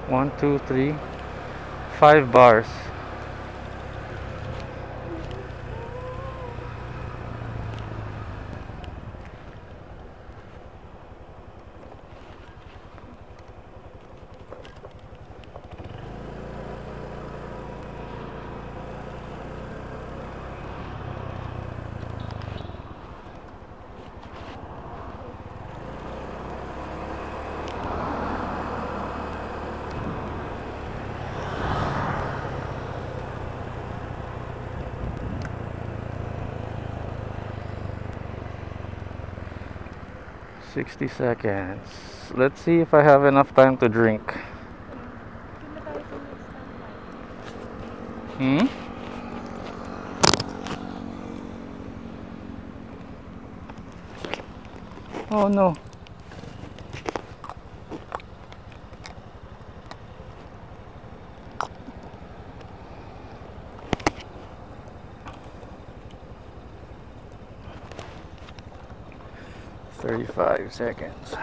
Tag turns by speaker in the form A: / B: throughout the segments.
A: One, two, three, 5 bars. 60 seconds. Let's see if I have enough time to drink. Hmm? Oh no. "35 seconds.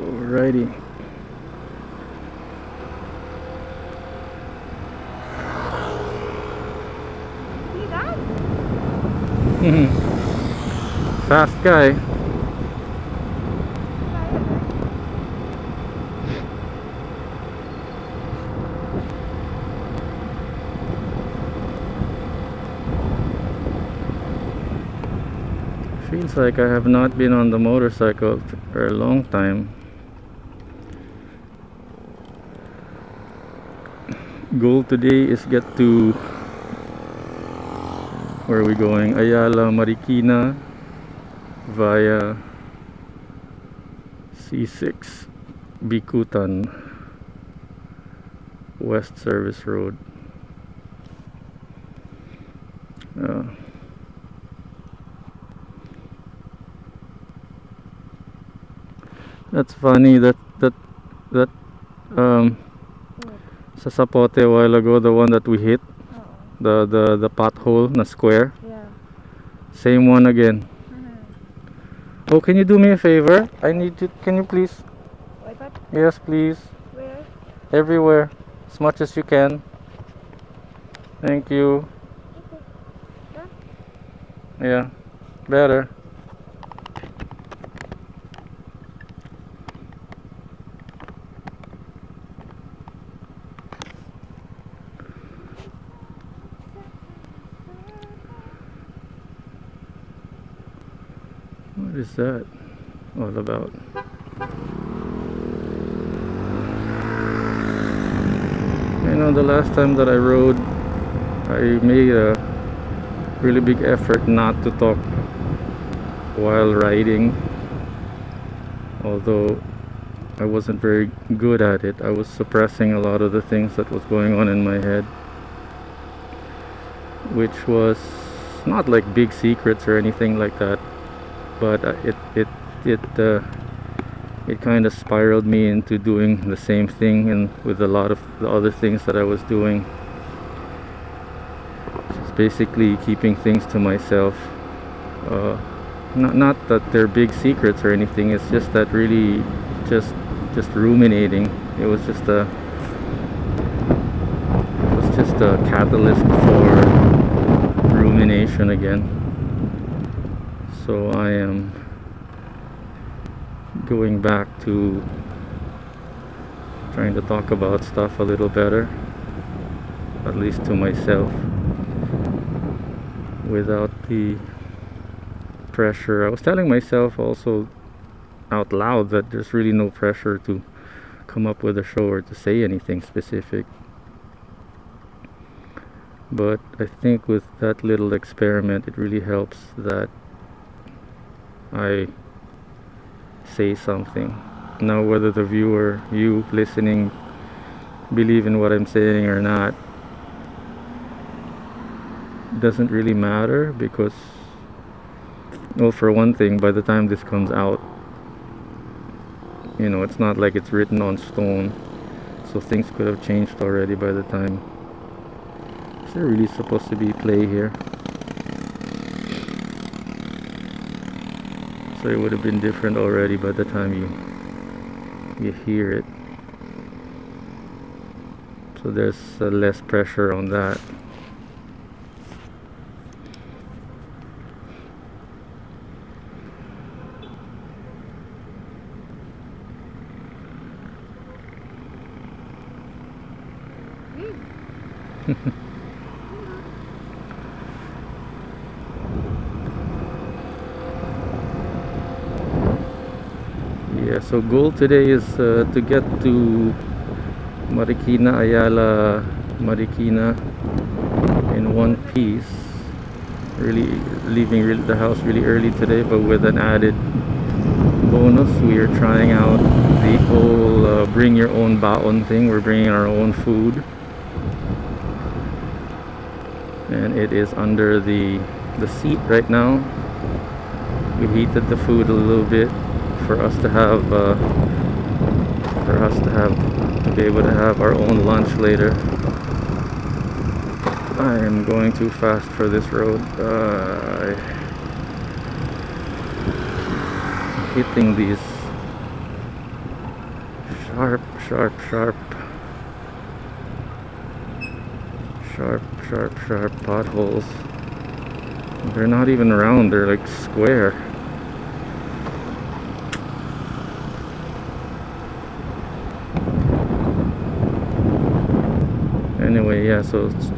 A: Alrighty. Fast guy. Feels like I have not been on the motorcycle for a long time. Goal today is get to, where are we going? Ayala, Marikina via C6 Bikutan West Service Road. That's funny that sa Sapote a while ago, the one that we hit, the pothole na square.
B: Yeah.
A: Same one again. Oh, can you do me a favor? I need to. Can you please?
B: Like what?
A: Yes, please.
B: Where?
A: Everywhere, as much as you can. Thank you.
B: Okay. Done?
A: Yeah, better. What is that all about? You know, the last time that I rode, I made a really big effort not to talk while riding, although I wasn't very good at it. I was suppressing a lot of the things that was going on in my head, which was not like big secrets or anything like that, but it kind of spiraled me into doing the same thing, and with a lot of the other things that I was doing, just basically keeping things to myself. Not that they're big secrets or anything. It's just that really just ruminating. It was just a catalyst for rumination again. So I am going back to trying to talk about stuff a little better, at least to myself, without the pressure. I was telling myself also out loud that there's really no pressure to come up with a show or to say anything specific, but I think with that little experiment it really helps that I say something. Now whether the viewer, you listening, believe in what I'm saying or not doesn't really matter, because, well, for one thing, by the time this comes out, you know, it's not like it's written on stone, so things could have changed already by the time. Is there really supposed to be play here? So it would have been different already by the time you hear it. So there's less pressure on that. Yeah, so goal today is to get to Marikina, Ayala, Marikina in one piece. Really leaving the house really early today, but with an added bonus. We are trying out the whole bring your own baon thing. We're bringing our own food, and it is under the seat right now. We heated the food a little bit for us to have to be able to have our own lunch later. I am going too fast for this road. Hitting these sharp potholes. They're not even round, they're like square. Anyway, yeah, so it's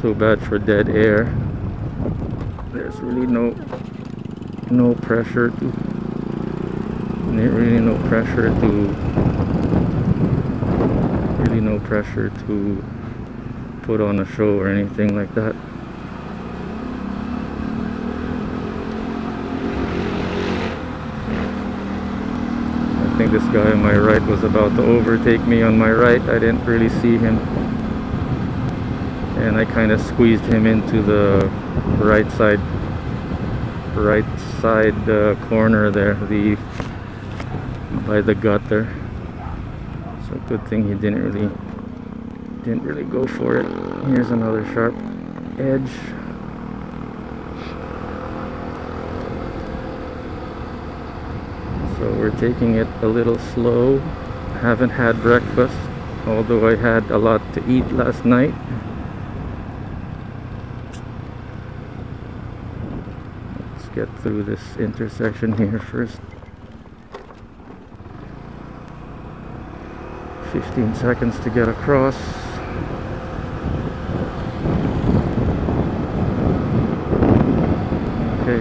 A: so bad for dead air. There's really no pressure to put on a show or anything like that. I think this guy on my right was about to overtake me on my right. I didn't really see him, and I kind of squeezed him into the right side corner there, by the gutter. So good thing he didn't really go for it. Here's another sharp edge. So we're taking it a little slow. Haven't had breakfast, although I had a lot to eat last night. Let's get through this intersection here first. 15 seconds to get across. Okay.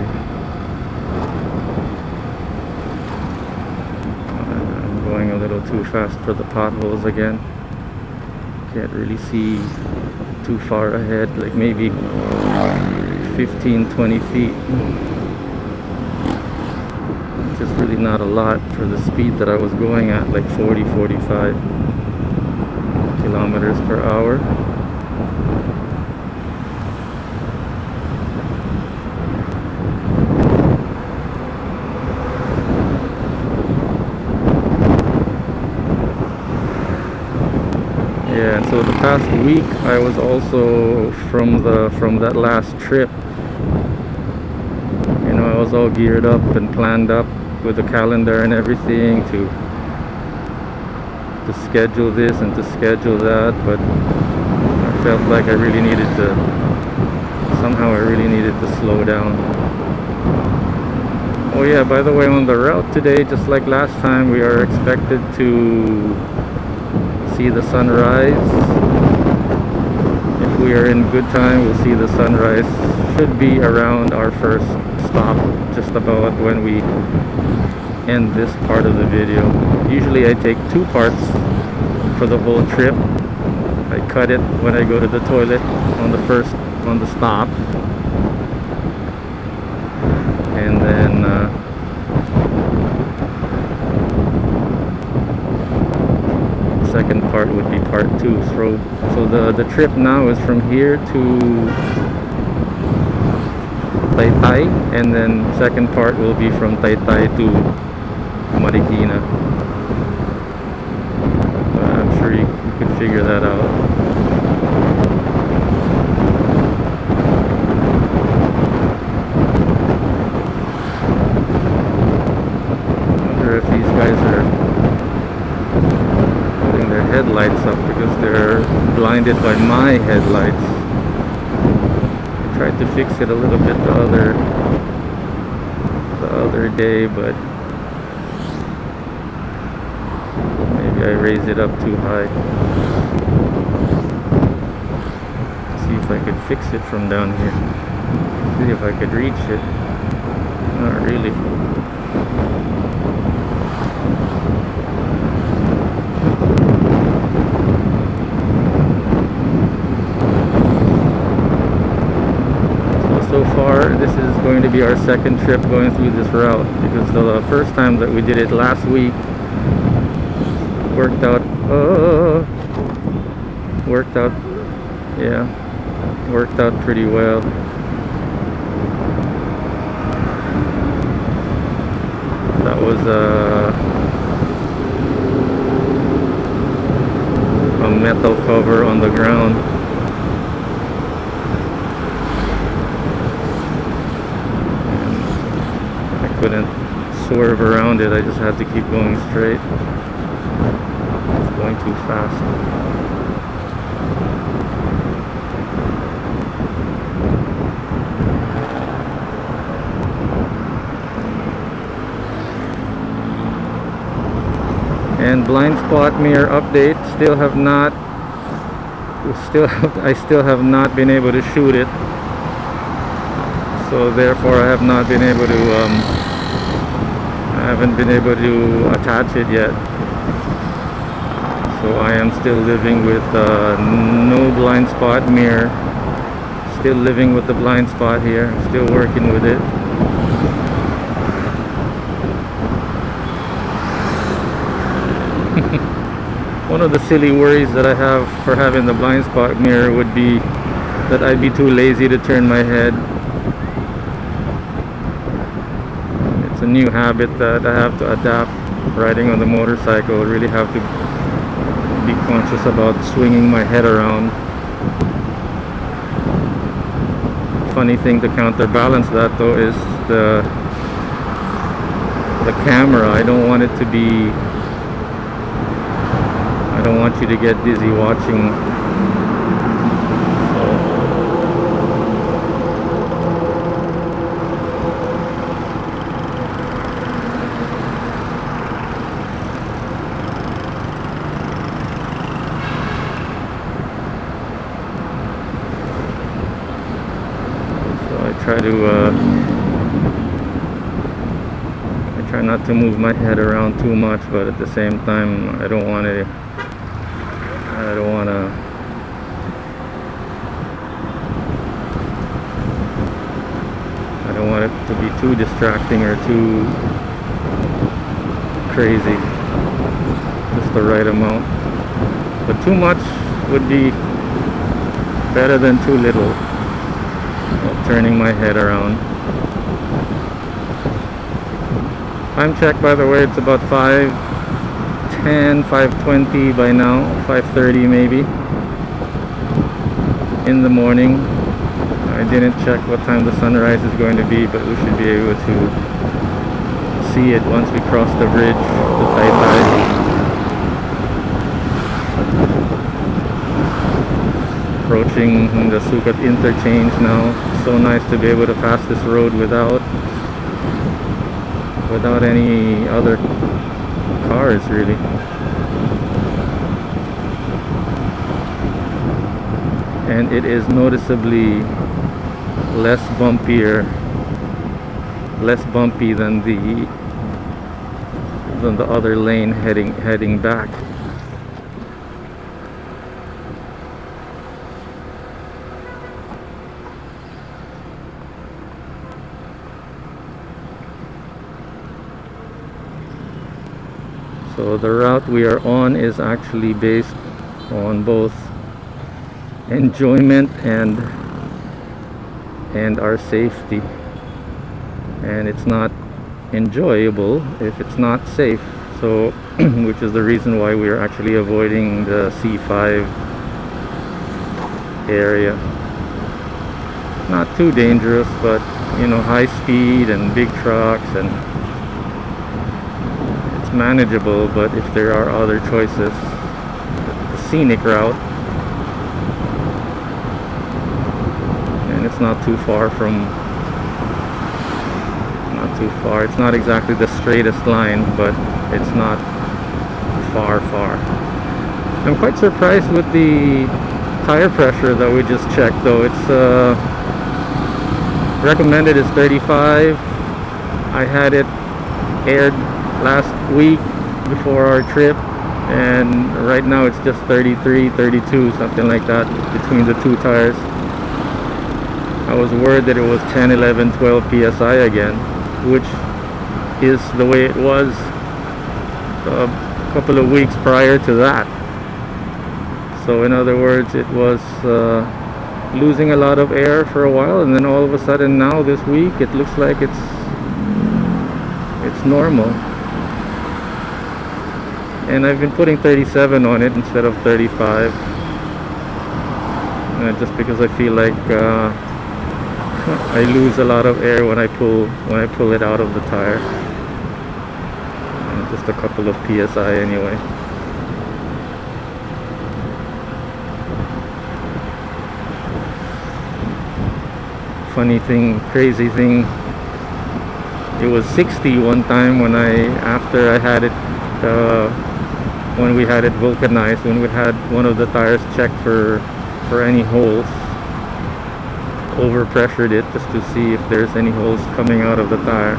A: I'm going a little too fast for the potholes again. Can't really see too far ahead, like maybe 15-20 feet. Just really not a lot for the speed that I was going at, like 40-45 kilometers per hour. Yeah, and so the past week I was also from that last trip, you know, I was all geared up and planned up with the calendar and everything to schedule this and to schedule that, but I felt like I really needed to slow down. Oh yeah, by the way, on the route today, just like last time, we are expected to see the sunrise. If we are in good time, we'll see the sunrise. Should be around our first stop, just about when we end this part of the video. Usually I take two parts for the whole trip. I cut it when I go to the toilet on the stop, and then second part would be part 2. So the trip now is from here to Taytay, and then second part will be from Taytay to Marikina. I'm sure you could figure that out. If these guys are putting their headlights up because they're blinded by my headlights. I tried to fix it a little bit the other day, but maybe I raised it up too high. See if I could fix it from down here. See if I could reach it. Not really. So far, this is going to be our second trip going through this route, because the first time that we did it last week worked out pretty well. That was a metal cover on the ground. Couldn't swerve around it. I just had to keep going straight. It's going too fast. And blind spot mirror update. I still have not been able to shoot it. So therefore I have not been able to I haven't been able to attach it yet. So I am still living with no blind spot mirror. Still living with the blind spot here. Still working with it. One of the silly worries that I have for having the blind spot mirror would be that I'd be too lazy to turn my head. It's a new habit that I have to adapt. Riding on the motorcycle, I really have to be conscious about swinging my head around. Funny thing to counterbalance that though is the camera. I don't want it to be, I don't want you to get dizzy watching. I try not to move my head around too much, but at the same time I don't want it to be too distracting or too crazy. Just the right amount, but too much would be better than too little. Turning my head around. Time check, by the way, it's about 5:10, 5:20 by now, 5:30 maybe in the morning. I didn't check what time the sunrise is going to be, but we should be able to see it once we cross the bridge, the Taytay. Approaching the Sukat interchange now. So nice to be able to pass this road without any other cars really. And it is noticeably less bumpy than the other lane heading back. So the route we are on is actually based on both enjoyment and our safety, and it's not enjoyable if it's not safe. So which is the reason why we are actually avoiding the C5 area. Not too dangerous, but you know, high speed and big trucks, and it's manageable. But if there are other choices, the scenic route, and it's not too far from, not too far, it's not exactly the straightest line, but it's not far. I'm quite surprised with the tire pressure that we just checked, though. It's recommended is 35. I had it aired last week before our trip, and right now it's just 33, 32, something like that between the two tires. I was worried that it was 10, 11, 12 psi again, which is the way it was a couple of weeks prior to that. So in other words, it was losing a lot of air for a while, and then all of a sudden now this week it looks like it's normal. And I've been putting 37 on it instead of 35, just because I feel like I lose a lot of air when I pull it out of the tire. Just a couple of psi anyway. Funny thing, crazy thing, it was 60 one time when after I had it, when we had it vulcanized, when we had one of the tires checked for any holes, overpressured it just to see if there's any holes coming out of the tire,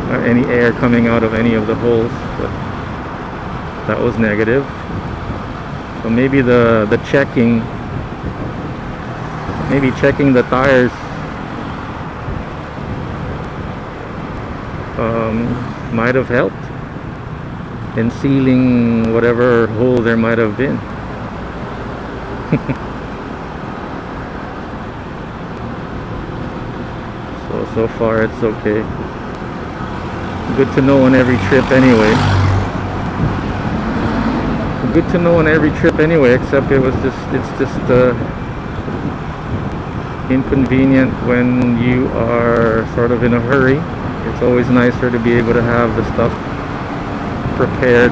A: or any air coming out of any of the holes, but that was negative. So maybe the checking, maybe checking the tires might have helped in sealing whatever hole there might have been. So far it's okay. Good to know on every trip anyway. Good to know on every trip anyway, except it's just inconvenient when you are sort of in a hurry. It's always nicer to be able to have the stuff prepared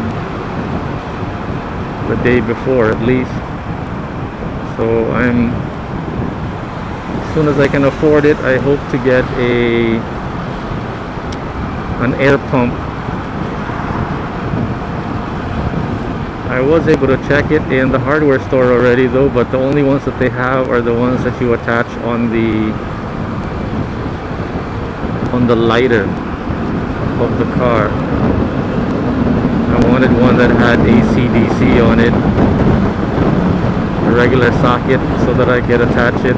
A: the day before at least. So as soon as I can afford it, I hope to get an air pump. I was able to check it in the hardware store already though, but the only ones that they have are the ones that you attach on the lighter of the car. I wanted one that had AC/DC on it, a regular socket, so that I could attach it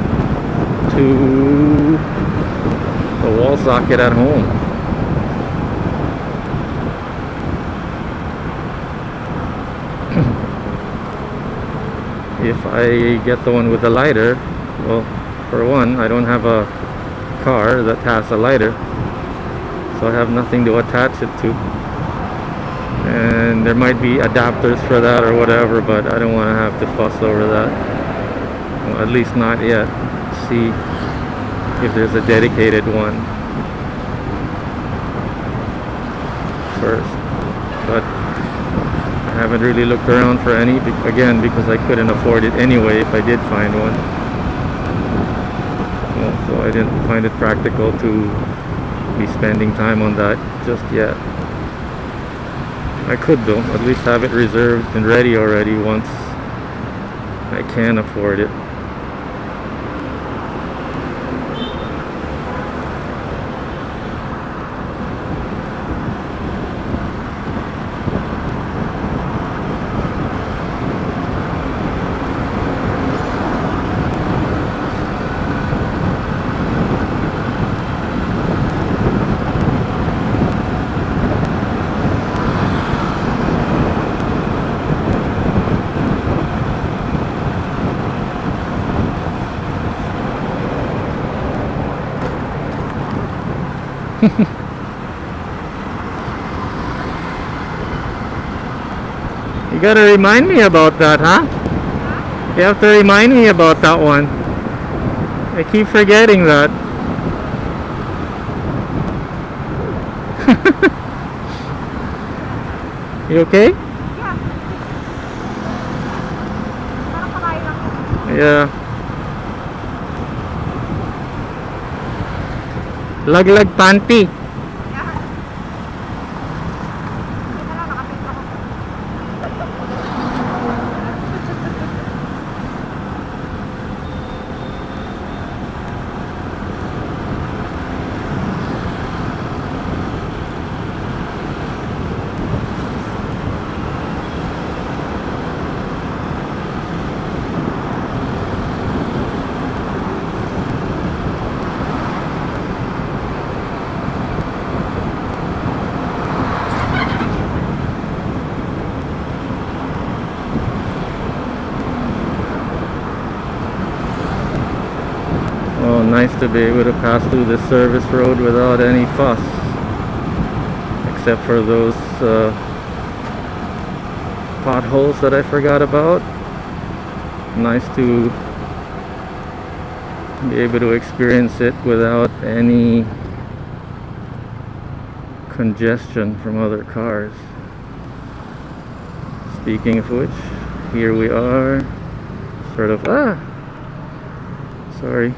A: to the wall socket at home. If I get the one with the lighter, well, for one, I don't have a car that has a lighter, so I have nothing to attach it to. And there might be adapters for that or whatever, but I don't want to have to fuss over that. Well, at least not yet. See if there's a dedicated one first. But I haven't really looked around for any, again, because I couldn't afford it anyway if I did find one. Well, so I didn't find it practical to be spending time on that just yet. I could though, at least have it reserved and ready already once I can afford it. You gotta remind me about that, huh? You have to remind me about that one. I keep forgetting that. You okay?
B: Yeah. Parang kakain lang.
A: Yeah. Laglag panty.
B: Yeah. Hindi na lang, nakapit ako.
A: Oh, nice to be able to pass through this service road without any fuss, except for those potholes that I forgot about. Nice to be able to experience it without any congestion from other cars. Speaking of which, here we are, sort of, sorry.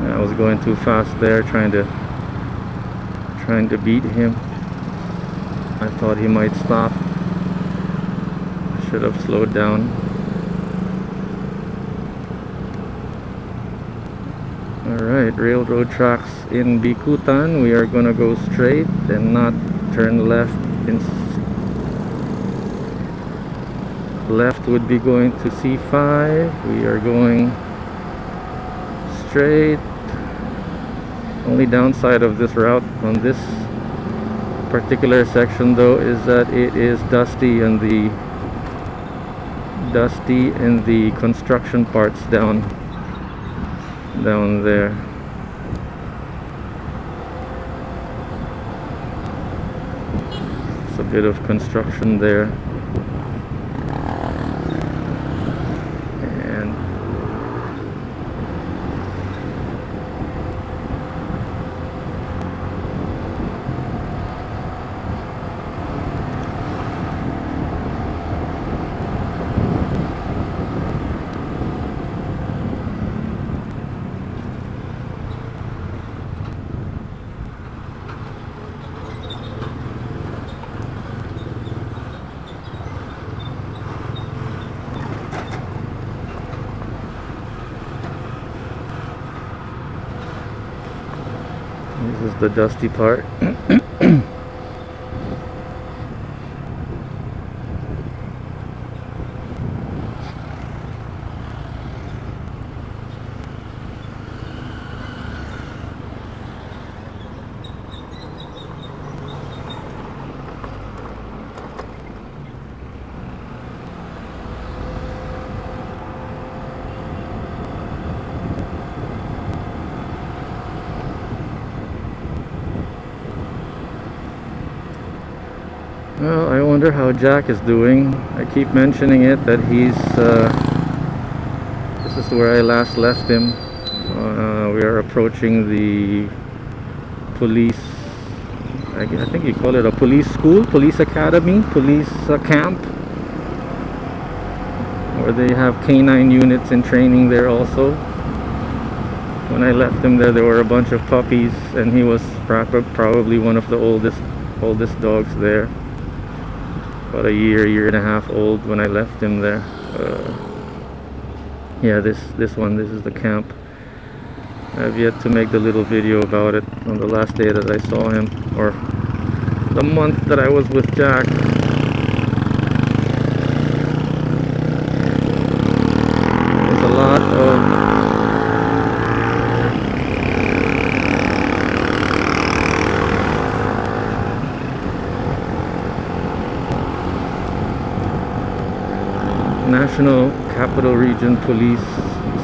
A: I was going too fast there, trying to beat him. I thought he might stop. Should have slowed down. Alright, railroad tracks in Bikutan. We are gonna go straight and not turn left. Left would be going to C5. We are going straight. Only downside of this route on this particular section though is that it is dusty in the construction parts down there. It's a bit of construction there. This is the dusty part. Well, I wonder how Jack is doing. I keep mentioning it that he's this is where I last left him. We are approaching the police, I think you call it a police school, police academy, police camp, where they have canine units in training there also. When I left him there were a bunch of puppies, and he was probably one of the oldest dogs there. About a year and a half old when I left him there. Yeah, this is the camp. I've yet to make the little video about it on the last day that I saw him, or the month that I was with Jack. There's a lot of National Capital Region Police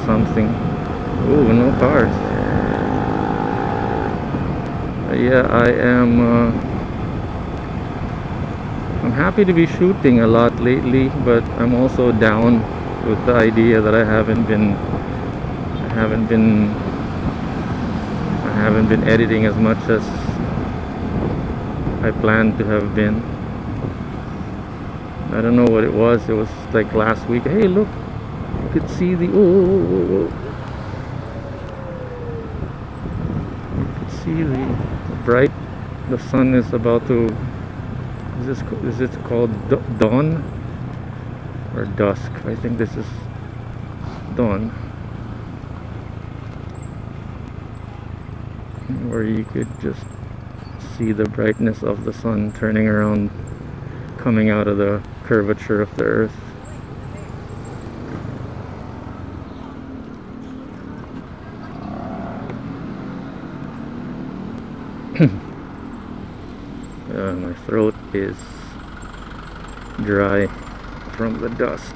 A: something. Oh, no cars. Yeah, I'm happy to be shooting a lot lately, but I'm also down with the idea that I haven't been editing as much as I planned to have been. I don't know what it was. It was like last week. Hey, look, you could see the you could see the bright. The sun is about to. Is it called dawn or dusk? I think this is dawn, where you could just see the brightness of the sun turning around, coming out of the curvature of the earth. My throat is dry from the dust.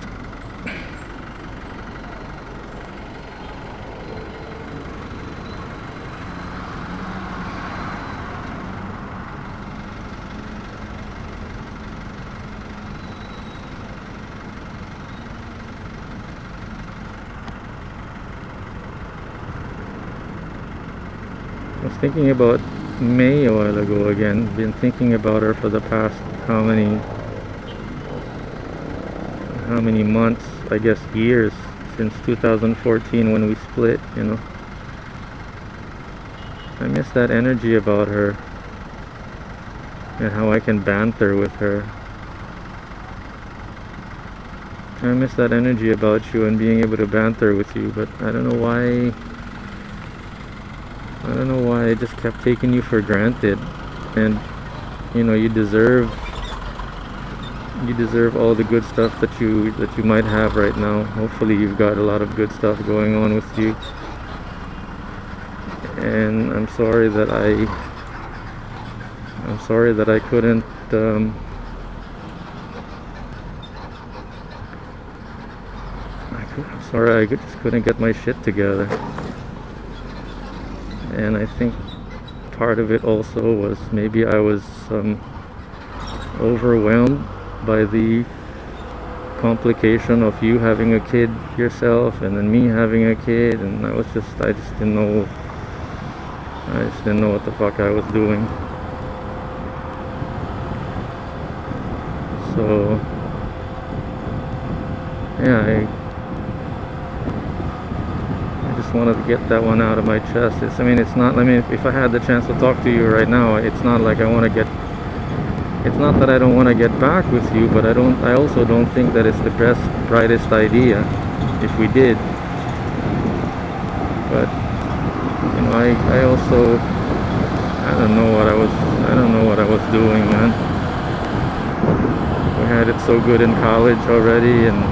A: I was thinking about May a while ago again. Been thinking about her for the past how many months, I guess years, since 2014 when we split, you know. I miss that energy about her and how I can banter with her. I miss that energy about you and being able to banter with you, but I don't know why I just kept taking you for granted. And you know, you deserve all the good stuff that you might have right now. Hopefully you've got a lot of good stuff going on with you. And I'm sorry that I couldn't I'm sorry I just couldn't get my shit together. And I think part of it also was maybe I was overwhelmed by the complication of you having a kid yourself and then me having a kid, and I just didn't know what the fuck I was doing. So yeah, I just wanted to get that one out of my chest. If I had the chance to talk to you right now, it's not like it's not that I don't want to get back with you, but I also don't think that it's the brightest idea if we did. But you know, I also don't know what I was doing, man. We had it so good in college already, and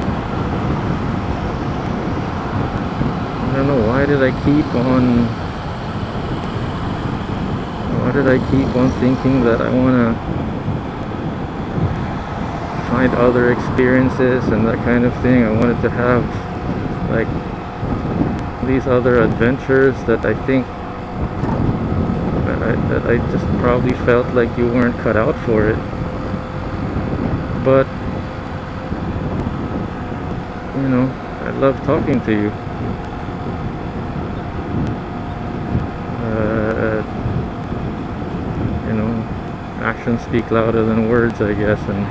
A: I don't know, why did I keep on thinking that I want to find other experiences and that kind of thing. I wanted to have like these other adventures that I think that I just probably felt like you weren't cut out for it. But you know, I love talking to you. You know, actions speak louder than words, I guess, and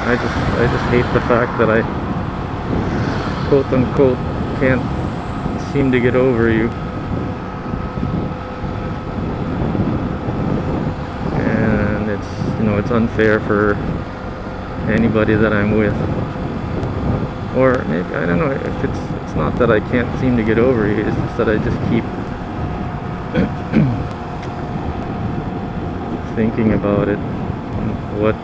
A: I just hate the fact that I quote unquote can't seem to get over you. And it's, you know, it's unfair for anybody that I'm with. Or maybe, I don't know, if it's not that I can't seem to get over you, it's just that I just keep thinking about it, what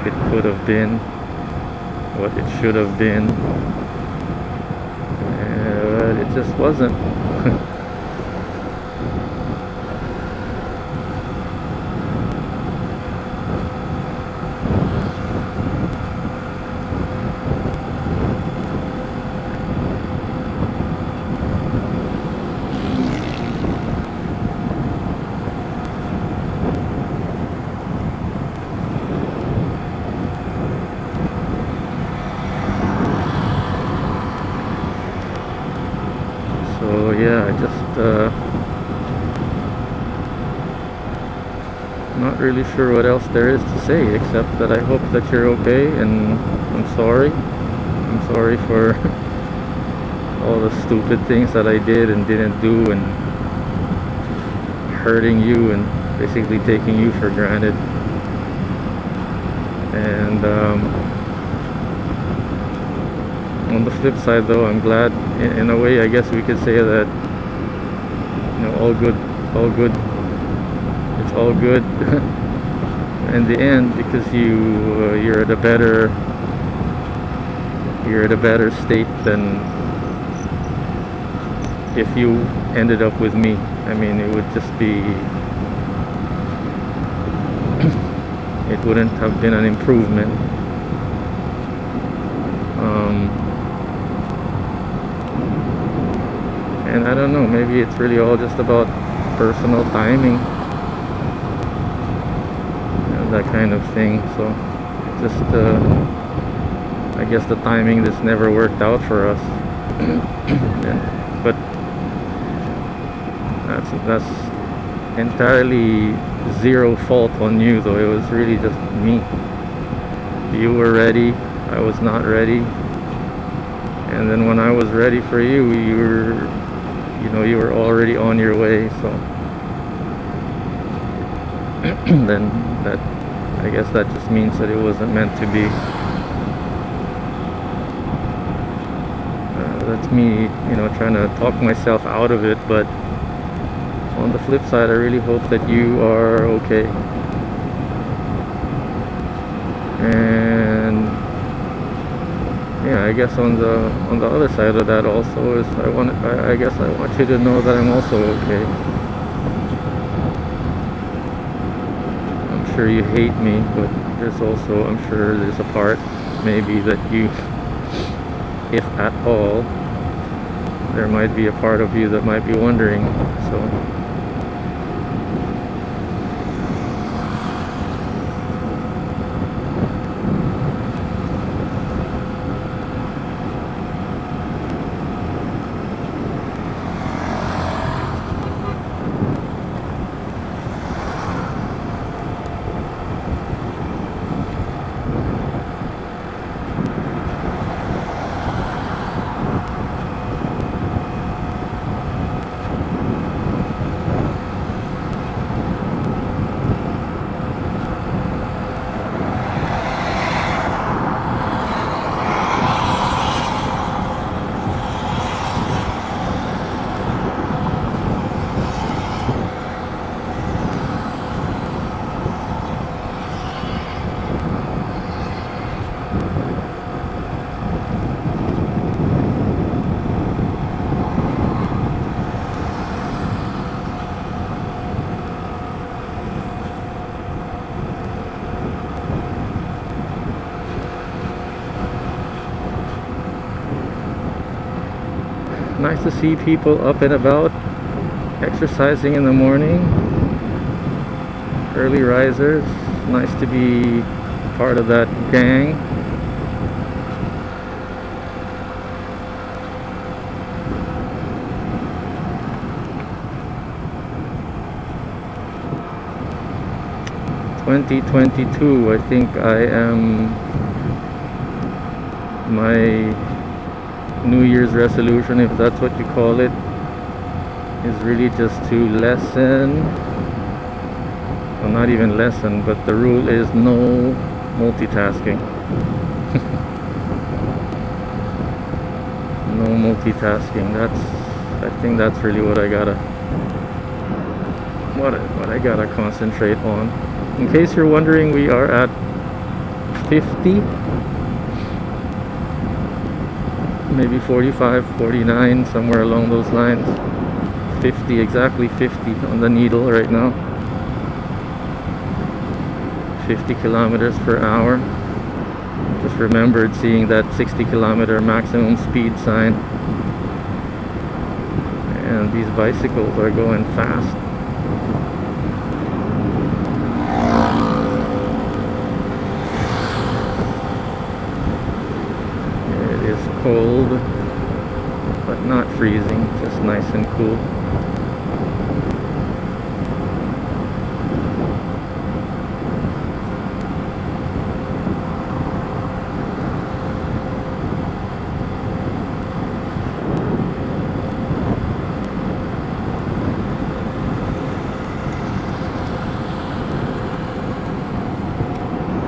A: it could have been, what it should have been, but it just wasn't. yeah, I just not really sure what else there is to say except that I hope that you're okay, and I'm sorry. I'm sorry for all the stupid things that I did and didn't do, and hurting you and basically taking you for granted. And on the flip side though, I'm glad in a way, I guess we could say that, you know, all good, it's all good in the end, because you're at a better state than if you ended up with me. I mean, it would just be it wouldn't have been an improvement. And I don't know, maybe it's really all just about personal timing, you know, that kind of thing. So just I guess the timing just never worked out for us. But that's entirely zero fault on you though. It was really just me. You were ready, I was not ready, and then when I was ready for you, you were already on your way. So then that, I guess that just means that it wasn't meant to be. That's me, you know, trying to talk myself out of it. But on the flip side, I really hope that you are okay. And yeah, I guess on the other side of that also is I guess I want you to know that I'm also okay. I'm sure you hate me, but there's also, I'm sure there's a part maybe that you, if at all, there might be a part of you that might be wondering. So nice to see people up and about, exercising in the morning, early risers. Nice to be part of that gang. (2022), I think I am, my New Year's resolution, if that's what you call it, is really just to lessen, well, not even lessen, but the rule is no multitasking. No multitasking. I think that's really what I gotta concentrate on. In case you're wondering, we are at 50, maybe 45, 49, somewhere along those lines. 50, exactly 50 on the needle right now. 50 kilometers per hour. Just remembered seeing that 60-kilometer maximum speed sign. And these bicycles are going fast. Cold but not freezing, just nice and cool.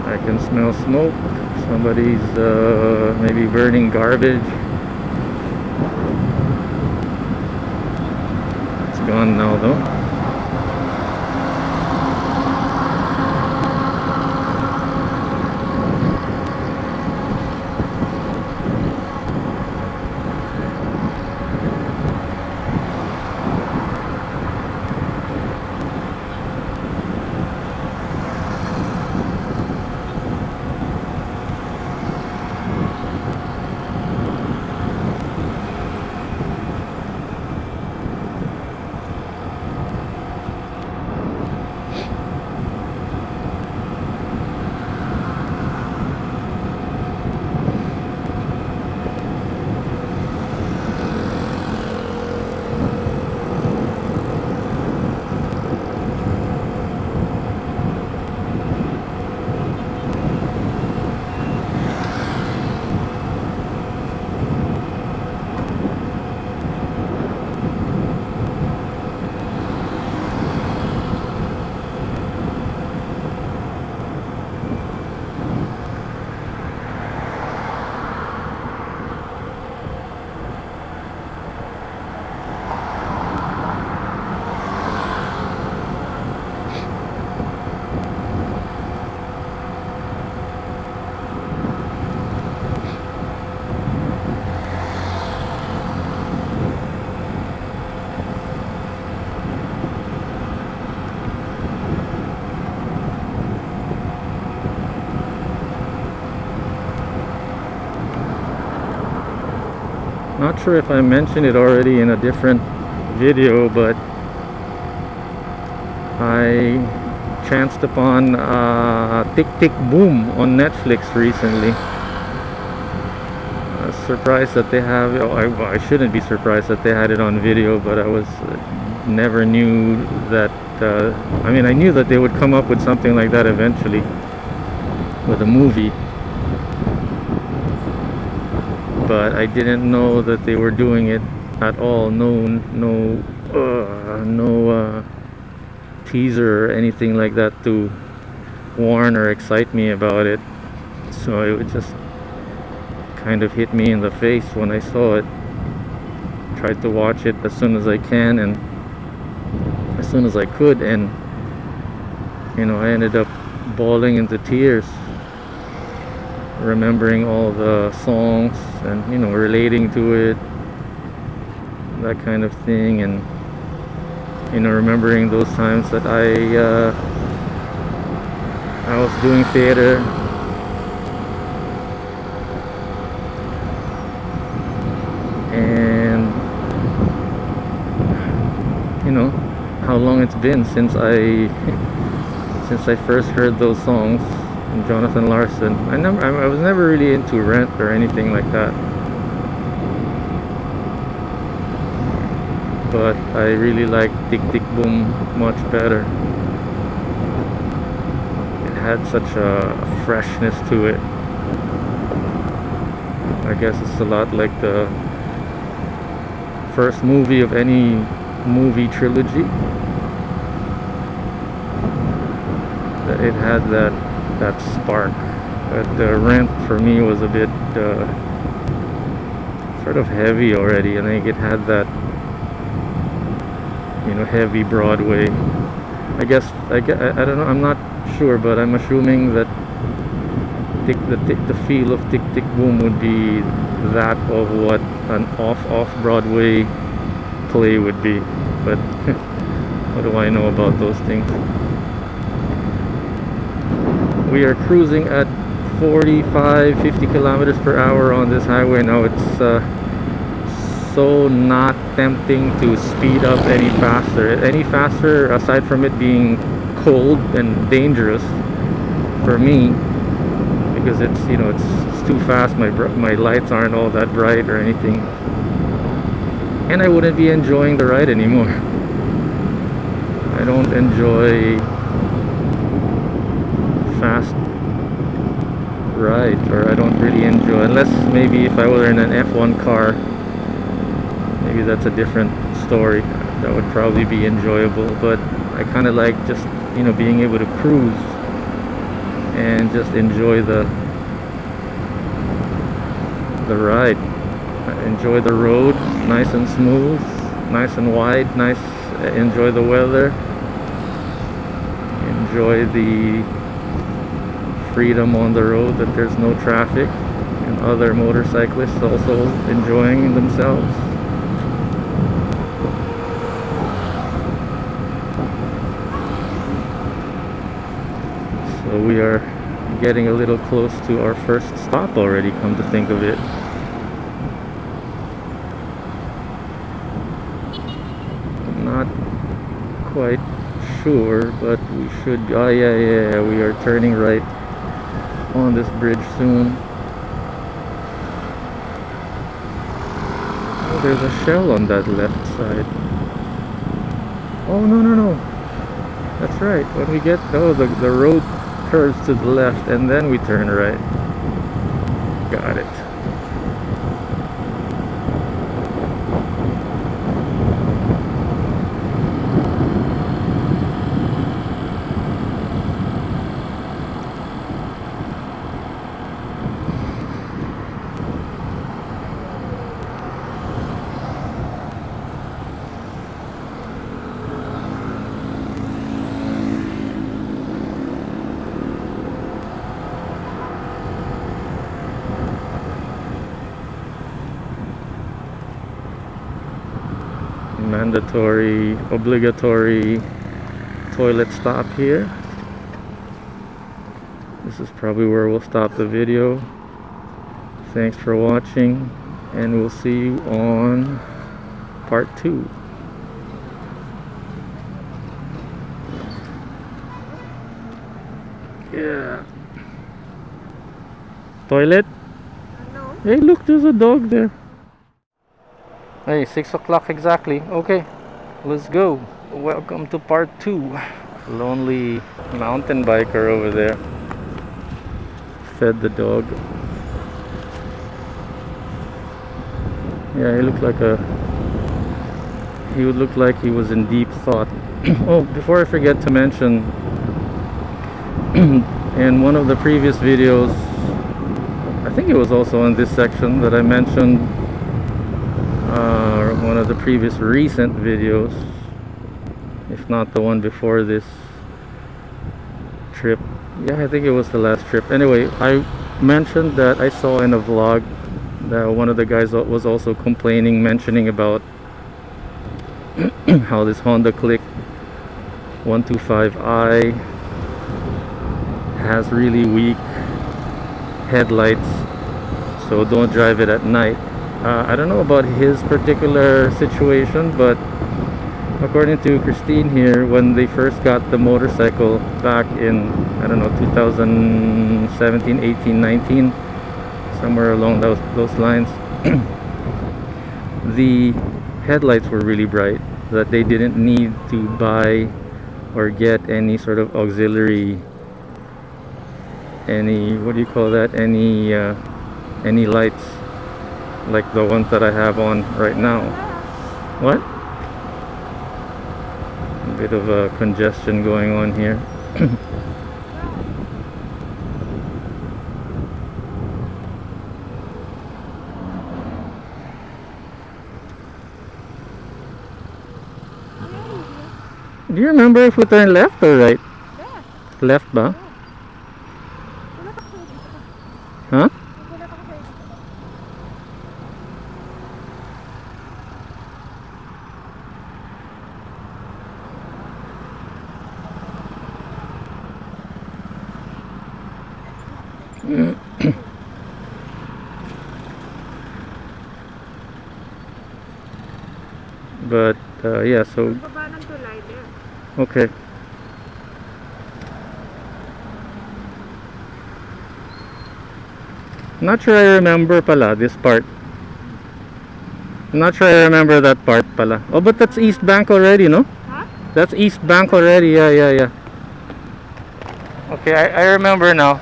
A: I can smell smoke. Somebody's maybe burning garbage. It's gone now though. Not sure if I mentioned it already in a different video, but I chanced upon Tick Tick Boom on Netflix recently. I was surprised that they have, I shouldn't be surprised that they had it on video, but I was never knew that, I mean, I knew that they would come up with something like that eventually with a movie, but I didn't know that they were doing it at all. No teaser or anything like that to warn or excite me about it. So it would just kind of hit me in the face when I saw it. Tried to watch it as soon as I can and as soon as I could, and you know, I ended up bawling into tears, remembering all the songs and, you know, relating to it, that kind of thing, and, you know, remembering those times that I was doing theater, and, you know, how long it's been since I first heard those songs. Jonathan Larson. I was never really into Rent or anything like that, but I really like Tick Tick Boom much better. It had such a freshness to it. I guess it's a lot like the first movie of any movie trilogy. It had that spark. But Rent for me was a bit sort of heavy already, and I think it had that, you know, heavy Broadway. I don't know, I'm not sure, but I'm assuming that the feel of Tick Tick Boom would be that of what an off Broadway play would be, but what do I know about those things? We are cruising at 45-50 kilometers per hour on this highway now. It's so not tempting to speed up any faster aside from it being cold and dangerous for me, because it's, you know, it's too fast. My lights aren't all that bright or anything. and I wouldn't be enjoying the ride anymore. I don't enjoy fast rides, or I don't really enjoy, unless maybe if I were in an F1 car, maybe that's a different story. That would probably be enjoyable, but I kind of like just, you know, being able to cruise and just enjoy the ride. I enjoy the road, nice and smooth, nice and wide, nice. Enjoy the weather, enjoy the freedom on the road, that there's no traffic, and other motorcyclists also enjoying themselves. So we are getting a little close to our first stop already, come to think of it. Not quite sure, but we should. Oh yeah, we are turning right on this bridge soon. Oh, there's a shell on that left side. Oh no, that's right. When we get, oh, the road curves to the left and then we turn right. Got it. Mandatory, obligatory toilet stop here. This is probably where we'll stop the video. Thanks for watching, and we'll see you on part 2. Yeah. Toilet?
B: No.
A: Hey, look, there's a dog there. Hey, 6 o'clock exactly. Okay, let's go. Welcome to part 2. Lonely mountain biker over there. Fed the dog. Yeah, he would look like he was in deep thought. Oh, before I forget to mention, in one of the previous videos, I think it was also in this section that I mentioned, one of the previous recent videos, if not the one before this trip. Yeah, I think it was the last trip. Anyway, I mentioned that I saw in a vlog that one of the guys was also mentioning about how this Honda Click 125i has really weak headlights, so don't drive it at night. I don't know about his particular situation, but according to Christine here, when they first got the motorcycle back in, I don't know, 2017, 18, 19, somewhere along those lines, the headlights were really bright, that they didn't need to buy or get any sort of auxiliary, any, what do you call that, any lights like the ones that I have on right now. What? A bit of a congestion going on here. Do you remember if we turn left or right? Left ba? Huh? But yeah, so okay. Not sure I remember pala this part. I'm not sure I remember that part pala. Oh, but that's East Bank already, no?
B: Huh?
A: That's East Bank already. Yeah, yeah, yeah. Okay, I remember now.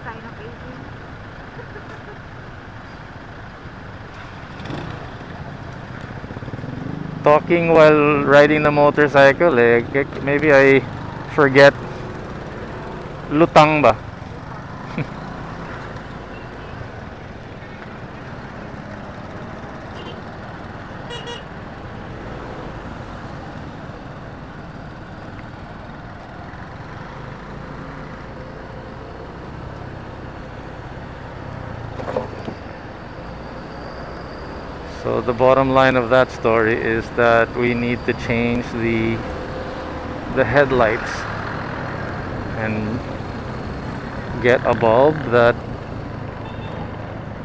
B: Sign of aging.
A: Talking while riding the motorcycle, eh, maybe I forget. Lutang ba? So the bottom line of that story is that we need to change the headlights and get a bulb that,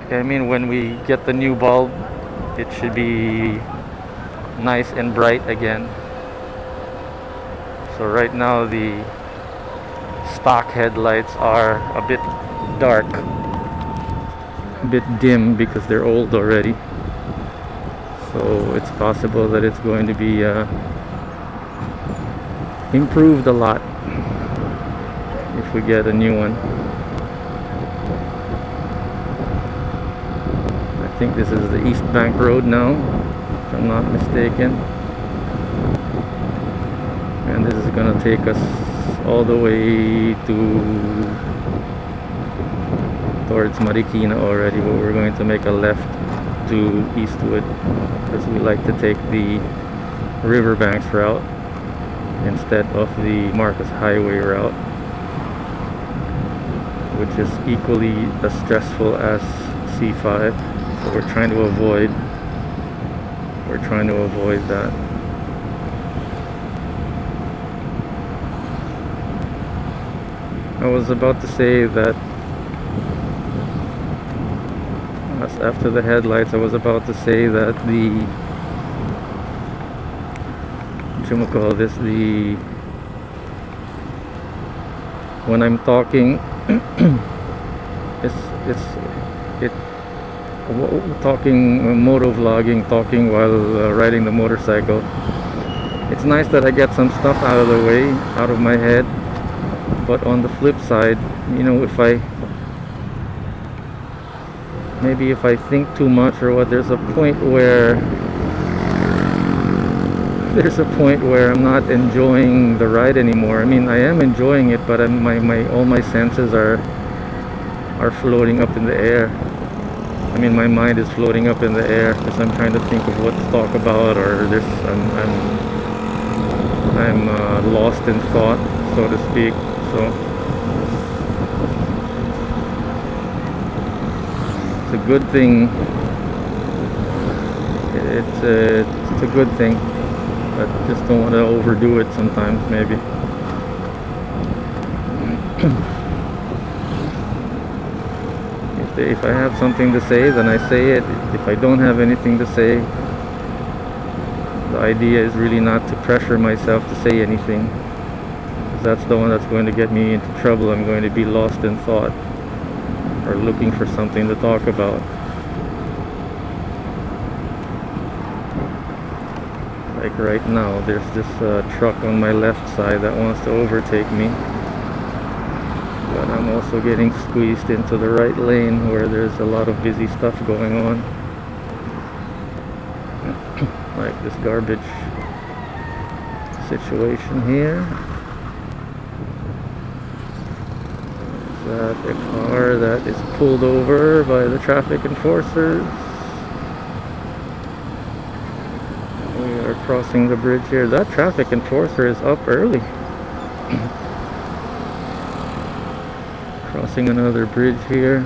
A: I mean, when we get the new bulb, it should be nice and bright again. So right now the stock headlights are a bit dark, a bit dim because they're old already. So it's possible that it's going to be improved a lot if we get a new one. I think this is the East Bank Road now, if I'm not mistaken. And this is going to take us all the way towards Marikina already, but we're going to make a left to Eastwood because we like to take the Riverbanks route instead of the Marcus Highway route, which is equally as stressful as C5. So we're trying to avoid that. I was about to say that after the headlights, I was about to say that when I'm talking, talking moto vlogging, talking while riding the motorcycle. It's nice that I get some stuff out of the way, out of my head. But on the flip side, you know, if I think too much or what, there's a point where I'm not enjoying the ride anymore. I mean, I am enjoying it, but all my senses are floating up in the air. I mean, my mind is floating up in the air because I'm trying to think of what to talk about, or I'm lost in thought, so to speak. So it's a good thing. It's a good thing, but just don't want to overdo it sometimes, maybe. If I have something to say, then I say it. If I don't have anything to say, the idea is really not to pressure myself to say anything. That's the one that's going to get me into trouble. I'm going to be lost in thought or looking for something to talk about. Like right now, there's this truck on my left side that wants to overtake me, but I'm also getting squeezed into the right lane where there's a lot of busy stuff going on, like this garbage situation here. That a car that is pulled over by the traffic enforcers. We are crossing the bridge here. That traffic enforcer is up early. Crossing another bridge here.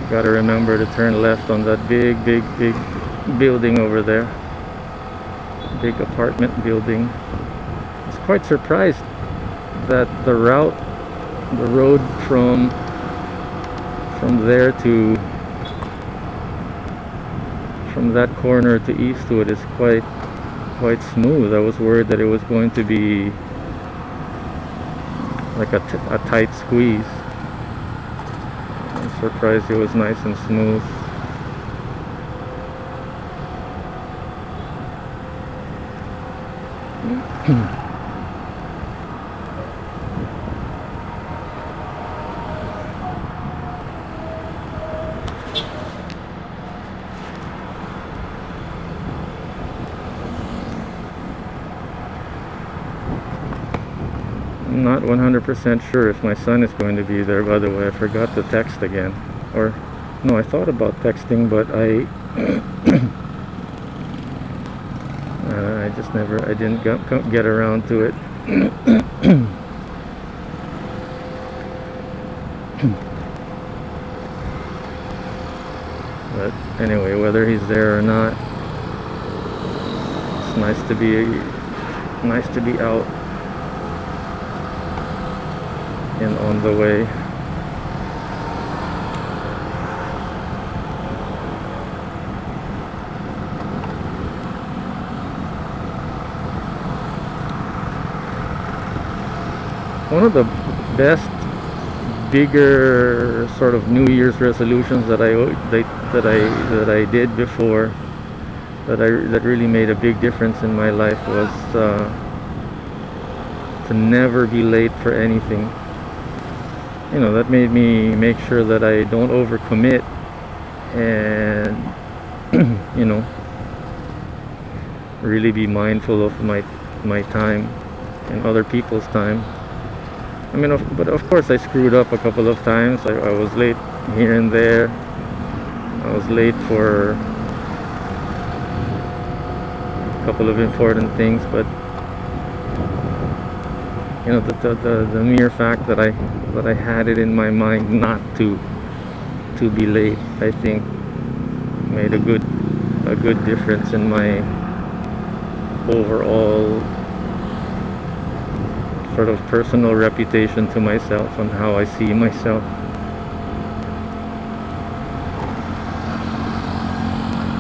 A: Gotta remember to turn left on that big building over there. Big apartment building. I was quite surprised that the route the road from there to from that corner to Eastwood is quite smooth. I was worried that it was going to be like a tight squeeze. I'm surprised it was nice and smooth. I'm not 100% sure if my son is going to be there. By the way, I forgot to text again. Or no, I thought about texting, but I I didn't get around to it. But anyway, whether he's there or not, it's nice to be out and on the way. One of the best, bigger sort of New Year's resolutions that I did before, that really made a big difference in my life, was to never be late for anything. You know, that made me make sure that I don't overcommit, and you know, really be mindful of my time and other people's time. I mean, but of course I screwed up a couple of times. I was late here and there. I was late for a couple of important things, but you know, the mere fact that I had it in my mind not to be late, I think made a good difference in my overall sort of personal reputation to myself and how I see myself.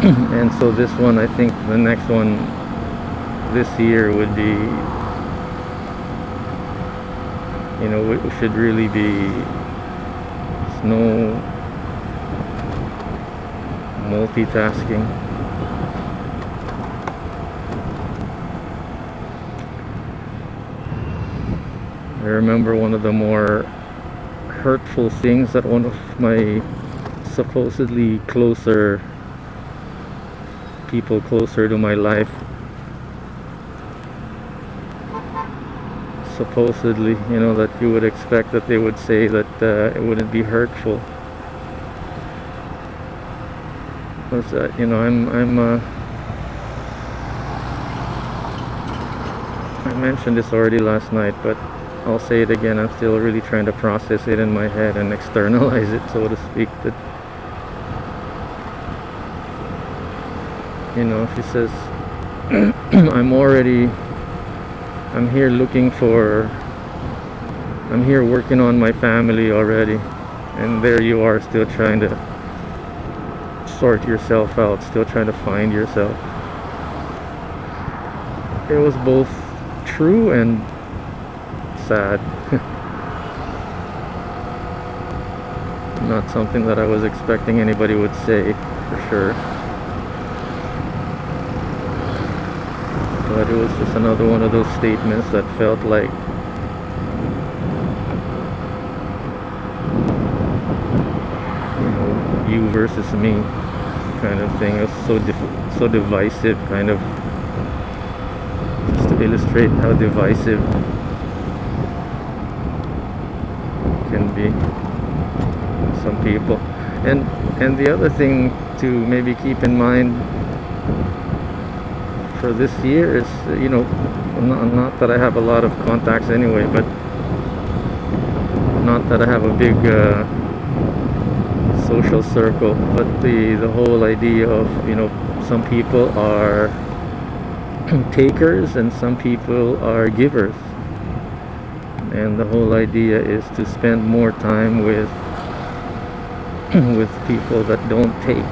A: And so this one, I think the next one this year would be, you know, it should really be no multitasking. I remember one of the more hurtful things that one of my supposedly people closer to my life, supposedly, you know, that you would expect that they would say that it wouldn't be hurtful, was that, you know, I mentioned this already last night, but I'll say it again. I'm still really trying to process it in my head and externalize it, so to speak. That, you know, if he says, I'm here working on my family already, and there you are still trying to sort yourself out, still trying to find yourself. It was both true and sad. Not something that I was expecting anybody would say, for sure. But it was just another one of those statements that felt like, you know, you versus me kind of thing. It was so divisive, kind of, just to illustrate how divisive can be some people. And the other thing to maybe keep in mind for this year is, you know, not that I have a lot of contacts anyway, but not that I have a big social circle, but the whole idea of, you know, some people are takers and some people are givers, and the whole idea is to spend more time with with people that don't take,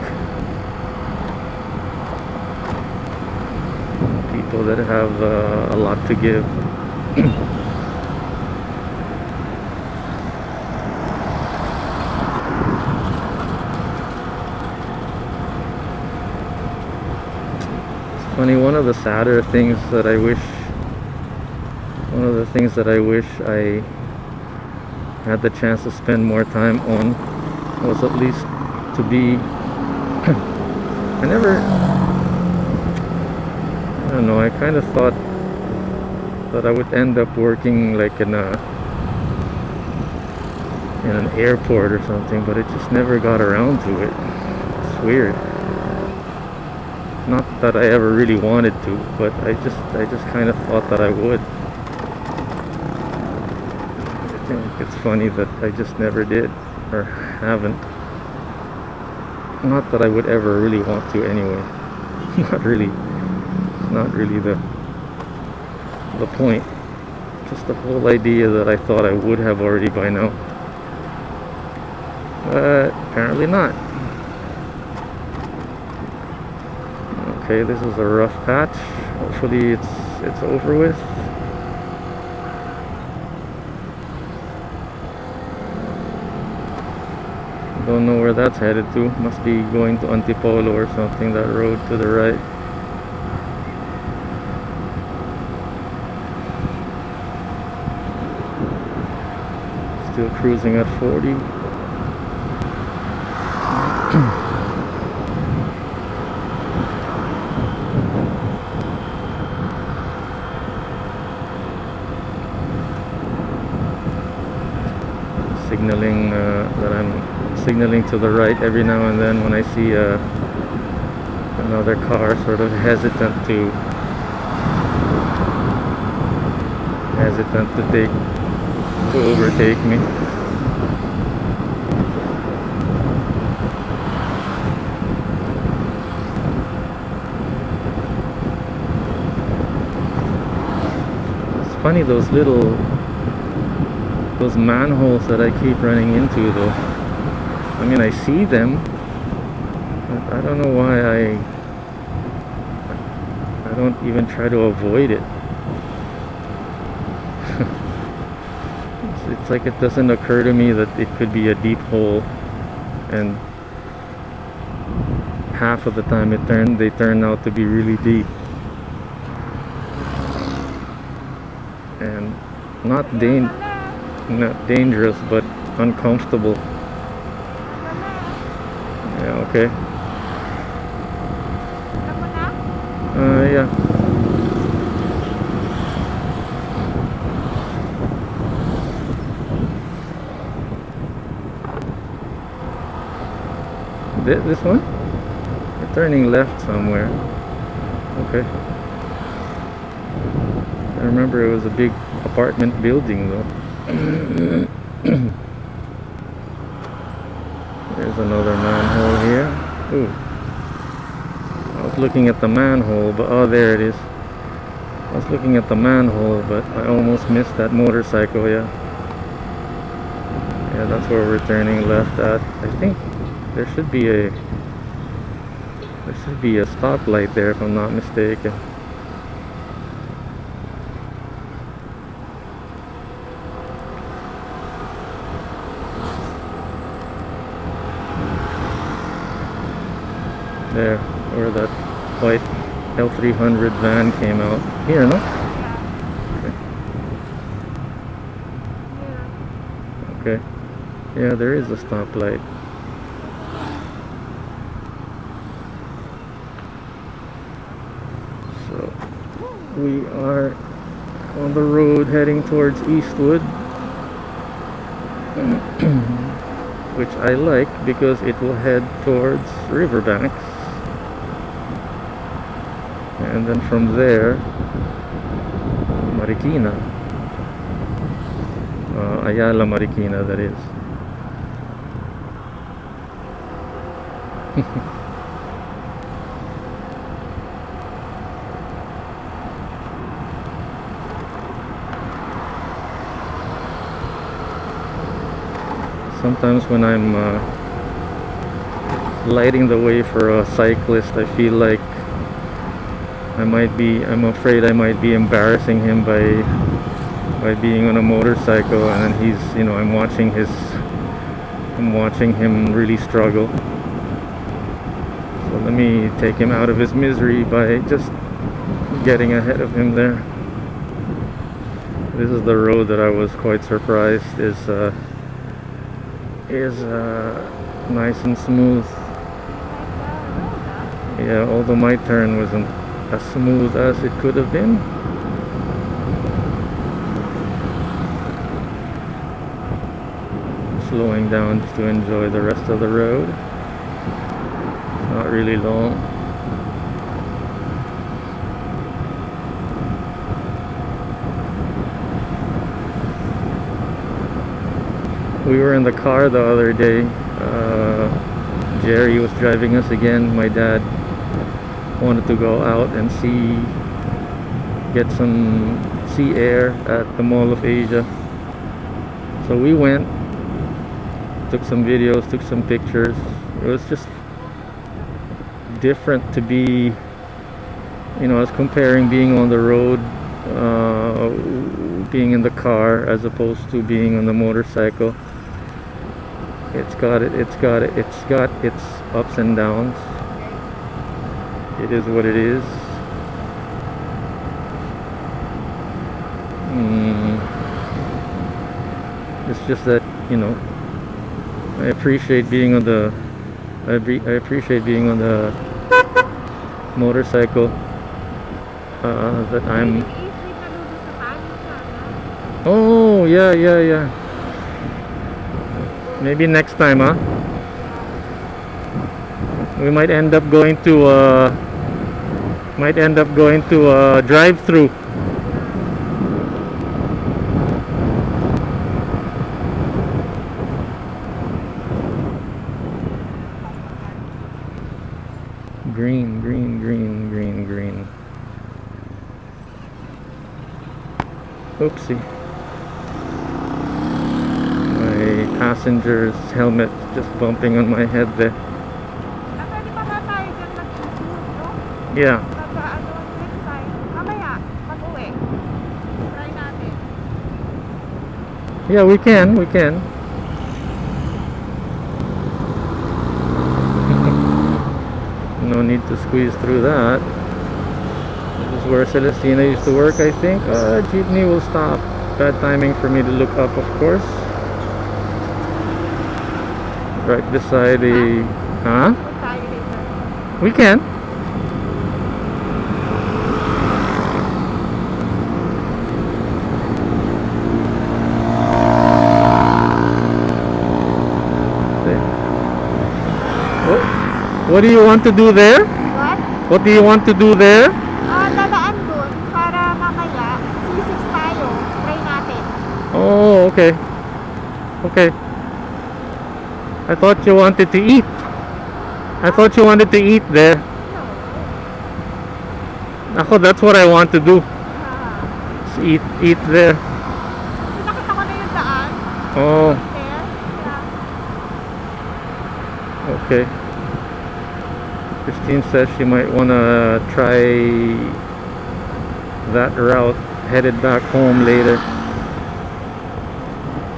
A: people that have a lot to give. It's funny, one of the sadder things that I wish, one of the things that I wish I had the chance to spend more time on was at least to be I don't know, I kind of thought that I would end up working like in an airport or something, but it just never got around to it. It's weird. Not that I ever really wanted to, but I just kind of thought that I would. I think it's funny that I just never did, or haven't. Not that I would ever really want to anyway. Not really the point. Just the whole idea that I thought I would have already by now. But apparently not. Okay, this is a rough patch. Hopefully it's over with. Don't know where that's headed to. Must be going to Antipolo or something, that road to the right. Still cruising at 40. Signaling that I'm signaling to the right every now and then when I see another car, sort of hesitant to overtake me. It's funny, those manholes that I keep running into though. I mean, I see them, but I don't know why I don't even try to avoid it. It's like it doesn't occur to me that it could be a deep hole, and half of the time they turn out to be really deep. And not dangerous, but uncomfortable. Yeah, okay. Yeah. This one? We're turning left somewhere. Okay. I remember it was a big apartment building though. There's another manhole here. Ooh. I was looking at the manhole, but oh, there it is. I was looking at the manhole, but I almost missed that motorcycle. Yeah. Yeah, that's where we're turning left at. I think there should be a stoplight there if I'm not mistaken. There, where that white L300 van came out. Here, no? Okay. Okay. Yeah, there is a stoplight. So, we are on the road heading towards Eastwood. Which I like because it will head towards Riverbanks. And then from there, Marikina, Ayala Marikina, that is. Sometimes when I'm lighting the way for a cyclist, I feel like I'm afraid I might be embarrassing him by being on a motorcycle, and then he's, you know, I'm watching him really struggle. So let me take him out of his misery by just getting ahead of him there. This is the road that I was quite surprised is nice and smooth. Yeah, although my turn wasn't as smooth as it could have been. Slowing down just to enjoy the rest of the road. It's not really long. We were in the car the other day. Jerry was driving us again. My dad wanted to go out and get some sea air at the Mall of Asia. So we went, took some videos, took some pictures. It was just different to be, you know, as comparing being on the road, being in the car as opposed to being on the motorcycle. It's got its ups and downs. It is what it is. It's just that, you know, I appreciate being on the motorcycle that I'm. Oh yeah. Maybe next time, huh? We might end up going to drive-through. Green. Oopsie. My passenger's helmet just bumping on my head there. Yeah. Yeah, we can. No need to squeeze through that. This is where Celestina used to work, I think. Jeepney will stop. Bad timing for me to look up, of course. Right beside the... Huh? We can. What do you want to do there? What do you want to do there?
B: Dadaan dun para mamaya sisig tayo. Try natin.
A: Oh, okay. I thought you wanted to eat. There. Ako, that's what I want to do. Just eat there.
B: Nakita ko na yung daan.
A: Oh,
B: There.
A: okay. Christine says she might want to try that route, headed back home later,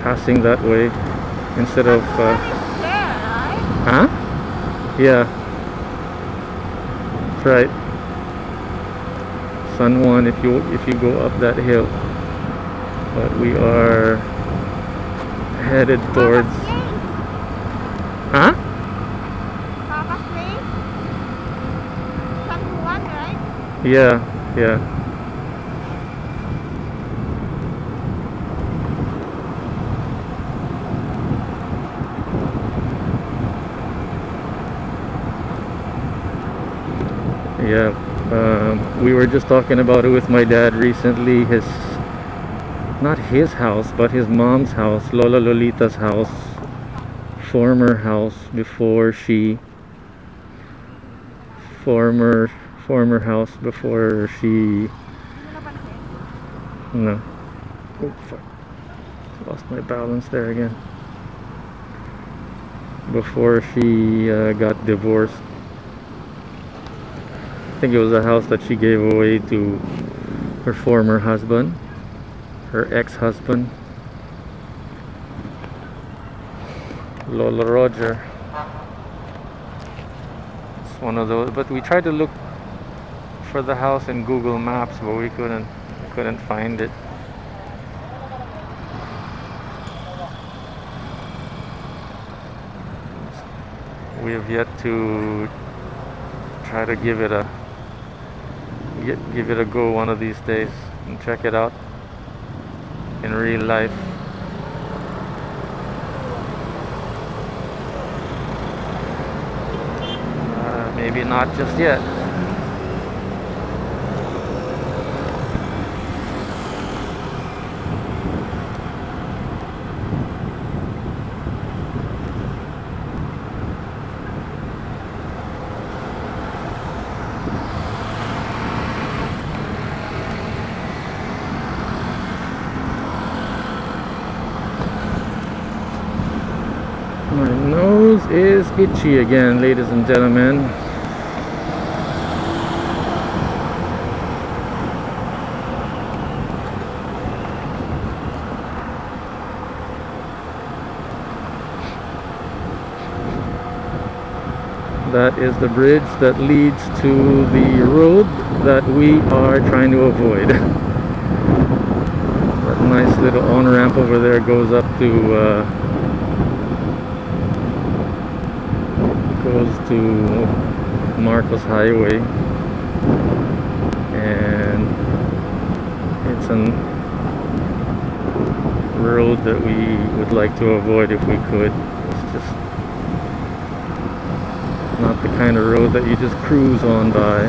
A: passing that way instead of
B: There, right?
A: huh? Yeah, that's right. San Juan, if you go up that hill. But we are headed towards, huh? Yeah. We were just talking about it with my dad recently. Not his house, but his mom's house, Lola Lolita's house, former house before she no. Oh fuck, lost my balance there again. before she got divorced. I think it was a house that she gave away to her former husband, her ex-husband, Lola Roger. It's one of those, but we tried to look for the house in Google Maps, but we couldn't find it. We have yet to try to give it a go one of these days and check it out in real life. Maybe not just yet. My nose is itchy again, ladies and gentlemen. That is the bridge that leads to the road that we are trying to avoid. That nice little on-ramp over there goes up to Marcos Highway, and it's a road that we would like to avoid if we could. It's just not the kind of road that you just cruise on by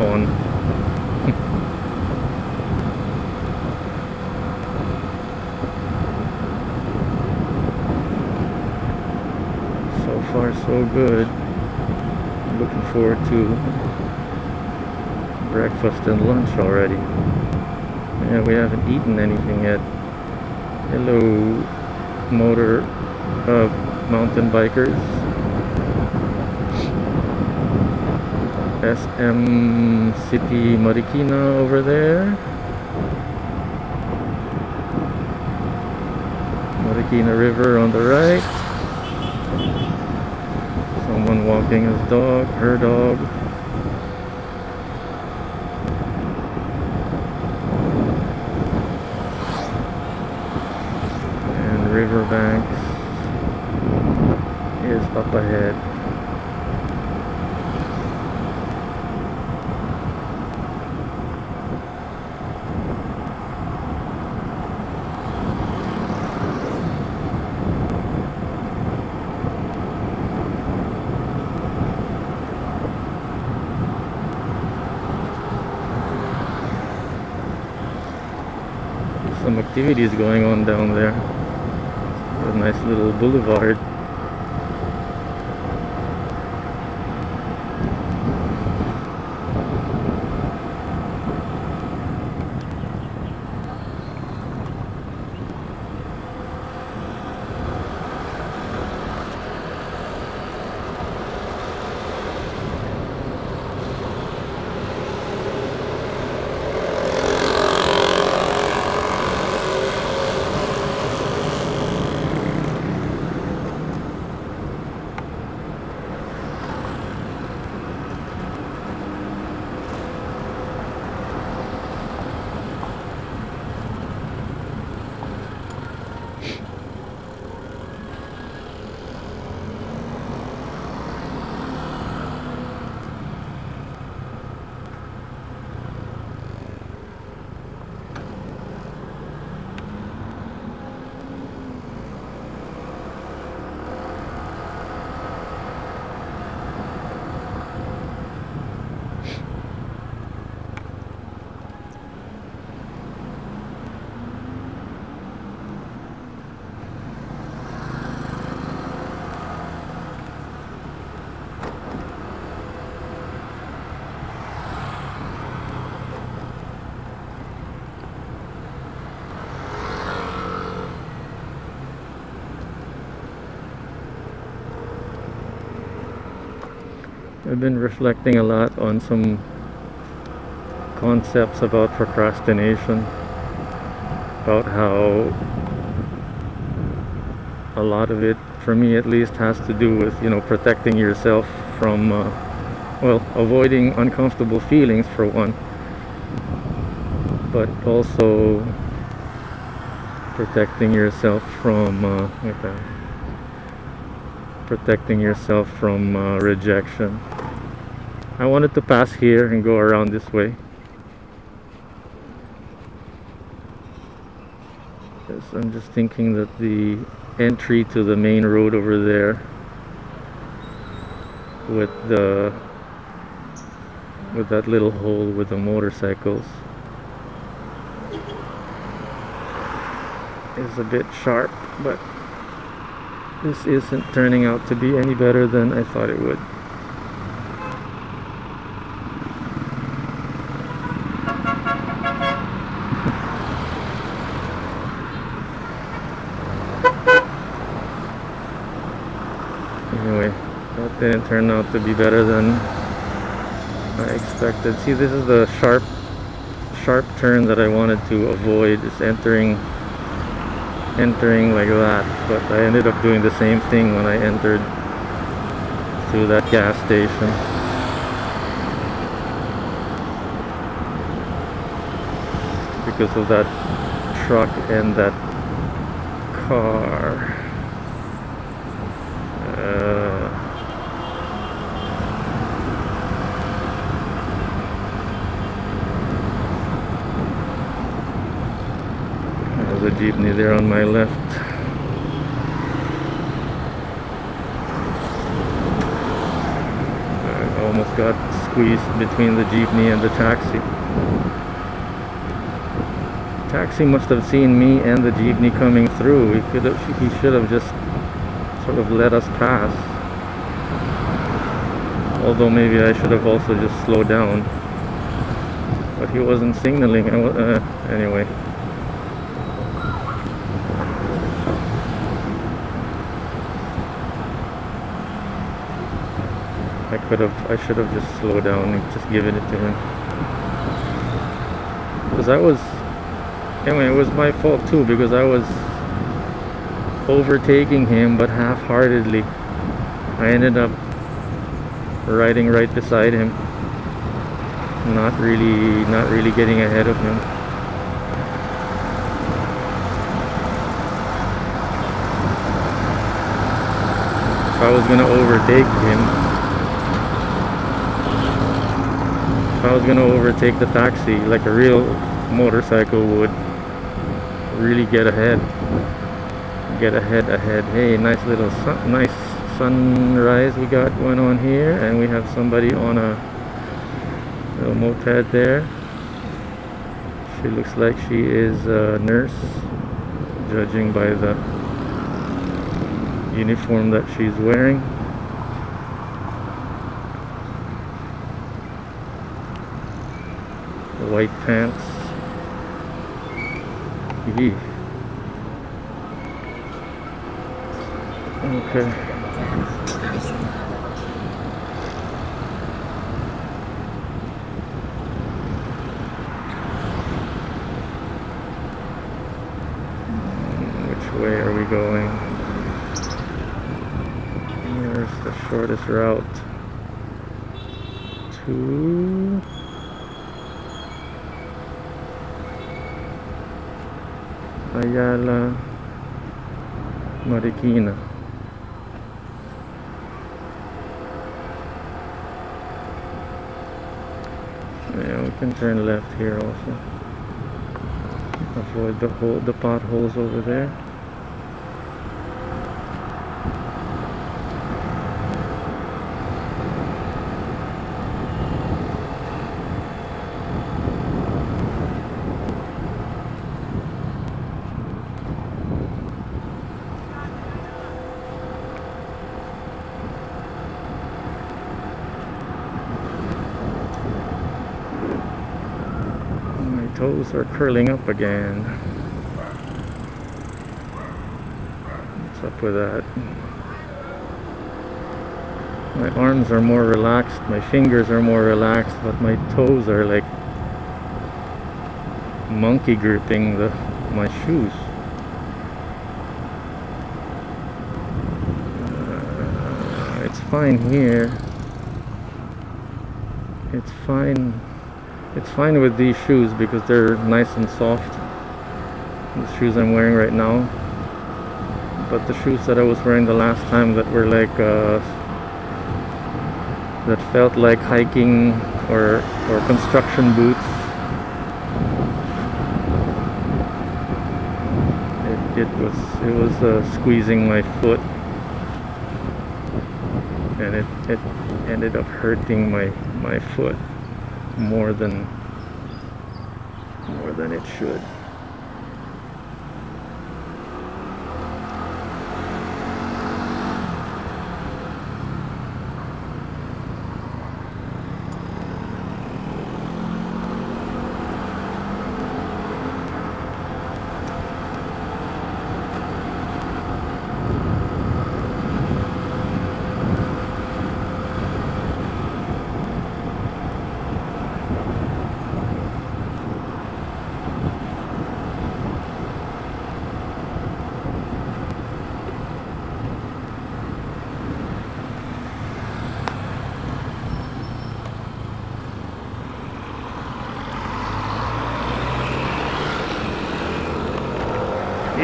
A: on. So far so good. Looking forward to breakfast and lunch already. Yeah, we haven't eaten anything yet. Hello, mountain bikers. SM City Marikina over there. Marikina River on the right. Someone walking his dog, her dog. And riverbanks is up ahead. Some activities going on down there. A nice little boulevard. I've been reflecting a lot on some concepts about procrastination, about how a lot of it, for me at least, has to do with, you know, protecting yourself from, well, avoiding uncomfortable feelings for one, but also protecting yourself from, rejection. I wanted to pass here and go around this way. Yes, I'm just thinking that the entry to the main road over there with that little hole with the motorcycles is a bit sharp, but this isn't turning out to be any better than I thought it would. Anyway, that didn't turn out to be better than I expected. See, this is the sharp turn that I wanted to avoid. It's entering like that, but I ended up doing the same thing when I entered through that gas station. Because of that truck and that car. There's a jeepney there on my left. I almost got squeezed between the jeepney and the taxi. Taxi must have seen me and the jeepney coming through. He should have just sort of let us pass. Although maybe I should have also just slowed down. But he wasn't signaling. Anyway. I should have just slowed down and just given it to him. Because anyway, it was my fault too, because I was overtaking him, but half-heartedly. I ended up riding right beside him, not really getting ahead of him. If I was gonna overtake him, if I was gonna overtake the taxi like a real motorcycle would, really get ahead. Hey, nice little nice sunrise we got going on here, and we have somebody on a little moped there. She looks like she is a nurse, judging by the uniform that she's wearing. White pants. Yee. Okay. Which way are we going? Here's the shortest route to Ayala, Marikina. Yeah, we can turn left here also. Avoid the potholes over there. Toes are curling up again. What's up with that? My arms are more relaxed, my fingers are more relaxed, but my toes are like monkey gripping my shoes. It's fine here. It's fine. It's fine with these shoes because they're nice and soft. The shoes I'm wearing right now. But the shoes that I was wearing the last time that were like that felt like hiking or construction boots. It was squeezing my foot, and it ended up hurting my foot more than it should.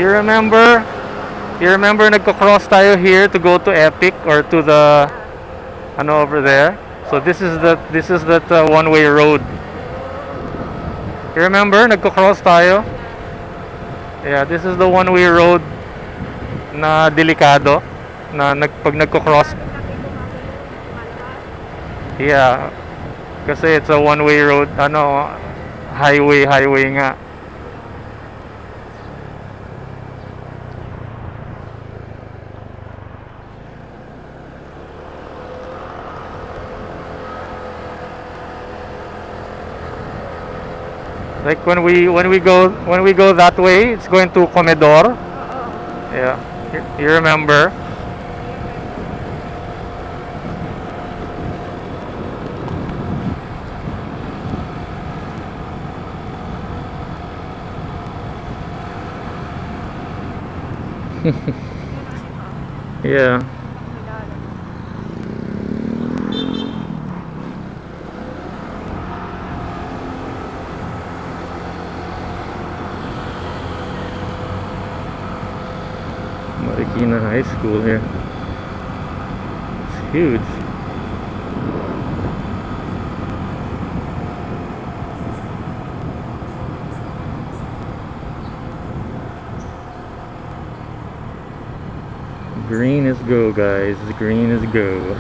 A: You remember nagko-cross tayo here to go to Epic or to the ano over there? So this is that one-way road. You remember nagko-cross tayo? Yeah, this is the one-way road na delikado na pag nagko-cross. Yeah. Kasi it's a one-way road, highway nga. Like when we go that way, it's going to Comedor. Yeah, you remember? Yeah. Marikina High School here. It's huge. Green is go, guys. Green is go.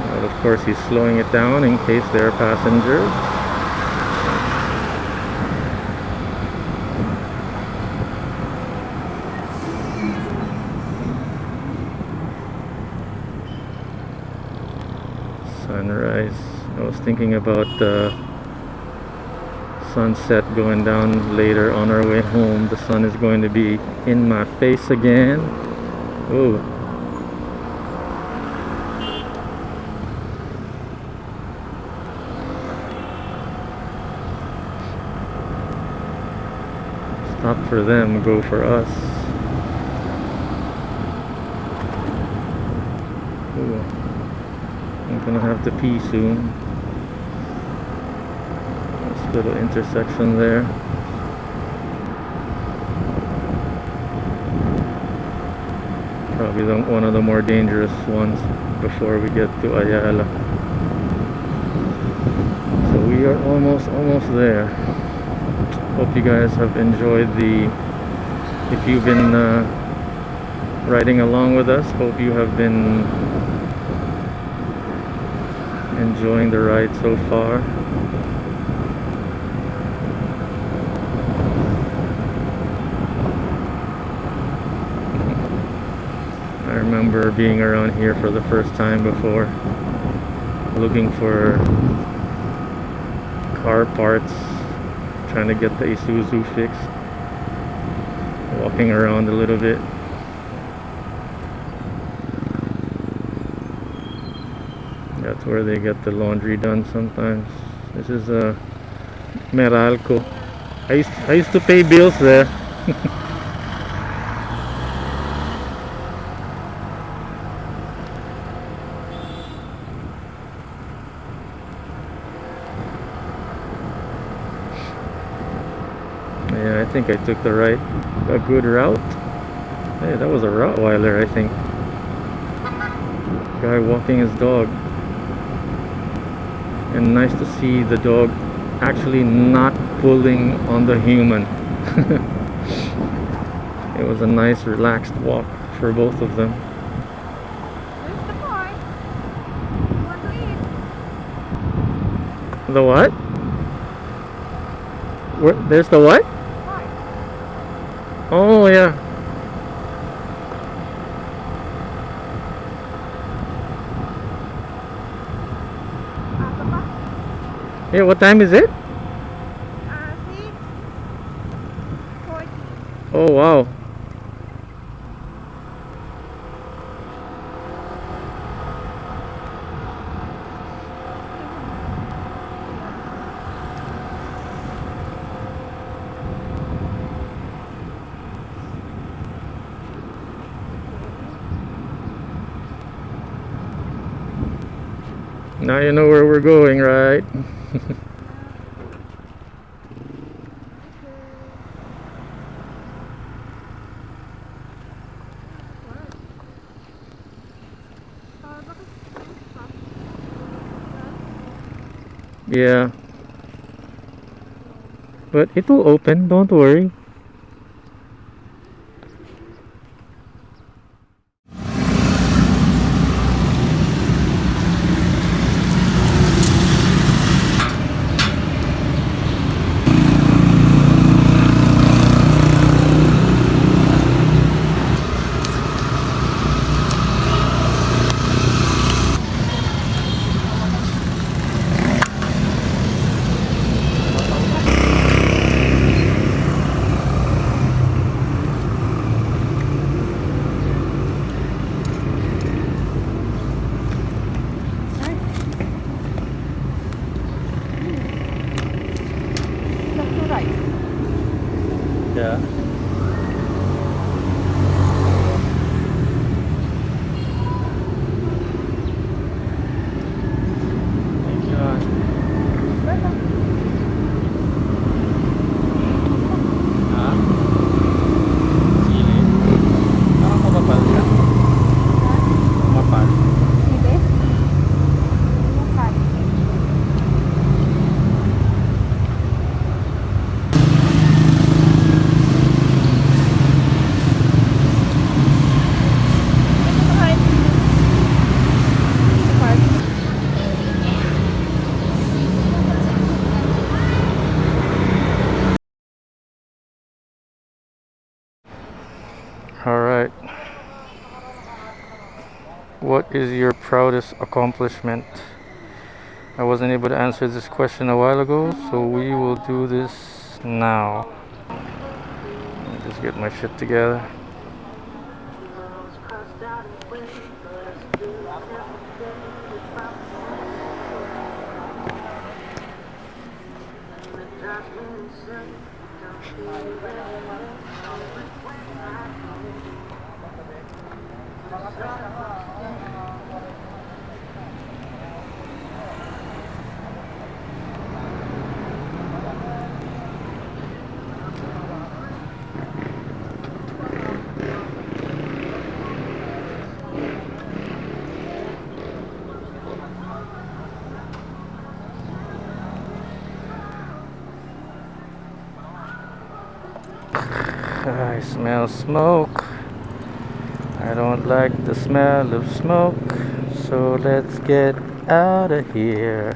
A: Well, of course, he's slowing it down in case there are passengers. Sunrise. I was thinking about the sunset going down later on our way home. The sun is going to be in my face again. Oh. Stop for them, go for us. Ooh. I'm gonna have to pee soon. This little intersection there. Probably one of the more dangerous ones before we get to Ayala. So we are almost there. Hope you guys have enjoyed if you've been riding along with us, hope you have been enjoying the ride so far. I remember being around here for the first time before, looking for car parts, trying to get the Isuzu fixed. Walking around a little bit. That's where they get the laundry done sometimes. This is Meralco. I used to pay bills there. Yeah, I think I took a good route. Hey, that was a Rottweiler, I think. Guy walking his dog. And nice to see the dog actually not pulling on the human. It was a nice relaxed walk for both of them.
B: Where's the boy? You want to eat?
A: The what? Where, there's the what?
B: Boy.
A: Oh yeah. Yeah, what time is it?
B: 6:40.
A: Oh wow. Now you know where we're going, right? Yeah. But it will open, don't worry. Yeah. Thank you. Ah. Sili. Parang mapapal ka. Mapal.
B: Hindi. Uncut.
A: All right. What is your proudest accomplishment? I wasn't able to answer this question a while ago, so we will do this now. Let me just get my shit together. I smell smoke. I don't like the smell of smoke, so let's get out of here.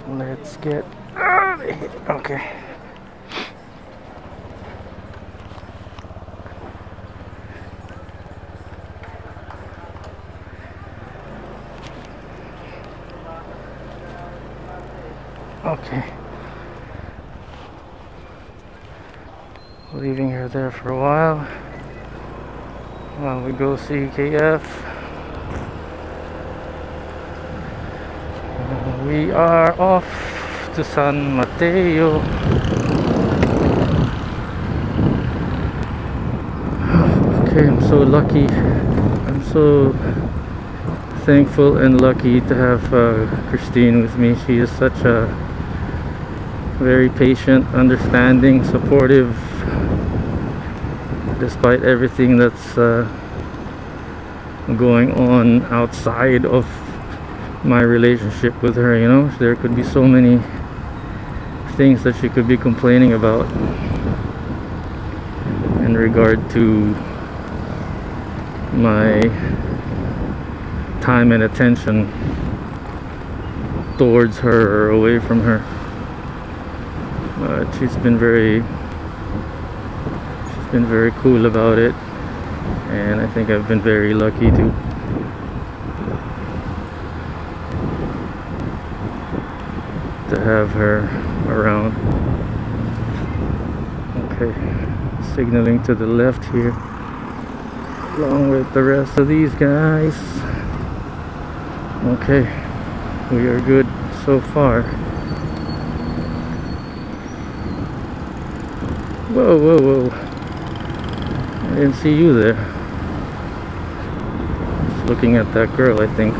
A: Let's get out of here. Okay. Okay. Leaving her there for a while we go see KF. We are off to San Mateo. Okay, I'm so lucky. I'm so thankful and lucky to have Christine with me. She is such a very patient, understanding, supportive, despite everything that's going on outside of my relationship with her. You know, there could be so many things that she could be complaining about in regard to my time and attention towards her or away from her. She's been very cool about it, and I think I've been very lucky to have her around. Okay, signaling to the left here along with the rest of these guys. Okay, we are good so far. Whoa, whoa, whoa. I didn't see you there. Just looking at that girl, I think.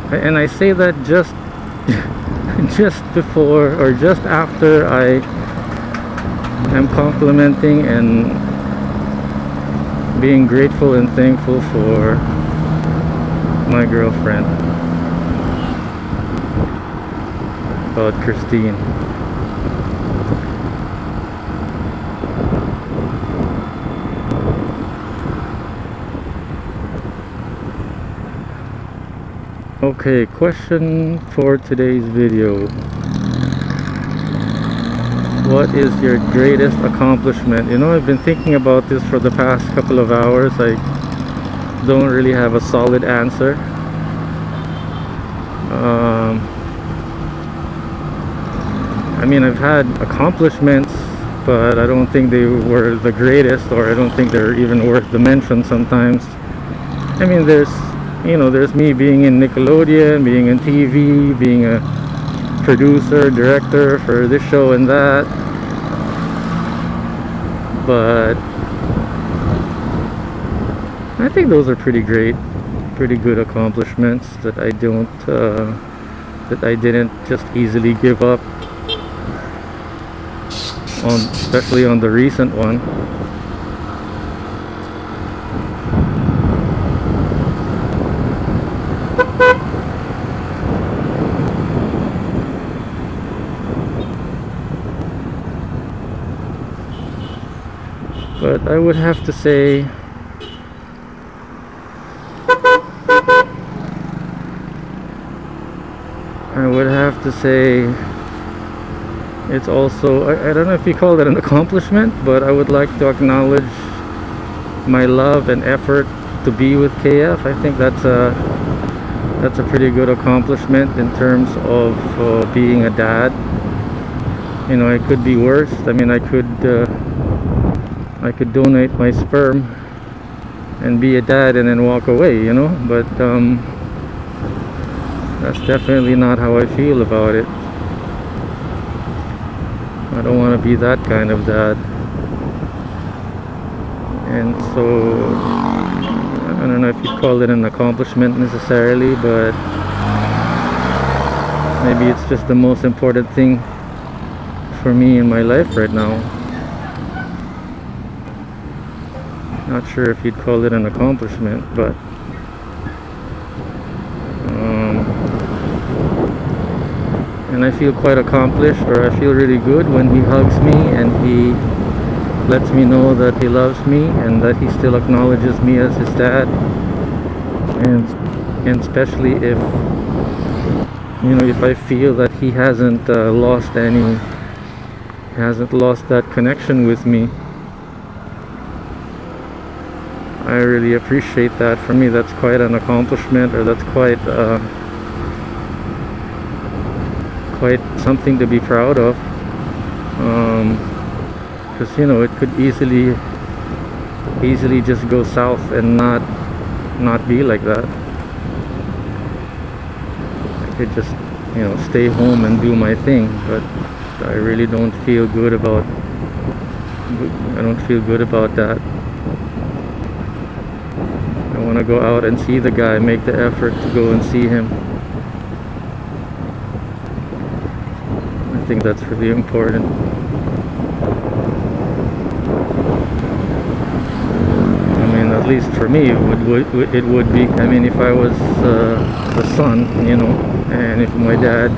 A: And I say that just before or just after I am complimenting and being grateful and thankful for my girlfriend, about Christine. Okay, question for today's video. What is your greatest accomplishment? You know, I've been thinking about this for the past couple of hours. I don't really have a solid answer. I mean, I've had accomplishments, but I don't think they were the greatest, or I don't think they're even worth the mention sometimes. I mean, there's me being in Nickelodeon, being in TV, being a producer, director for this show and that. But I think those are pretty good accomplishments that I didn't just easily give up on, especially on the recent one. But I would have to say it's also, I don't know if you call that an accomplishment, but I would like to acknowledge my love and effort to be with KF. I think that's a pretty good accomplishment in terms of being a dad. You know, it could be worse. I mean, I could donate my sperm and be a dad and then walk away, you know, but that's definitely not how I feel about it. I don't want to be that kind of dad. And so I don't know if you'd call it an accomplishment necessarily, but maybe it's just the most important thing for me in my life right now. Not sure if you'd call it an accomplishment, but and I feel quite accomplished, or I feel really good when he hugs me and he lets me know that he loves me and that he still acknowledges me as his dad. And especially if, you know, if I feel that he hasn't lost that connection with me, I really appreciate that. For me, that's quite an accomplishment, or that's quite something to be proud of. Because you know, it could easily just go south and not be like that. I could just, you know, stay home and do my thing, but I really don't feel good about that. I want to go out and see the guy, make the effort to go and see him. I think that's really important. I mean, at least for me, it would be. I mean, if I was the son, you know, and if my dad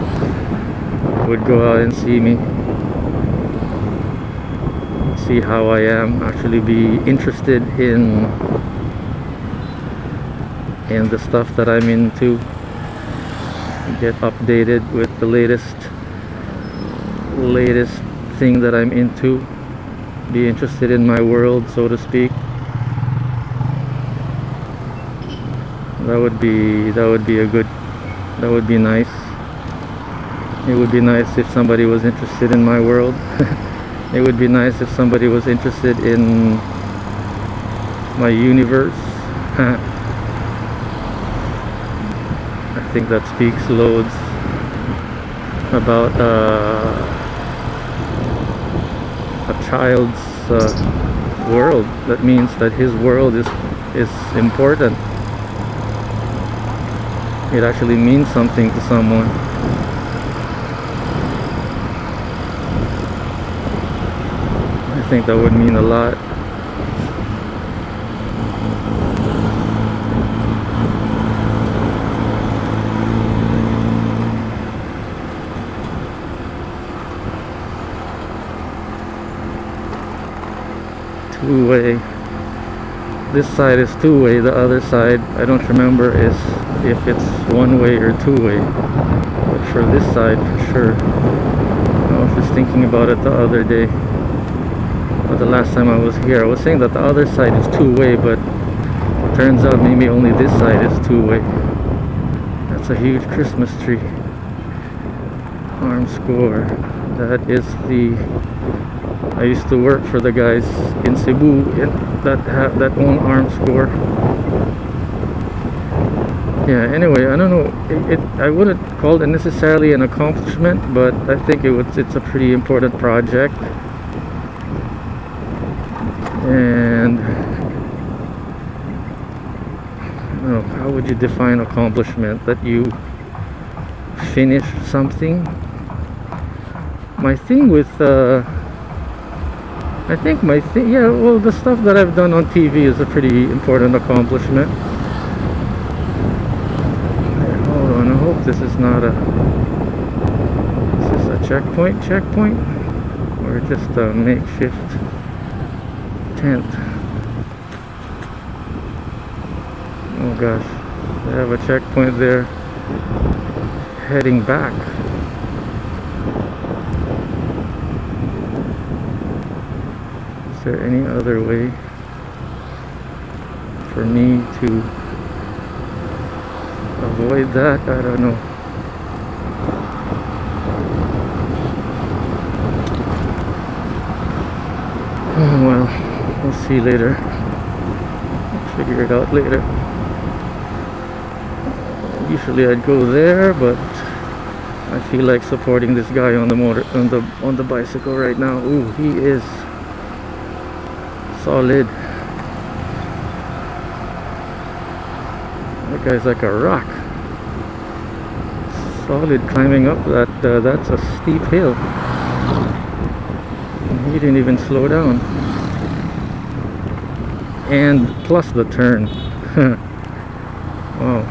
A: would go out and see me, see how I am, actually be interested in the stuff that I'm into, get updated with the latest thing that I'm into, be interested in my world, so to speak. That would be nice. It would be nice if somebody was interested in my world. It would be nice if somebody was interested in my universe. I think that speaks loads about a child's world. That means that his world is important. It actually means something to someone. I think that would mean a lot. Two-way. This side is two-way, the other side I don't remember is if it's one-way or two-way, but for this side for sure. I was just thinking about it the other day, but the last time I was here I was saying that the other side is two-way, but it turns out maybe only this side is two-way. That's a huge Christmas tree. Arm score. That is the... I used to work for the guys in Cebu that own Arm Score. Yeah, anyway, I don't know, I wouldn't call it necessarily an accomplishment, but I think it's a pretty important project. And I don't know, how would you define accomplishment? That you finish something? My thing with I think yeah, well, the stuff that I've done on TV is a pretty important accomplishment. Hold on, I hope this is not a... Is this a checkpoint? Or just a makeshift tent? Oh gosh, they have a checkpoint there. Heading back. Is there any other way for me to avoid that? I don't know. Oh well, we'll see later. I'll figure it out later. Usually I'd go there, but I feel like supporting this guy on the bicycle right now. Ooh, he is solid. That guy's like a rock. Solid climbing up that. That's a steep hill. He didn't even slow down. And plus the turn. Wow.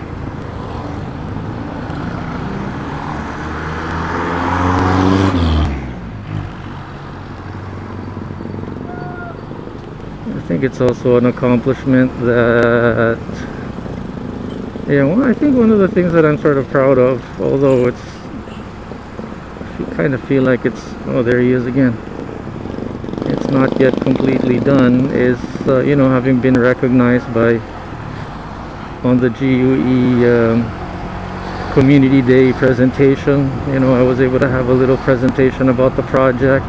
A: I think it's also an accomplishment that, yeah, well, I think one of the things that I'm sort of proud of, although it's, I kind of feel like it's, oh, there he is again. It's not yet completely done is, you know, having been recognized by on the GUE Community Day presentation. You know, I was able to have a little presentation about the project.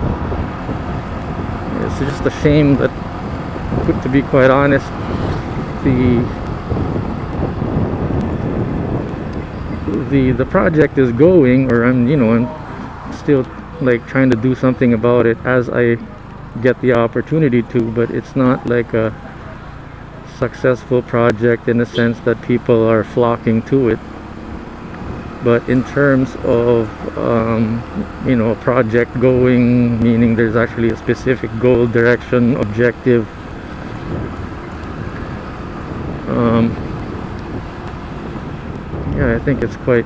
A: It's just a shame that, to be quite honest, the project is going, or I'm, you know, I'm still like trying to do something about it as I get the opportunity to, but it's not like a successful project in the sense that people are flocking to it. But in terms of you know, a project going, meaning there's actually a specific goal, direction, objective, yeah, I think it's quite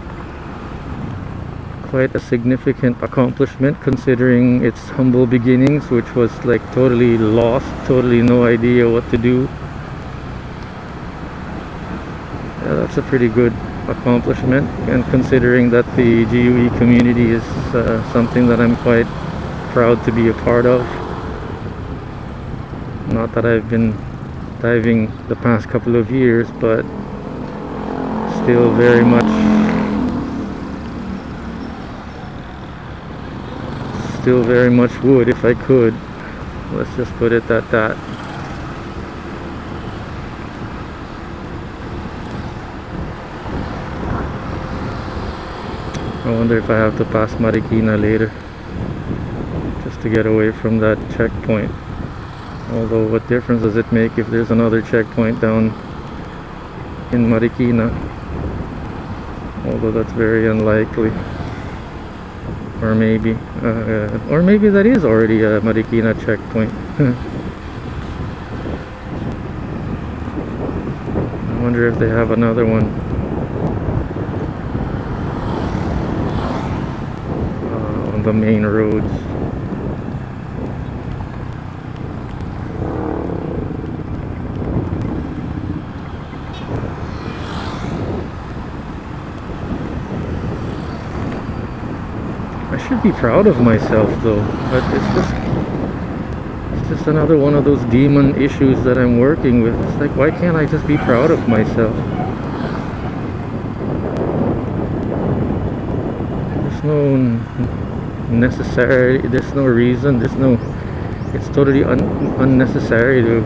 A: a significant accomplishment considering its humble beginnings, which was like totally lost, totally no idea what to do. Yeah, that's a pretty good accomplishment, and considering that the GUE community is something that I'm quite proud to be a part of. Not that I've been diving the past couple of years, but still very much would if I could. Let's just put it at that. I wonder if I have to pass Marikina later just to get away from that checkpoint. Although what difference does it make if there's another checkpoint down in Marikina? Although that's very unlikely. Or maybe that is already a Marikina checkpoint. I wonder if they have another one on the main roads. I should be proud of myself though, but it's just another one of those demon issues that I'm working with. It's like, why can't I just be proud of myself? There's no necessary, there's no reason, it's totally unnecessary to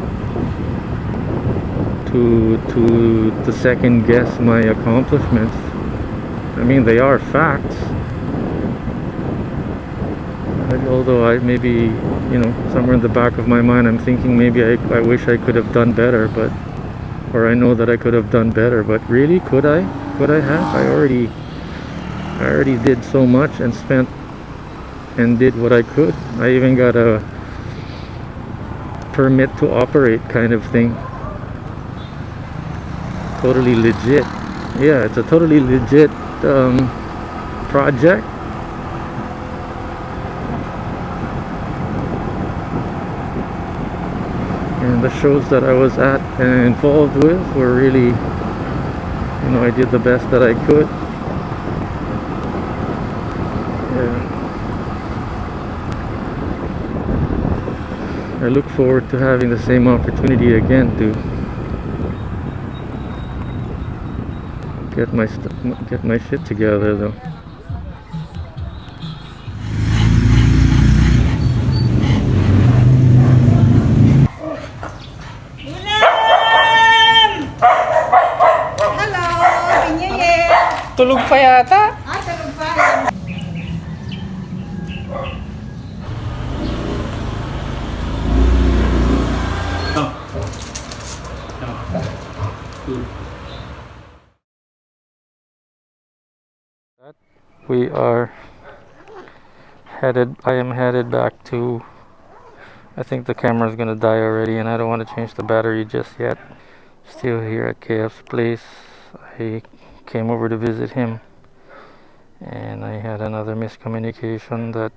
A: second guess my accomplishments. I mean, they are facts. Although I maybe, you know, somewhere in the back of my mind I'm thinking maybe I wish I could have done better, but, or I know that I could have done better, but really, could I have? I already did so much and spent and did what I could. I even got a permit to operate kind of thing. Totally legit. Yeah, it's a totally legit project. And the shows that I was at and involved with were really, you know, I did the best that I could. Yeah. I look forward to having the same opportunity again to get my shit together though.
C: Tulog pa yata.
B: Ah, tulog pa.
A: We are I am headed back to, I think the camera is gonna die already and I don't want to change the battery just yet. Still here at KF's place. I came over to visit him and I had another miscommunication that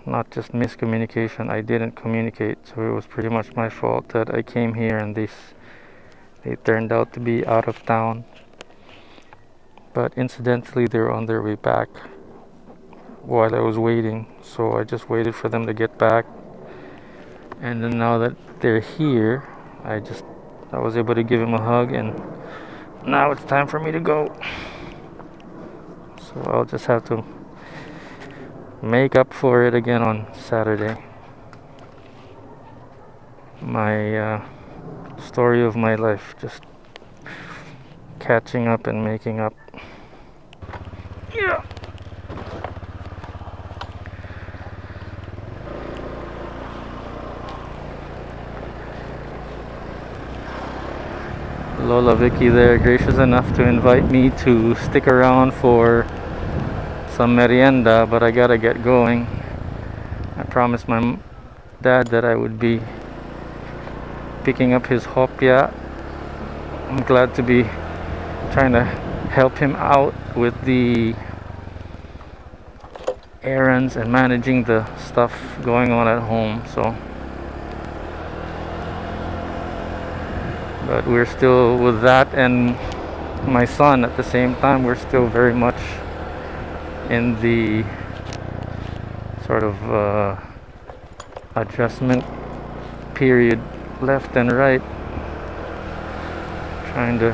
A: not just miscommunication, I didn't communicate, so it was pretty much my fault that I came here and they turned out to be out of town. but incidentally they're on their way back while I was waiting, so I just waited for them to get back, and then now that they're here, I was able to give him a hug, and now it's time for me to go. So I'll just have to make up for it again on Saturday. My story of my life, just catching up and making up. Yeah. Lola Vicky there, gracious enough to invite me to stick around for some merienda, but I gotta get going. I promised my dad that I would be picking up his hopya. I'm glad to be trying to help him out with the errands and managing the stuff going on at home. So, but we're still with that and my son at the same time, we're still very much in the sort of adjustment period, left and right, trying to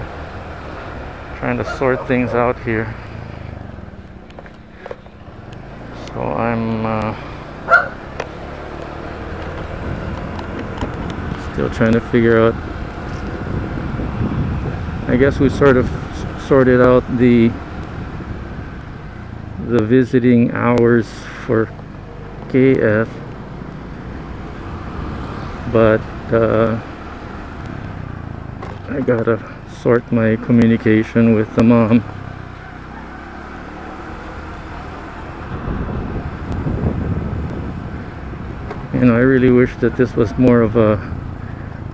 A: sort things out here. So I'm still trying to figure out. I guess we sort of sorted out the visiting hours for KF, but I gotta sort my communication with the mom. You know, I really wish that this was more of a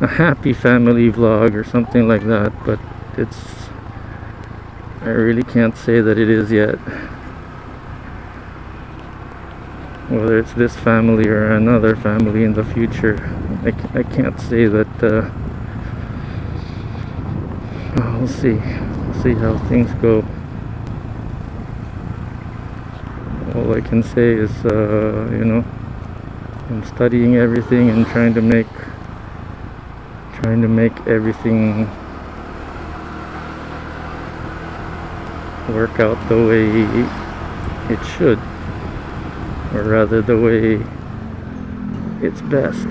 A: happy family vlog or something like that, but I really can't say that it is yet. Whether it's this family or another family in the future, I can't say that. We'll see how things go. All I can say is, you know, I'm studying everything and trying to make everything work out the way it should, or rather the way it's best.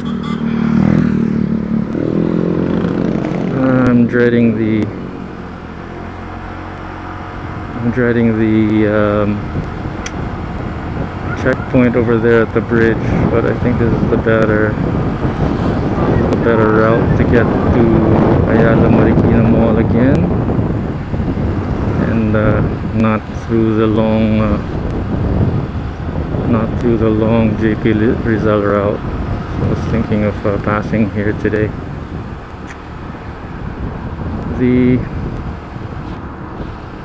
A: I'm dreading the checkpoint over there at the bridge, but I think this is the better route to get to Ayala Marikina Mall again, and not through the long JP Rizal route. So I was thinking of passing here today. The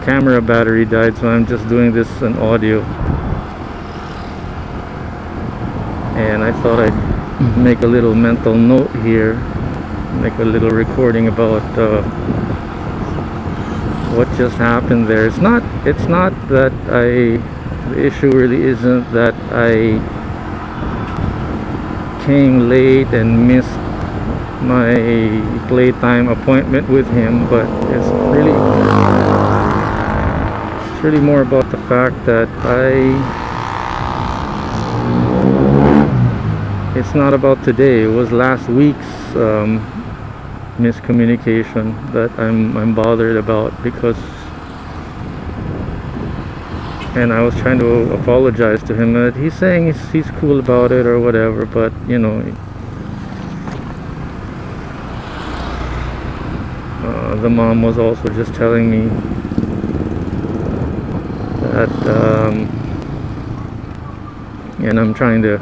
A: camera battery died, so I'm just doing this in audio, and I thought I'd make a little mental note here, make a little recording about what just happened there. It's not that the issue really isn't that I came late and missed my playtime appointment with him, but it's really more about the fact that it's not about today. It was last week's miscommunication that I'm bothered about, because, and I was trying to apologize to him, that he's saying he's cool about it or whatever, but you know, the mom was also just telling me that and I'm trying to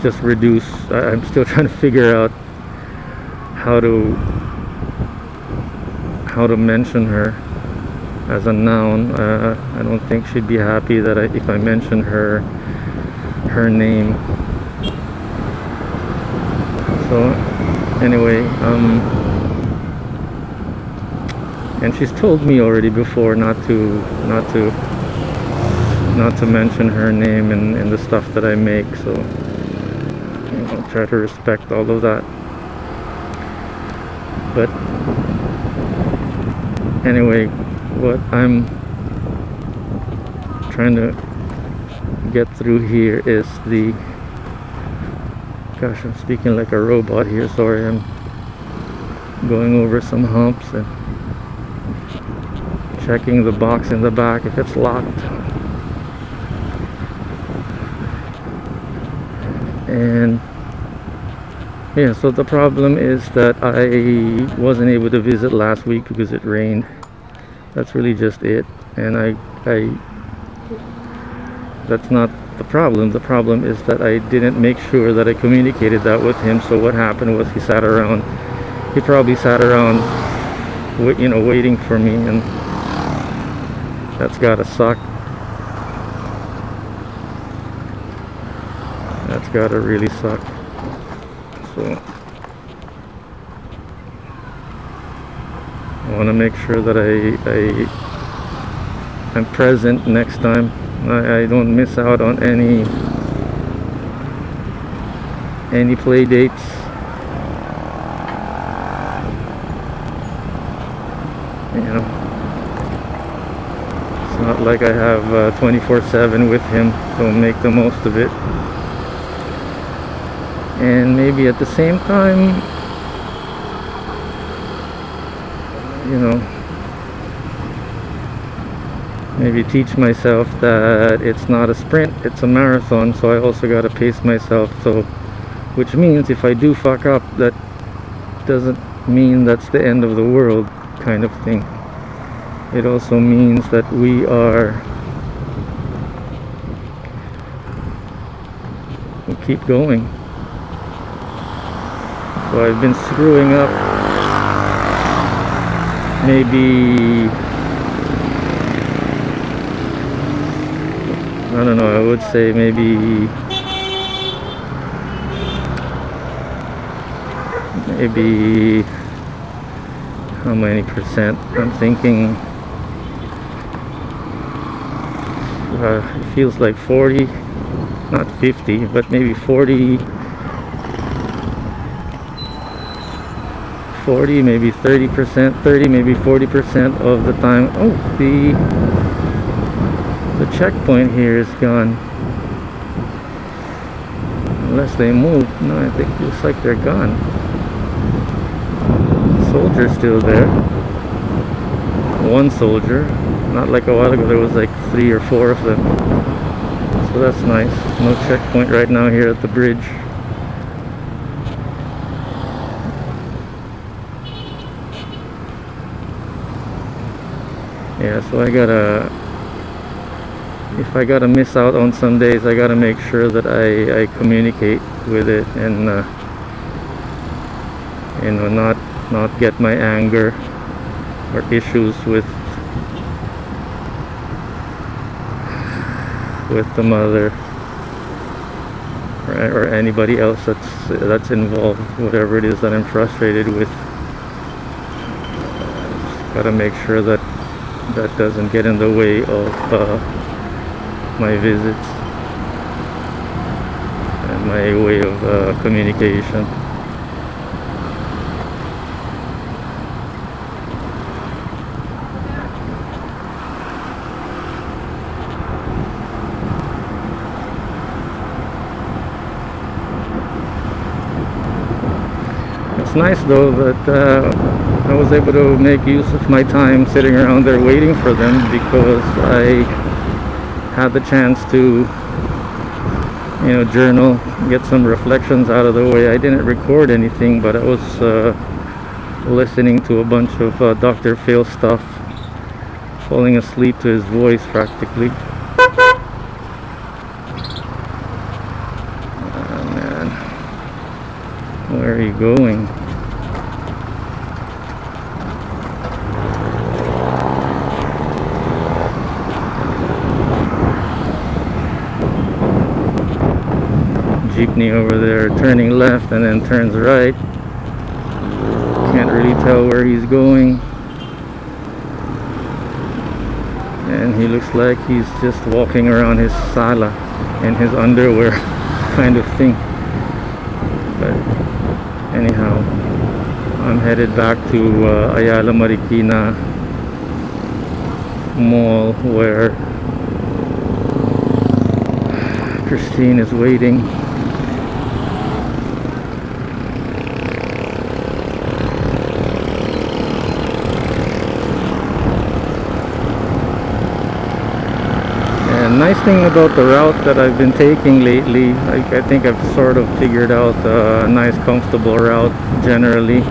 A: just reduce, I'm still trying to figure out how to mention her as a noun. I don't think she'd be happy that if I mention her name. So anyway, and she's told me already before not to not to mention her name in the stuff that I make, so you know, try to respect all of that. But anyway, what I'm trying to get through here is the, gosh, I'm speaking like a robot here, sorry, I'm going over some humps and checking the box in the back if it's locked. And yeah, so the problem is that I wasn't able to visit last week because it rained. That's really just it. And that's not the problem. The problem is that I didn't make sure that I communicated that with him. So what happened was he probably sat around you know, waiting for me, and that's gotta suck. That's gotta really suck. So I want to make sure that I'm present next time. I don't miss out on any play dates. You know, it's not like I have 24/7 with him, so make the most of it. And maybe at the same time, you know, maybe teach myself that it's not a sprint, it's a marathon, so I also got to pace myself. So which means if I do fuck up, that doesn't mean that's the end of the world, kind of thing. It also means that we keep going. So I've been screwing up maybe, I don't know, I would say maybe how many percent? I'm thinking it feels like 40, not 50, but maybe 40, maybe 30%, 30, maybe 40% of the time. Oh, the checkpoint here is gone. Unless they move. No, I think it looks like they're gone. Soldier's still there. One soldier. Not like a while ago there was like 3 or 4 of them. So that's nice. No checkpoint right now here at the bridge. Yeah, so if I gotta miss out on some days, I gotta make sure that I communicate with it, and you know, not get my anger or issues with the mother or anybody else that's involved, whatever it is that I'm frustrated with. Just gotta make sure that doesn't get in the way of my visits and my way of communication. It's nice though that I was able to make use of my time sitting around there waiting for them, because I had the chance to, you know, journal, get some reflections out of the way. I didn't record anything, but I was listening to a bunch of Dr. Phil stuff, falling asleep to his voice practically. Oh man, where are you going? Jeepney over there turning left and then turns right. Can't really tell where he's going. and he looks like he's just walking around his sala in his underwear kind of thing. But anyhow, I'm headed back to Ayala Marikina Mall, where Christine is waiting. And nice thing about the route that I've been taking lately, I think I've sort of figured out a nice comfortable route generally.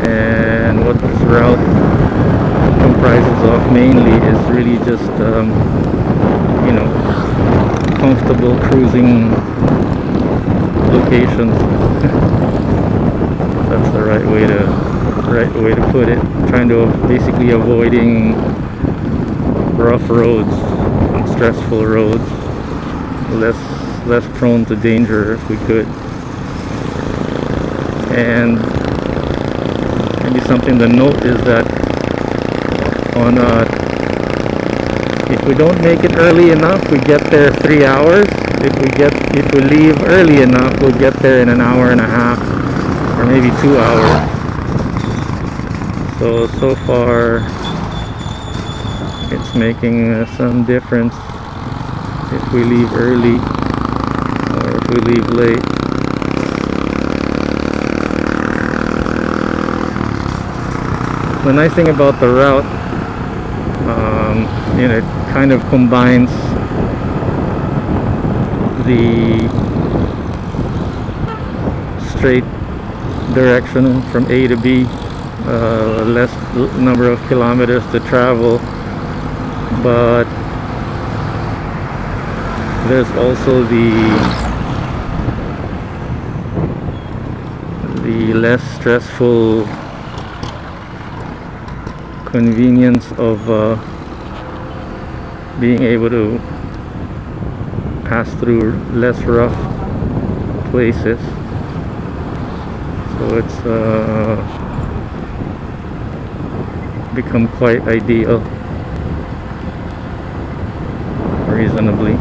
A: And what this route comprises of mainly is really just you know, comfortable cruising locations. That's the right way to put it. Trying to basically avoiding rough roads and stressful roads, less prone to danger if we could. And maybe something to note is that on if we don't make it early enough, we get there 3 hours. If we leave early enough, we'll get there in an hour and a half or maybe 2 hours. So far it's making some difference if we leave early or if we leave late. The nice thing about the route, you know, it kind of combines the straight direction from A to B, less number of kilometers to travel, but there's also the less stressful convenience of being able to pass through less rough places. So it's become quite ideal, reasonably.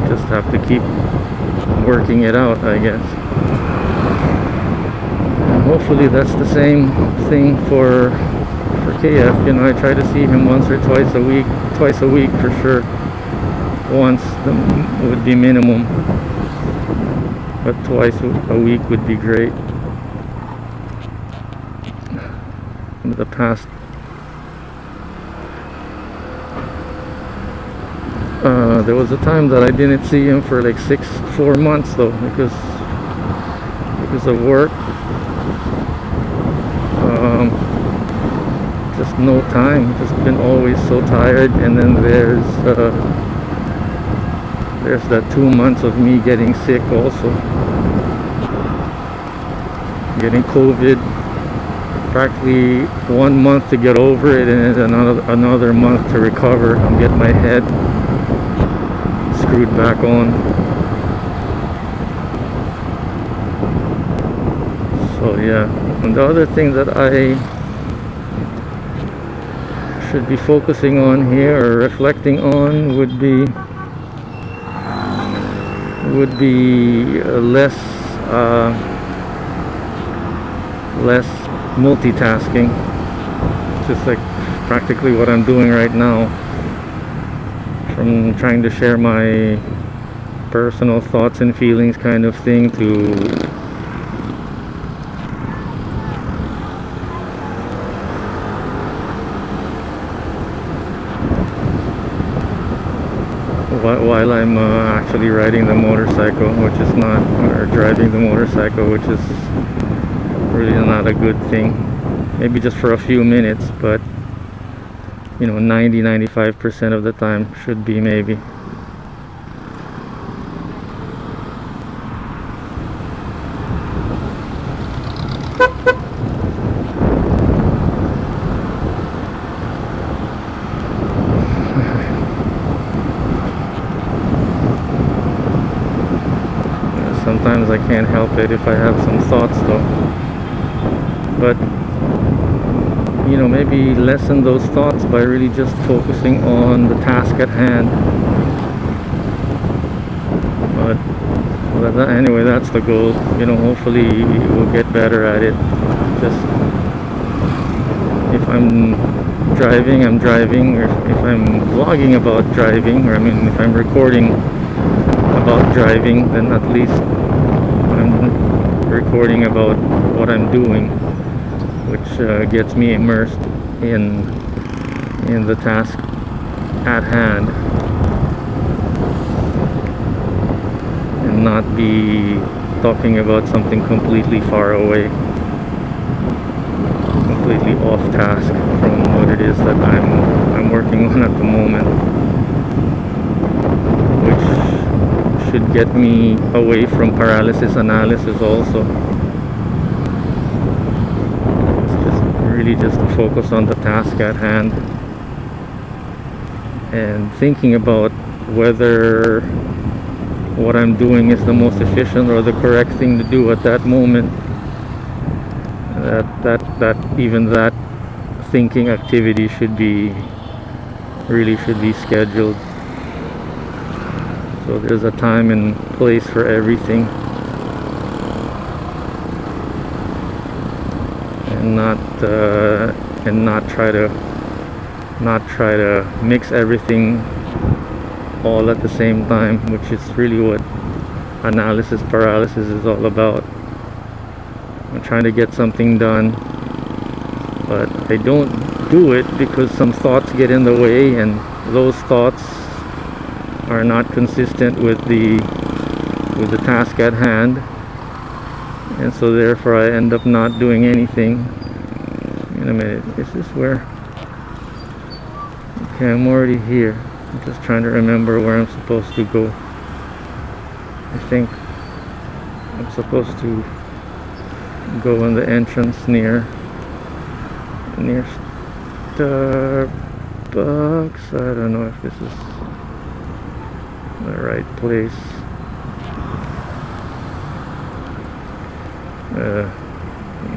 A: Just have to keep working it out, I guess. And hopefully that's the same thing for KF. You know, I try to see him once or twice a week for sure. Once would be minimum, but twice a week would be great. In the past, there was a time that I didn't see him for like 4 months though, because of work. Just no time, just been always so tired. And then there's that 2 months of me getting sick also, getting COVID, practically 1 month to get over it and then another month to recover and get my head screwed back on. So yeah, and the other thing that I should be focusing on here or reflecting on would be less multitasking, just like practically what I'm doing right now, from trying to share my personal thoughts and feelings kind of thing to while I'm actually riding the motorcycle, which is not, or driving the motorcycle, which is really not a good thing. Maybe just for a few minutes, but you know, 95% of the time should be maybe. sometimes I can't help it if I have some thoughts though. But you know, maybe lessen those thoughts by really just focusing on the task at hand. But anyway, that's the goal. You know, hopefully we'll get better at it. Just if I'm driving, I'm driving, or if I'm vlogging about driving, or I mean if I'm recording about driving, then at least I'm recording about what I'm doing, which gets me immersed in the task at hand, and not be talking about something completely far away, completely off task from what it is that I'm working on at the moment, which should get me away from paralysis analysis also. Really just to focus on the task at hand and thinking about whether what I'm doing is the most efficient or the correct thing to do at that moment. Even that thinking activity should be scheduled, so there's a time and place for everything, and not try to mix everything all at the same time, which is really what analysis paralysis is all about. I'm trying to get something done, but I don't do it because some thoughts get in the way, and those thoughts are not consistent with the task at hand, and so therefore I end up not doing anything. In a minute, is this where? Okay, I'm already here. I'm just trying to remember where I'm supposed to go. I think I'm supposed to go in the entrance near Starbucks. I don't know if this is the right place.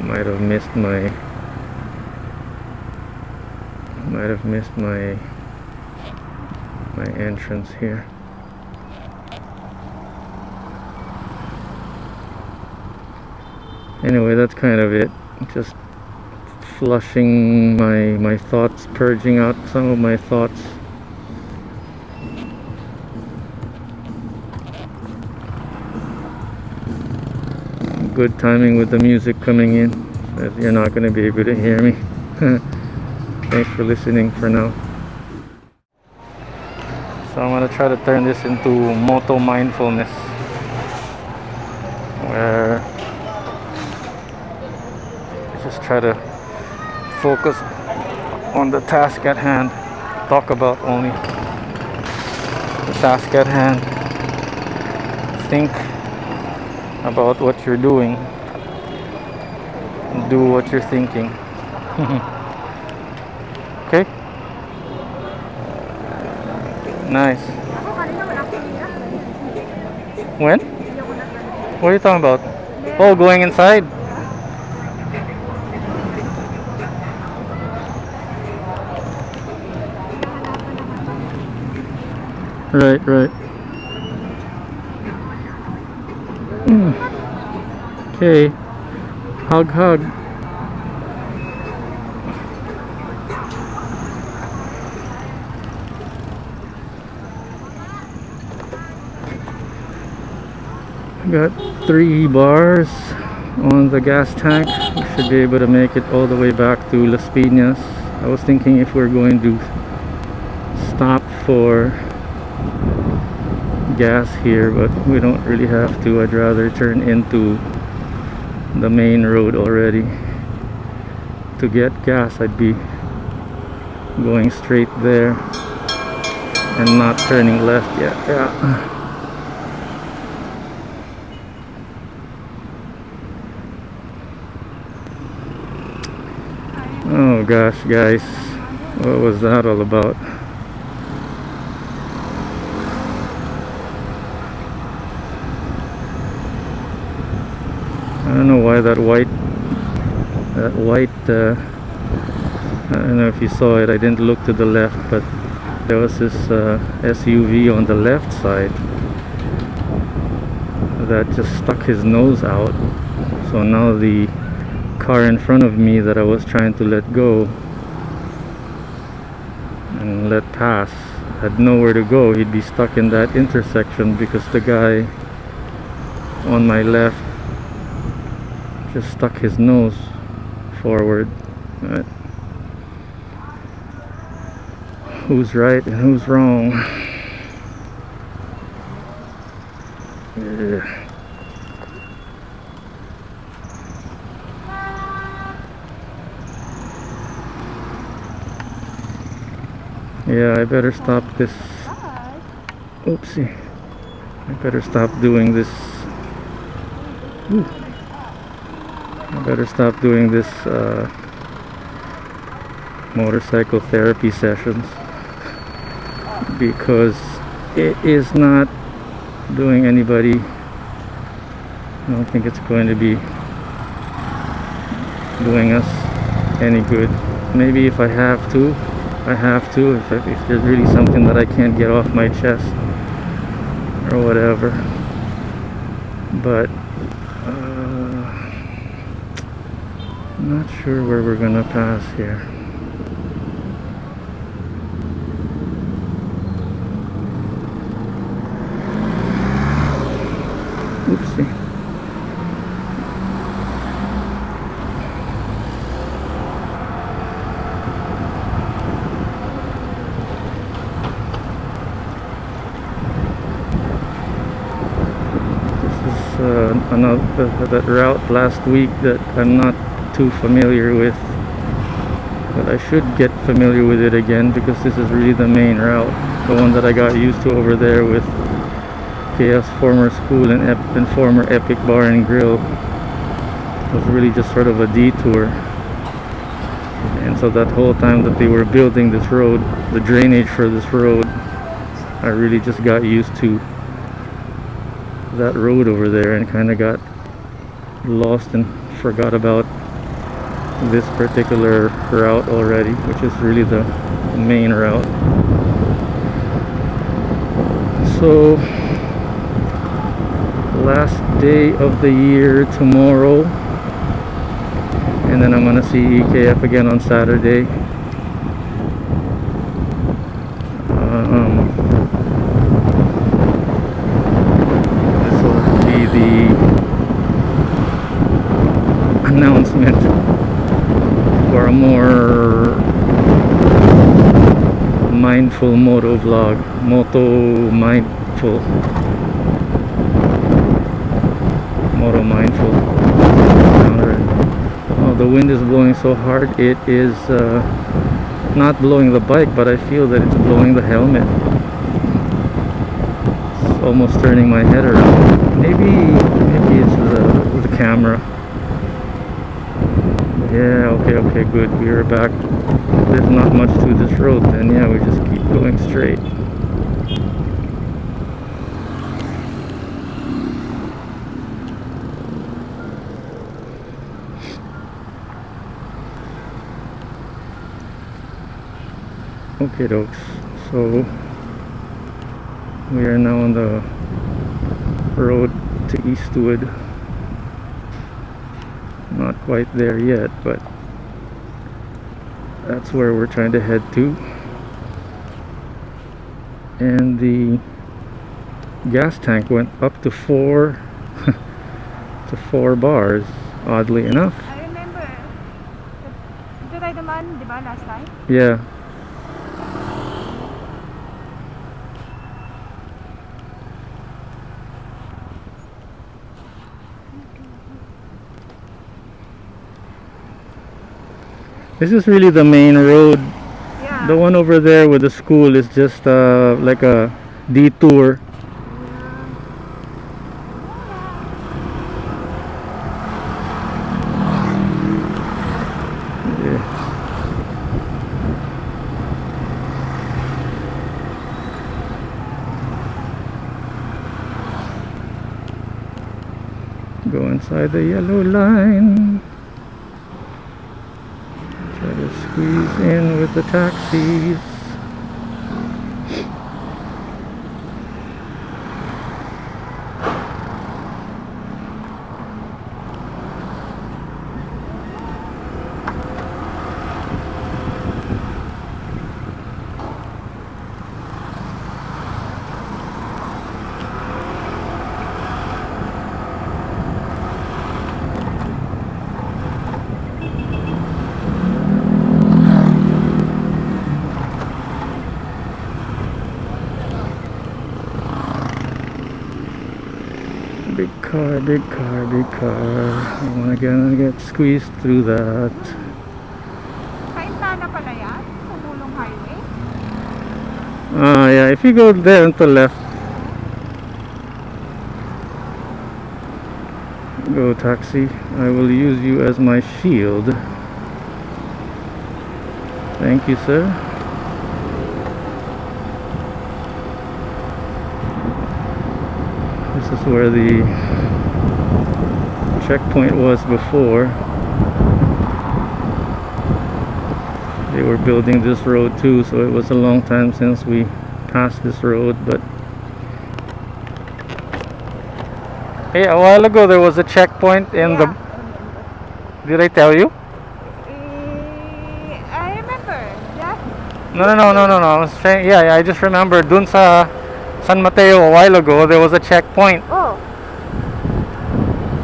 A: Might have missed my entrance here. Anyway, that's kind of it. Just flushing my thoughts, purging out some of my thoughts. Good timing with the music coming in, as you're not going to be able to hear me. Thanks for listening for now. So I'm going to try to turn this into moto mindfulness, where I just try to focus on the task at hand, talk about only the task at hand, think about what you're doing, do what you're thinking. Okay? Nice. When? What are you talking about? Oh, going inside? Right. Okay. Hug. Got 3 bars on the gas tank. We should be able to make it all the way back to Las Piñas. I was thinking if we're going to stop for gas here, but we don't really have to. I'd rather turn into the main road already. To get gas, I'd be going straight there and not turning left yet. Yeah. Oh gosh, guys, what was that all about? don't know why that white I don't know if you saw it. I didn't look to the left, but there was this SUV on the left side that just stuck his nose out. So now the car in front of me that I was trying to let go and let pass had nowhere to go. He'd be stuck in that intersection because the guy on my left just stuck his nose forward. Who's right and who's wrong? Yeah, I better stop this. Oopsie. I better stop doing this. Ooh. I better stop doing this motorcycle therapy sessions, because it is not doing anybody. I don't think it's going to be doing us any good. Maybe if I have to, if there's really something that I can't get off my chest or whatever. But I'm not sure where we're gonna pass here. Oopsie. Another that route last week that I'm not too familiar with, but I should get familiar with it again, because this is really the main route, the one that I got used to over there with KF's former school and former Epic Bar and Grill. It was really just sort of a detour, and so that whole time that they were building this road, the drainage for this road, I really just got used to that road over there and kind of got lost and forgot about this particular route already, which is really the main route. So last day of the year tomorrow, and then I'm gonna see EKF again on Saturday. The announcement for a more mindful moto vlog, moto mindful. Oh, the wind is blowing so hard it is not blowing the bike, but I feel that it's blowing the helmet. It's almost turning my head around. Maybe it's the camera. Yeah, okay, good. We are back. There's not much to this road then. Yeah, we just keep going straight. Okay, dokes. So we are now on the road to Eastwood. Not quite there yet, but that's where we're trying to head to. And the gas tank went up to 4 to 4 bars, oddly enough.
B: I remember. Did I demand, di ba, last time?
A: Yeah. This is really the main road.
B: Yeah.
A: The one over there with the school is just like a detour. Yeah. Going inside the yellow line. Try to squeeze in with the taxis. Big car, big car, big car. I wanna get squeezed through that.
B: Kaintana pala yan? Sa Mulong Highway?
A: Yeah, if you go there on the left. Go taxi. I will use you as my shield. Thank you, sir. This is where the checkpoint was before. They were building this road too, so it was a long time since we passed this road. But hey, a while ago there was a checkpoint in the... Did I tell you?
B: I remember. Yeah.
A: No. I was saying, yeah, I just remembered. Dun sa San Mateo a while ago, there was a checkpoint.
B: Oh.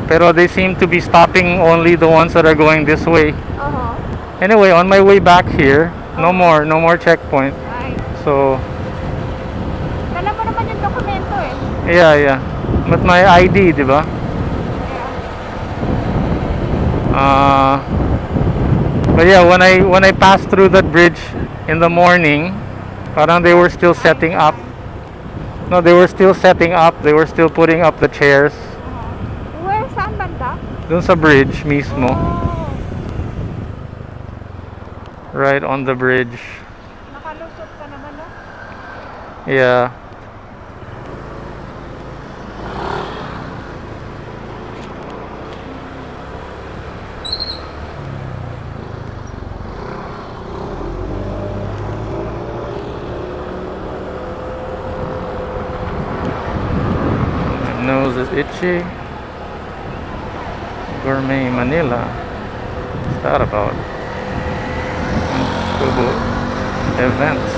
A: Pero they seem to be stopping only the ones that are going this way. Anyway, on my way back here, no more checkpoint.
B: Ay.
A: So,
B: Dala mo naman yung dokumento eh.
A: yeah. But my ID, di ba? But yeah, when I passed through that bridge in the morning, parang they were still setting up. No, they were still setting up. They were still putting up the chairs.
B: Where? Saan banda?
A: Dun sa bridge mismo.
B: Oh.
A: Right on the bridge.
B: Nakalusot ka naman, no?
A: Yeah. My nose is itchy. Gourmet Manila. What's that about? Events.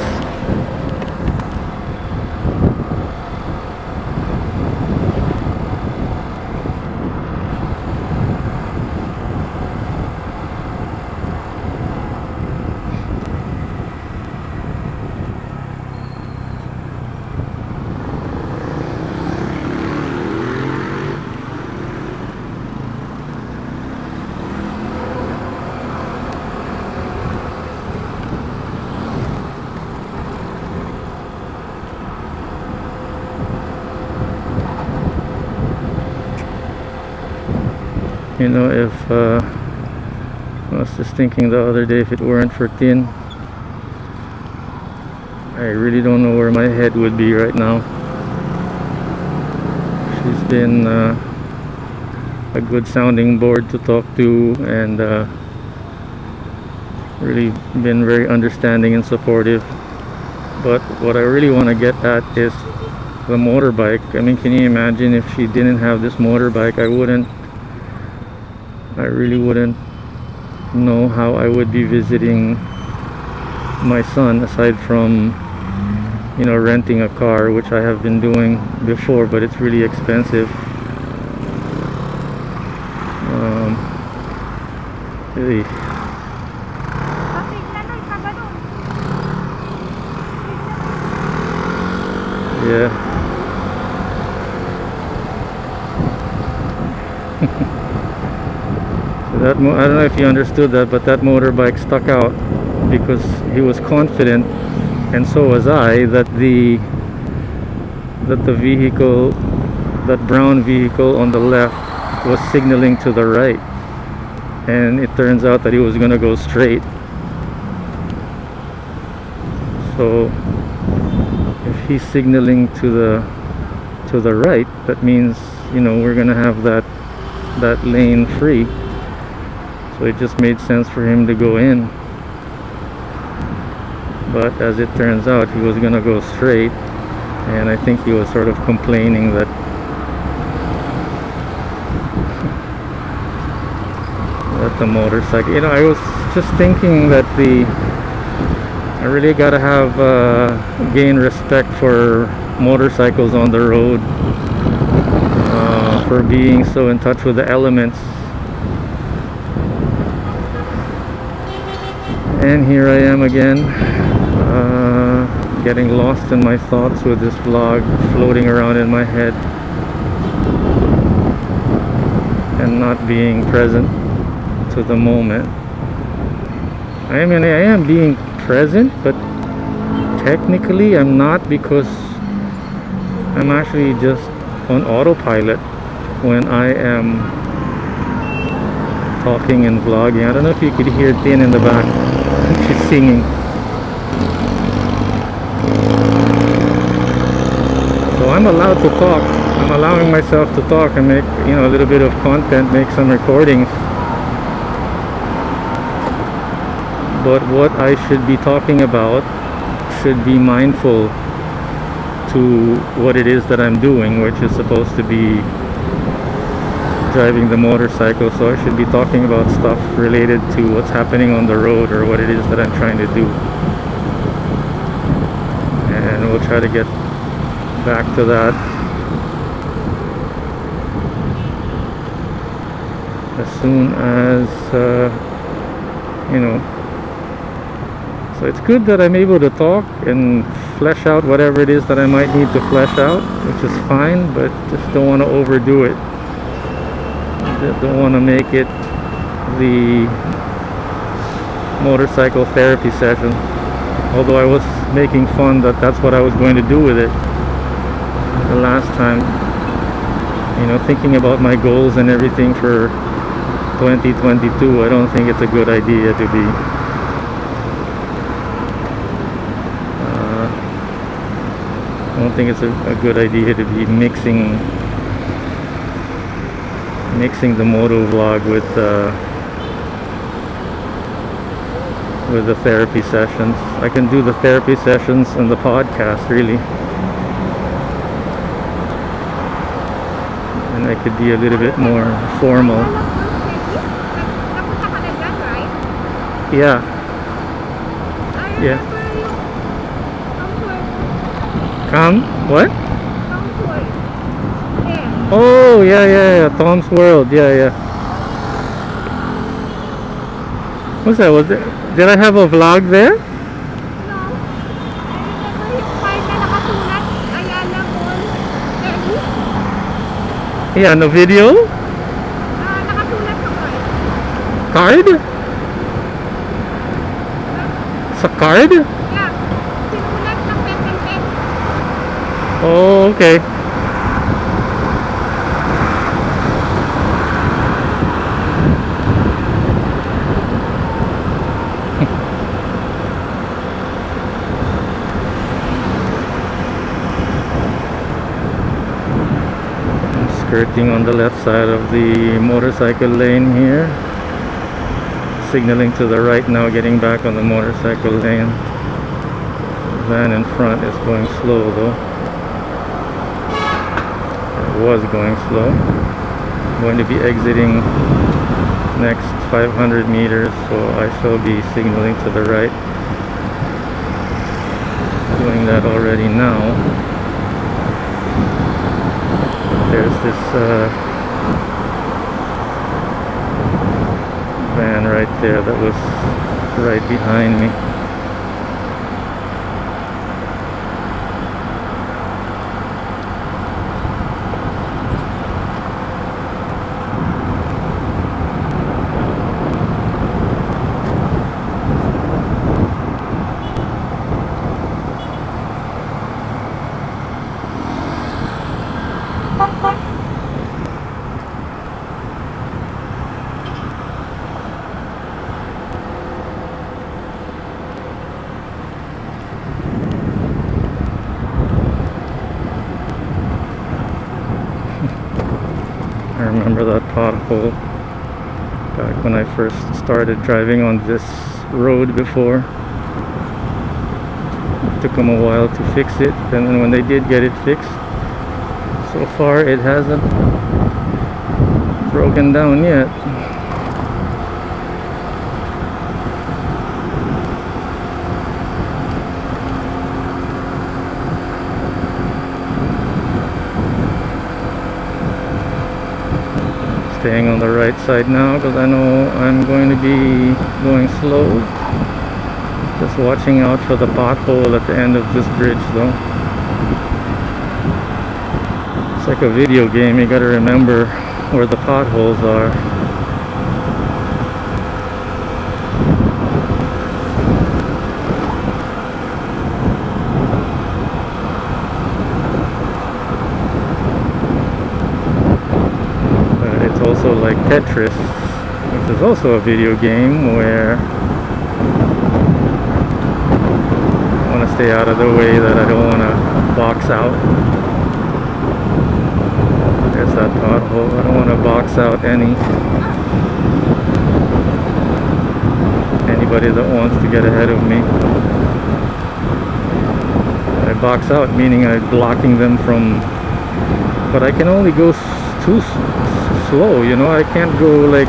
A: You know, if I was just thinking the other day, if it weren't for Tin, I really don't know where my head would be right now. She's been a good sounding board to talk to, and really been very understanding and supportive. But what I really want to get at is the motorbike. I mean, can you imagine if she didn't have this motorbike? I really wouldn't know how I would be visiting my son, aside from, you know, renting a car, which I have been doing before, but it's really expensive. Really. Yeah. I don't know if you understood that, but that motorbike stuck out because he was confident, and so was I, that the vehicle, that brown vehicle on the left, was signaling to the right, and it turns out that he was going to go straight. So if he's signaling to the right, that means, you know, we're going to have that that lane free, so it just made sense for him to go in. But as it turns out, he was gonna go straight, and I think he was sort of complaining that the motorcycle, you know, I was just thinking that I really gotta have gain respect for motorcycles on the road, for being so in touch with the elements. And here I am again, getting lost in my thoughts with this vlog floating around in my head and not being present to the moment. I mean, I am being present, but technically I'm not, because I'm actually just on autopilot when I am talking and vlogging. I don't know if you could hear Tin in the back. She's singing. So I'm allowed to talk. I'm allowing myself to talk and make, you know, a little bit of content, make some recordings. But what I should be talking about should be mindful to what it is that I'm doing, which is supposed to be driving the motorcycle. So I should be talking about stuff related to what's happening on the road, or what it is that I'm trying to do. And we'll try to get back to that as soon as you know. So it's good that I'm able to talk and flesh out whatever it is that I might need to flesh out, which is fine, but just don't want to overdo it. Don't want to make it the motorcycle therapy session, although I was making fun that that's what I was going to do with it the last time, you know, thinking about my goals and everything for 2022. I don't think it's a good idea to be I don't think it's a good idea to be mixing the moto vlog with the therapy sessions. I can do the therapy sessions and the podcast, really, and I could be a little bit more formal. Yeah. Yeah. Come? What? Oh, yeah, Tom's World. Yeah. What's that? Was it? Did I have a vlog there? Yeah, no video? Card? Sa card? Oh, okay. Skirting on the left side of the motorcycle lane here, signaling to the right now, getting back on the motorcycle lane. The van in front is going slow though. It was going slow. I'm going to be exiting next 500 meters, so I shall be signaling to the right. Doing that already now. There's this van right there that was right behind me. remember that pothole back when I first started driving on this road before. It took them a while to fix it, and then when they did get it fixed, so far it hasn't broken down yet. Staying on the right side now because I know I'm going to be going slow. Just watching out for the pothole at the end of this bridge though. It's like a video game, you gotta remember where the potholes are. It's also like Tetris, which is also a video game where I want to stay out of the way that I don't want to box out. There's that pothole. I don't want to box out anybody that wants to get ahead of me. I box out meaning I'm blocking them from, but I can only go too slow, you know. I can't go like,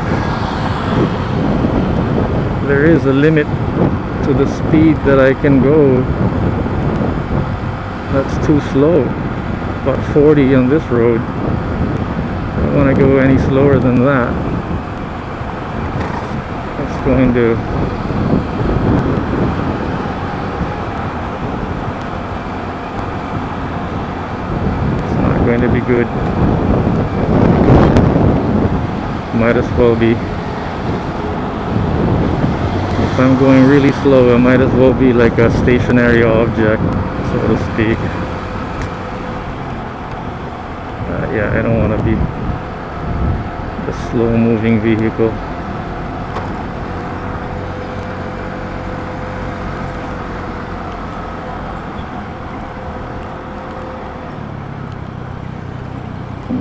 A: there is a limit to the speed that I can go. That's too slow. About 40 on this road. I don't want to go any slower than that. It's going to it's not going to be good. Might as well be, if I'm going really slow, I might as well be like a stationary object, so to speak. Yeah, I don't want to be a slow moving vehicle.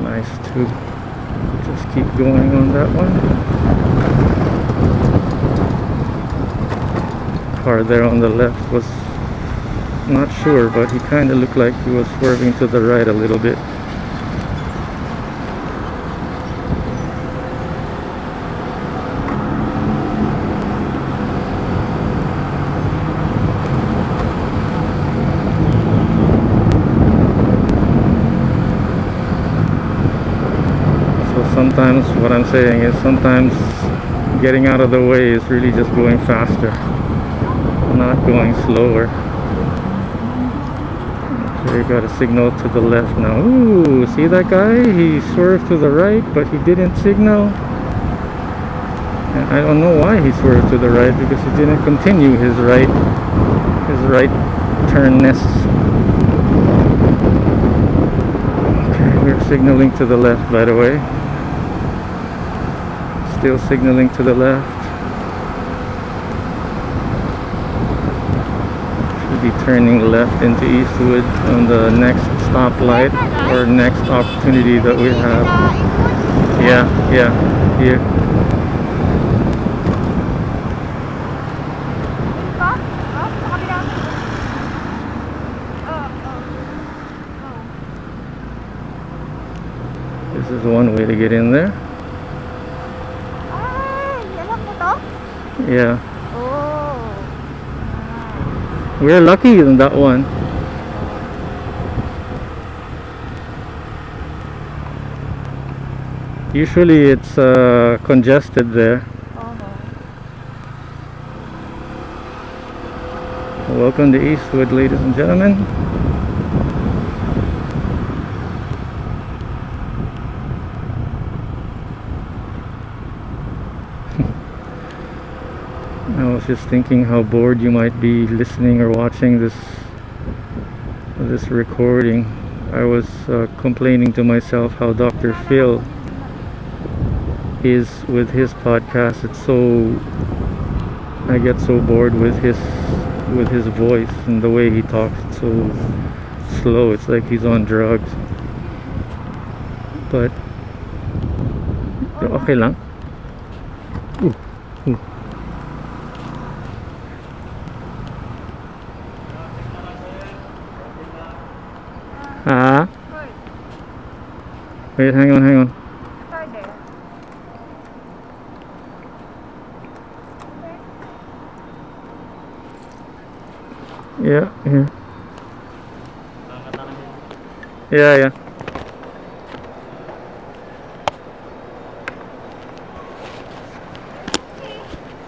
A: Nice too. Just keep going on that one. Car there on the left was not sure, but he kind of looked like he was swerving to the right a little bit. Sometimes what I'm saying is sometimes getting out of the way is really just going faster, not going slower. Okay, got a signal to the left now. Ooh, see that guy? He swerved to the right, but he didn't signal. And I don't know why he swerved to the right, because he didn't continue his right turnness. Okay, we're signaling to the left, by the way. Still signaling to the left. Should be turning left into Eastwood on the next stoplight or next opportunity that we have. Yeah, here. This is one way to get in there. Yeah.
B: Oh.
A: We're lucky in that one. Usually it's congested there. Welcome to Eastwood, ladies and gentlemen. I was just thinking how bored you might be listening or watching this recording. I was complaining to myself how Dr. Phil is with his podcast. It's so, I get so bored with his voice and the way he talks. It's so slow. It's like he's on drugs. But Okay lang. Uh. Ah. Wait, hang on. Yeah, here. Yeah.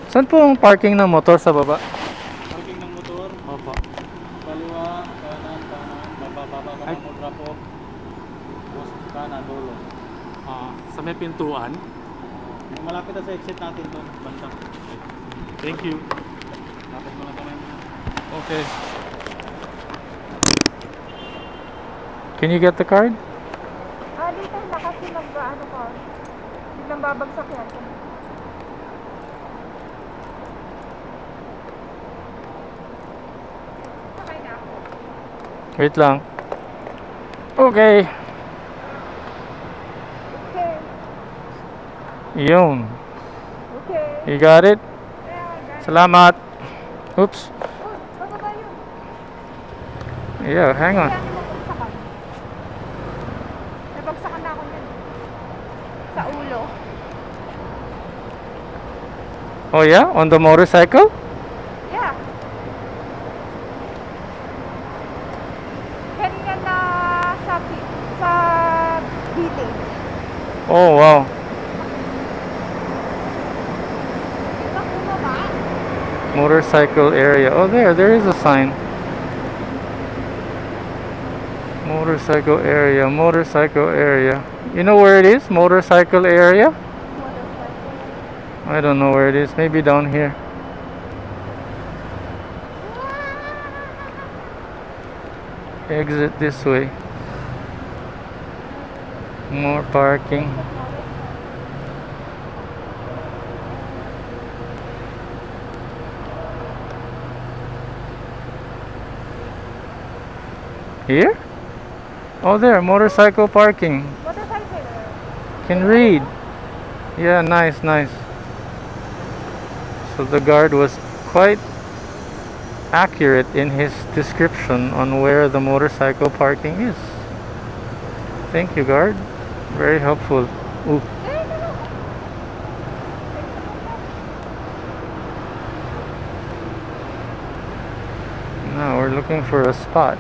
A: Saan po ang parking ng motor sa baba?
C: Parking ng motor.
A: Opo.
C: Kaliwa, kanan, bababa ka ng motor po. Tapos kanan, dulo.
A: Sa may pintuan.
C: Malapit na sa exit natin doon, banda.
A: Thank you.
C: Lapit mo lang kami.
A: Okay. Can you get the card?
B: Dito na kasi ano ko. Biglang babagsak yan. Okay na ako.
A: Wait lang. Okay.
B: Okay.
A: Yun.
B: Okay.
A: You got it?
B: Yeah,
A: Salamat. Oops.
B: bababa yun.
A: Yeah, hang on.
B: Kaya nabagsakan. Nabagsakan na ako nun. Sa ulo.
A: Oh yeah? On the motorcycle?
B: Yeah. Kanina na sa village.
A: Oh wow.
B: Ito bumaba.
A: Motorcycle area. Oh there is a sign. Motorcycle area. You know where it is? Motorcycle area? I don't know where it is. Maybe down here. Exit this way. More parking. Here? Oh there, motorcycle parking.
B: Motorcycle.
A: Can read. Yeah, nice. So the guard was quite accurate in his description on where the motorcycle parking is. Thank you, guard. Very helpful. Ooh. Now we're looking for a spot.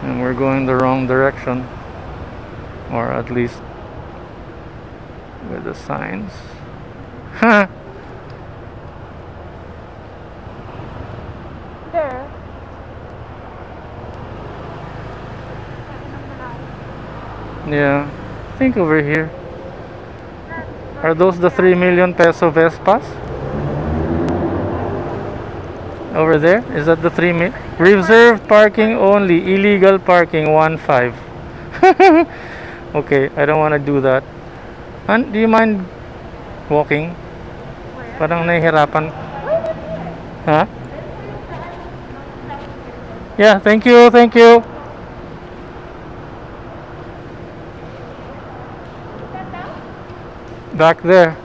A: And we're going the wrong direction. Or at least with the signs.
B: There.
A: Yeah. Think over here. Are those the 3 million peso Vespas? Over there? Is that the 3 million? Reserved parking only. Illegal parking 1.5. Okay, I don't want to do that. And do you mind walking? Parang nahihirapan. Huh? Yeah, thank you. Back there.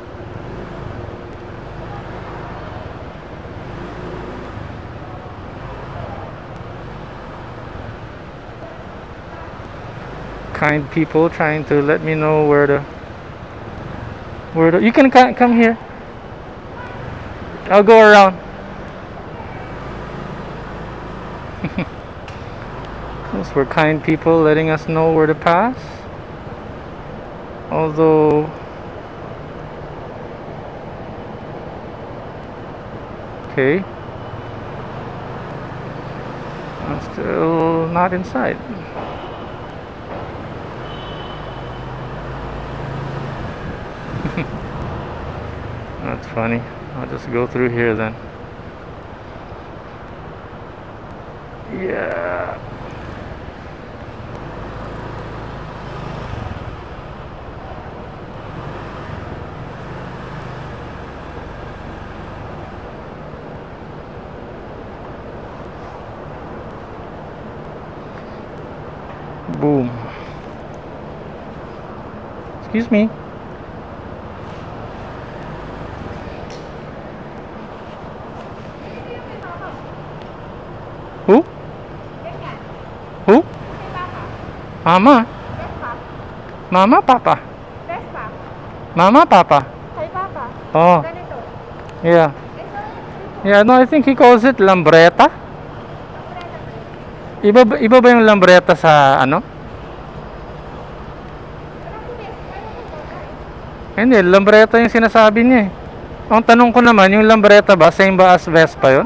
A: Kind people trying to let me know where to you can come here. I'll go around. Those were kind people letting us know where to pass. Although okay, I'm still not inside. That's funny. I'll just go through here then. Yeah. Boom. Excuse me. Who?
B: Ganyan.
A: Who?
B: Kay Papa.
A: Mama.
B: Vespa.
A: Mama, Papa.
B: Vespa.
A: Mama, Papa.
B: Kay Papa.
A: Oh,
B: Ganito.
A: yeah.
B: Ito.
A: Yeah, no, I think he calls it lambretta. Iba ba yung lambretta sa ano? Hindi, lambretta yung sinasabi niya eh. Ang tanong ko naman, yung lambretta ba, same ba as Vespa yun?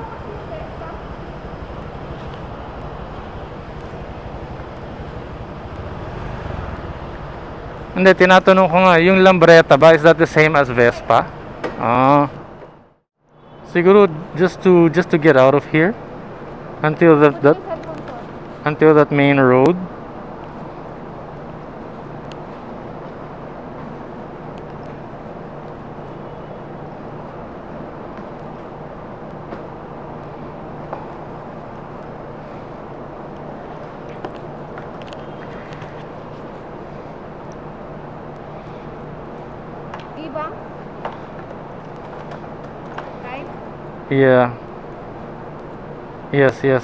A: Hindi, tinatanong ko nga, yung lambretta ba, is that the same as Vespa? Ah. Siguro just to get out of here until that main road.
B: Ibang? Right?
A: Yeah. Yes, yes.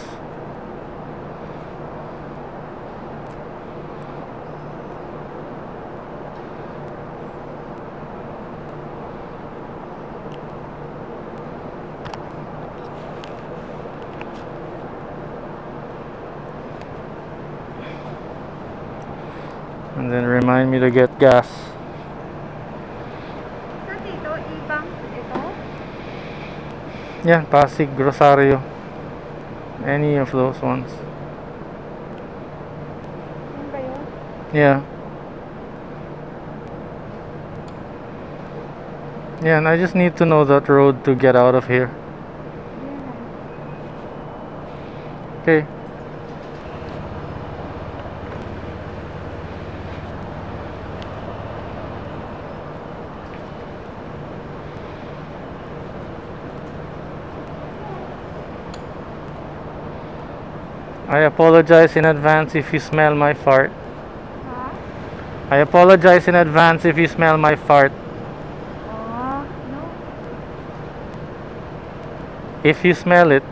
A: And then remind me to get gas.
B: Sa dito, ibang ito?
A: Yeah, Pasig, Rosario. Any of those ones.
B: Yan ba yun?
A: Yeah. Yeah, and I just need to know that road to get out of here. Okay. I apologize in advance if you smell my fart.
B: Ha?
A: I apologize in advance if you smell my fart.
B: Oh, no.
A: If you smell it.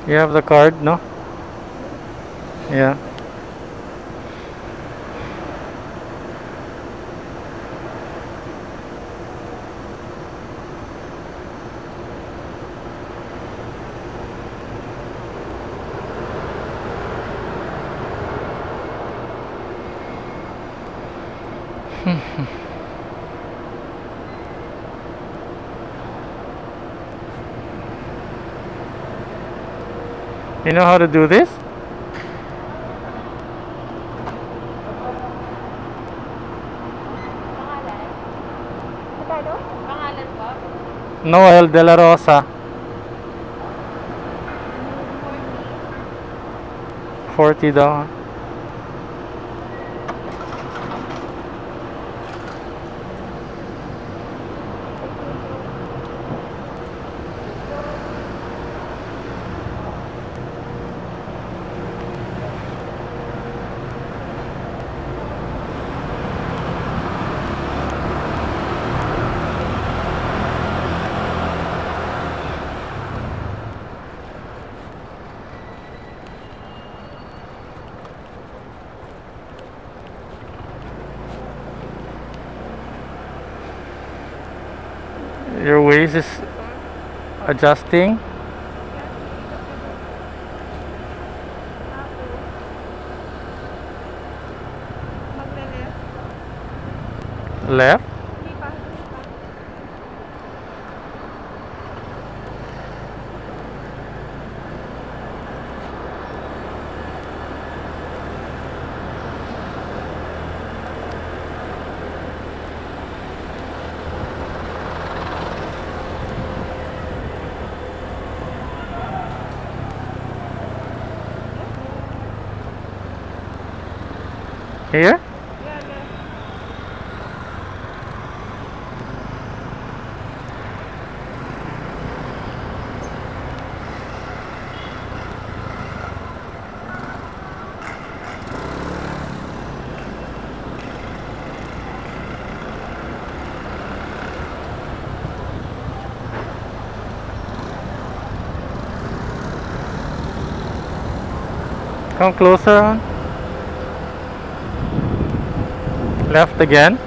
A: You have the card, no? Yeah. You know how to do this?
B: Pangalan? Magkano? Pangalan po?
A: Noel de la Rosa. 40 daw. Your waist is adjusting.
B: Tapos,
A: Left?
B: Hindi pa, hindi pa.
A: Here?
B: Yeah, left.
A: Come closer on. Left again.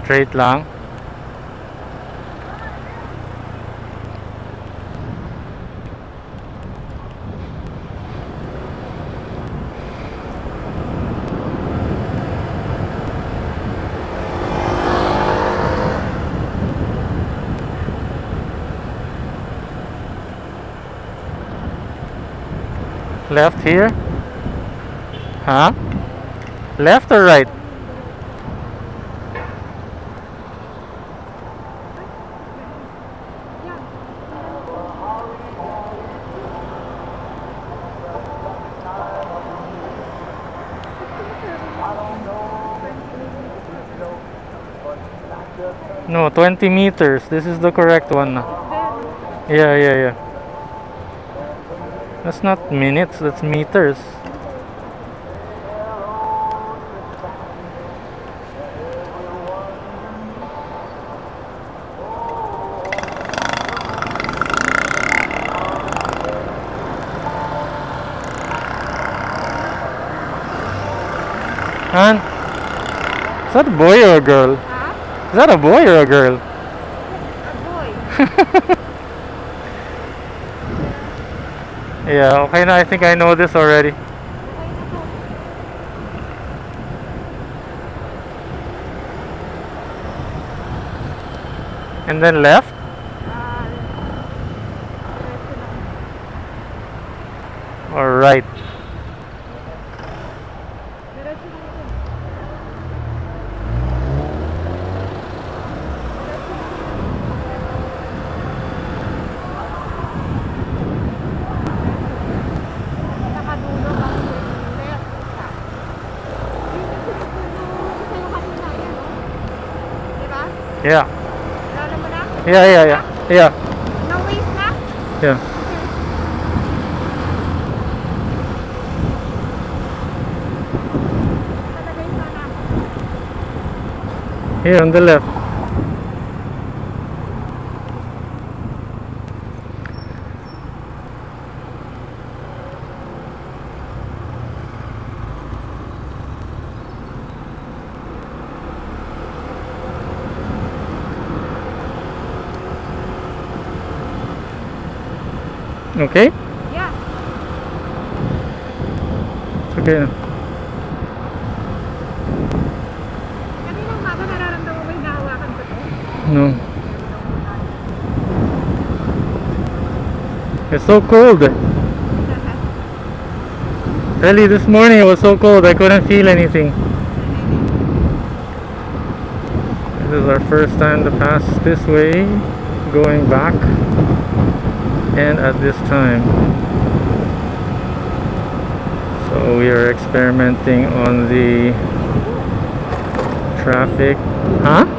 A: Straight lang. Left here? Huh? Left or right? No, 20 meters. This is the correct one. Yeah, yeah, yeah. That's not minutes, that's meters. And is that a boy or a girl?
B: Huh?
A: Is that a boy or a girl?
B: A boy.
A: Yeah, okay na. I think I know this already.
B: Okay na po.
A: And then left.
B: Diretso lang.
A: Or right.
B: Diretso lang yun. Nakadulo ang left. Sa'yo kanina yan, no? Diba?
A: Yeah.
B: Lalo mo na?
A: Yeah, yeah, yeah. Yeah.
B: No waste na?
A: Yeah.
B: Talagay sana.
A: Here on the left. Okay?
B: Yeah.
A: It's okay na.
B: Kaninang umaga nararamdaman mo may nahawakan ko to?
A: No. It's so cold. Early this morning it was so cold I couldn't feel anything. This is our first time to pass this way, going back, and at this time. So we are experimenting on the traffic. Huh?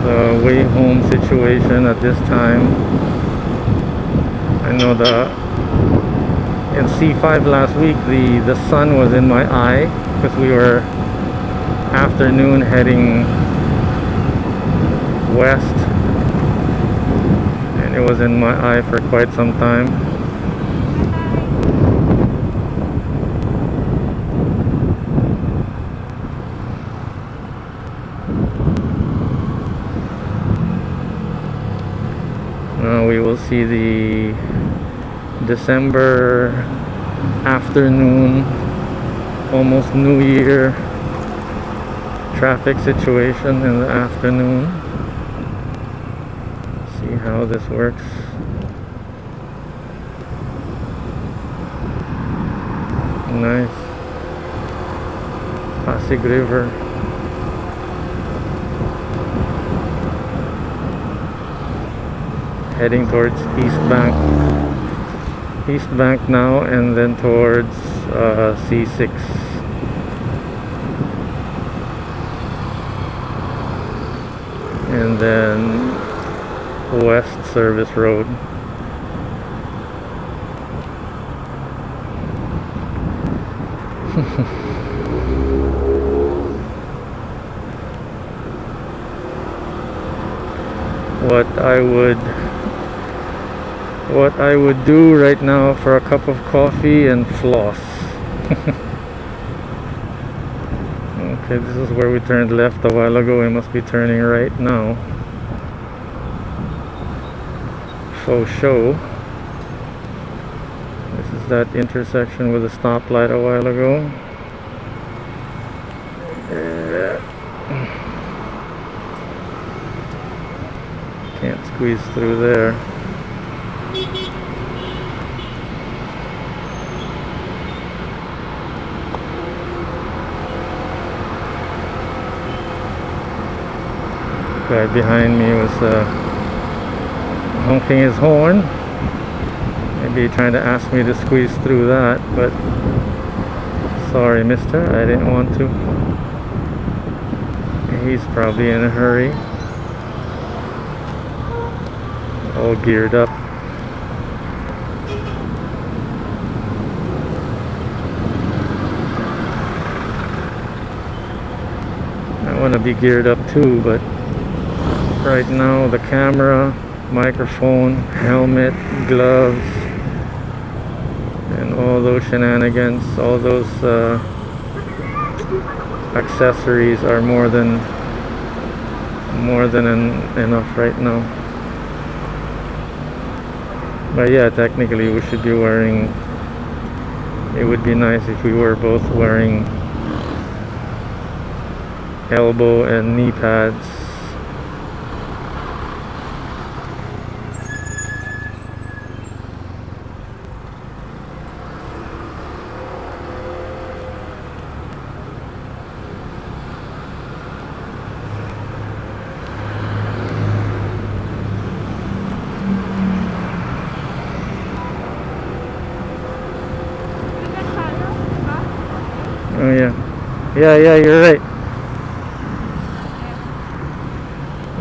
A: The way home situation at this time. I know in C5 last week the sun was in my eye because we were afternoon heading west, and it was in my eye for quite some time. Now we will see the December afternoon, almost New Year traffic situation in the afternoon. See how this works. Nice. Pasig River. Heading towards East Bank now, and then towards C6. And then West Service Road. What I would do right now for a cup of coffee and floss. Okay, this is where we turned left a while ago. We must be turning right now. Faux show. This is that intersection with a stoplight a while ago. Can't squeeze through there. Guy behind me was honking his horn. Maybe trying to ask me to squeeze through that, but sorry mister, I didn't want to. He's probably in a hurry. All geared up. I want to be geared up too, but right now the camera, microphone, helmet, gloves, and all those shenanigans, all those accessories are more than enough right now. But yeah, technically we should be wearing, it would be nice if we were both wearing elbow and knee pads. Oh yeah. Yeah, you're right.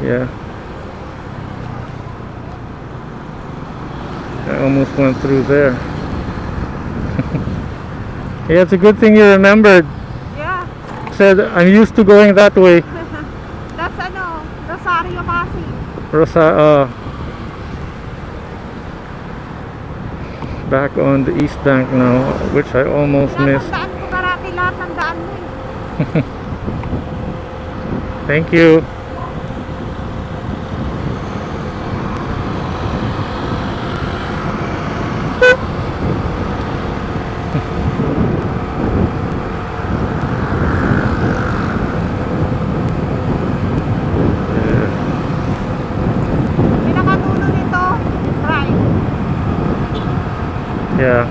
A: Yeah. I almost went through there. Yeah, it's a good thing you remembered.
B: Yeah.
A: Said, I'm used to going that way.
B: That's Rosario Pasig.
A: Back on the East Bank now, which I almost missed. Thank you. Yeah.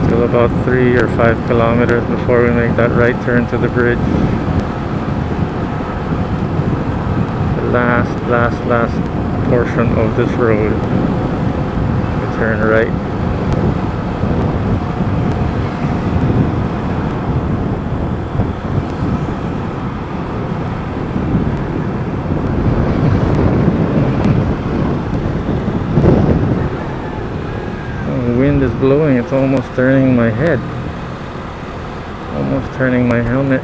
A: Still about 3 or 5 kilometers before we make that right turn to the bridge. The last portion of this road. We turn right. Wind is blowing, it's almost turning my head, almost turning my helmet.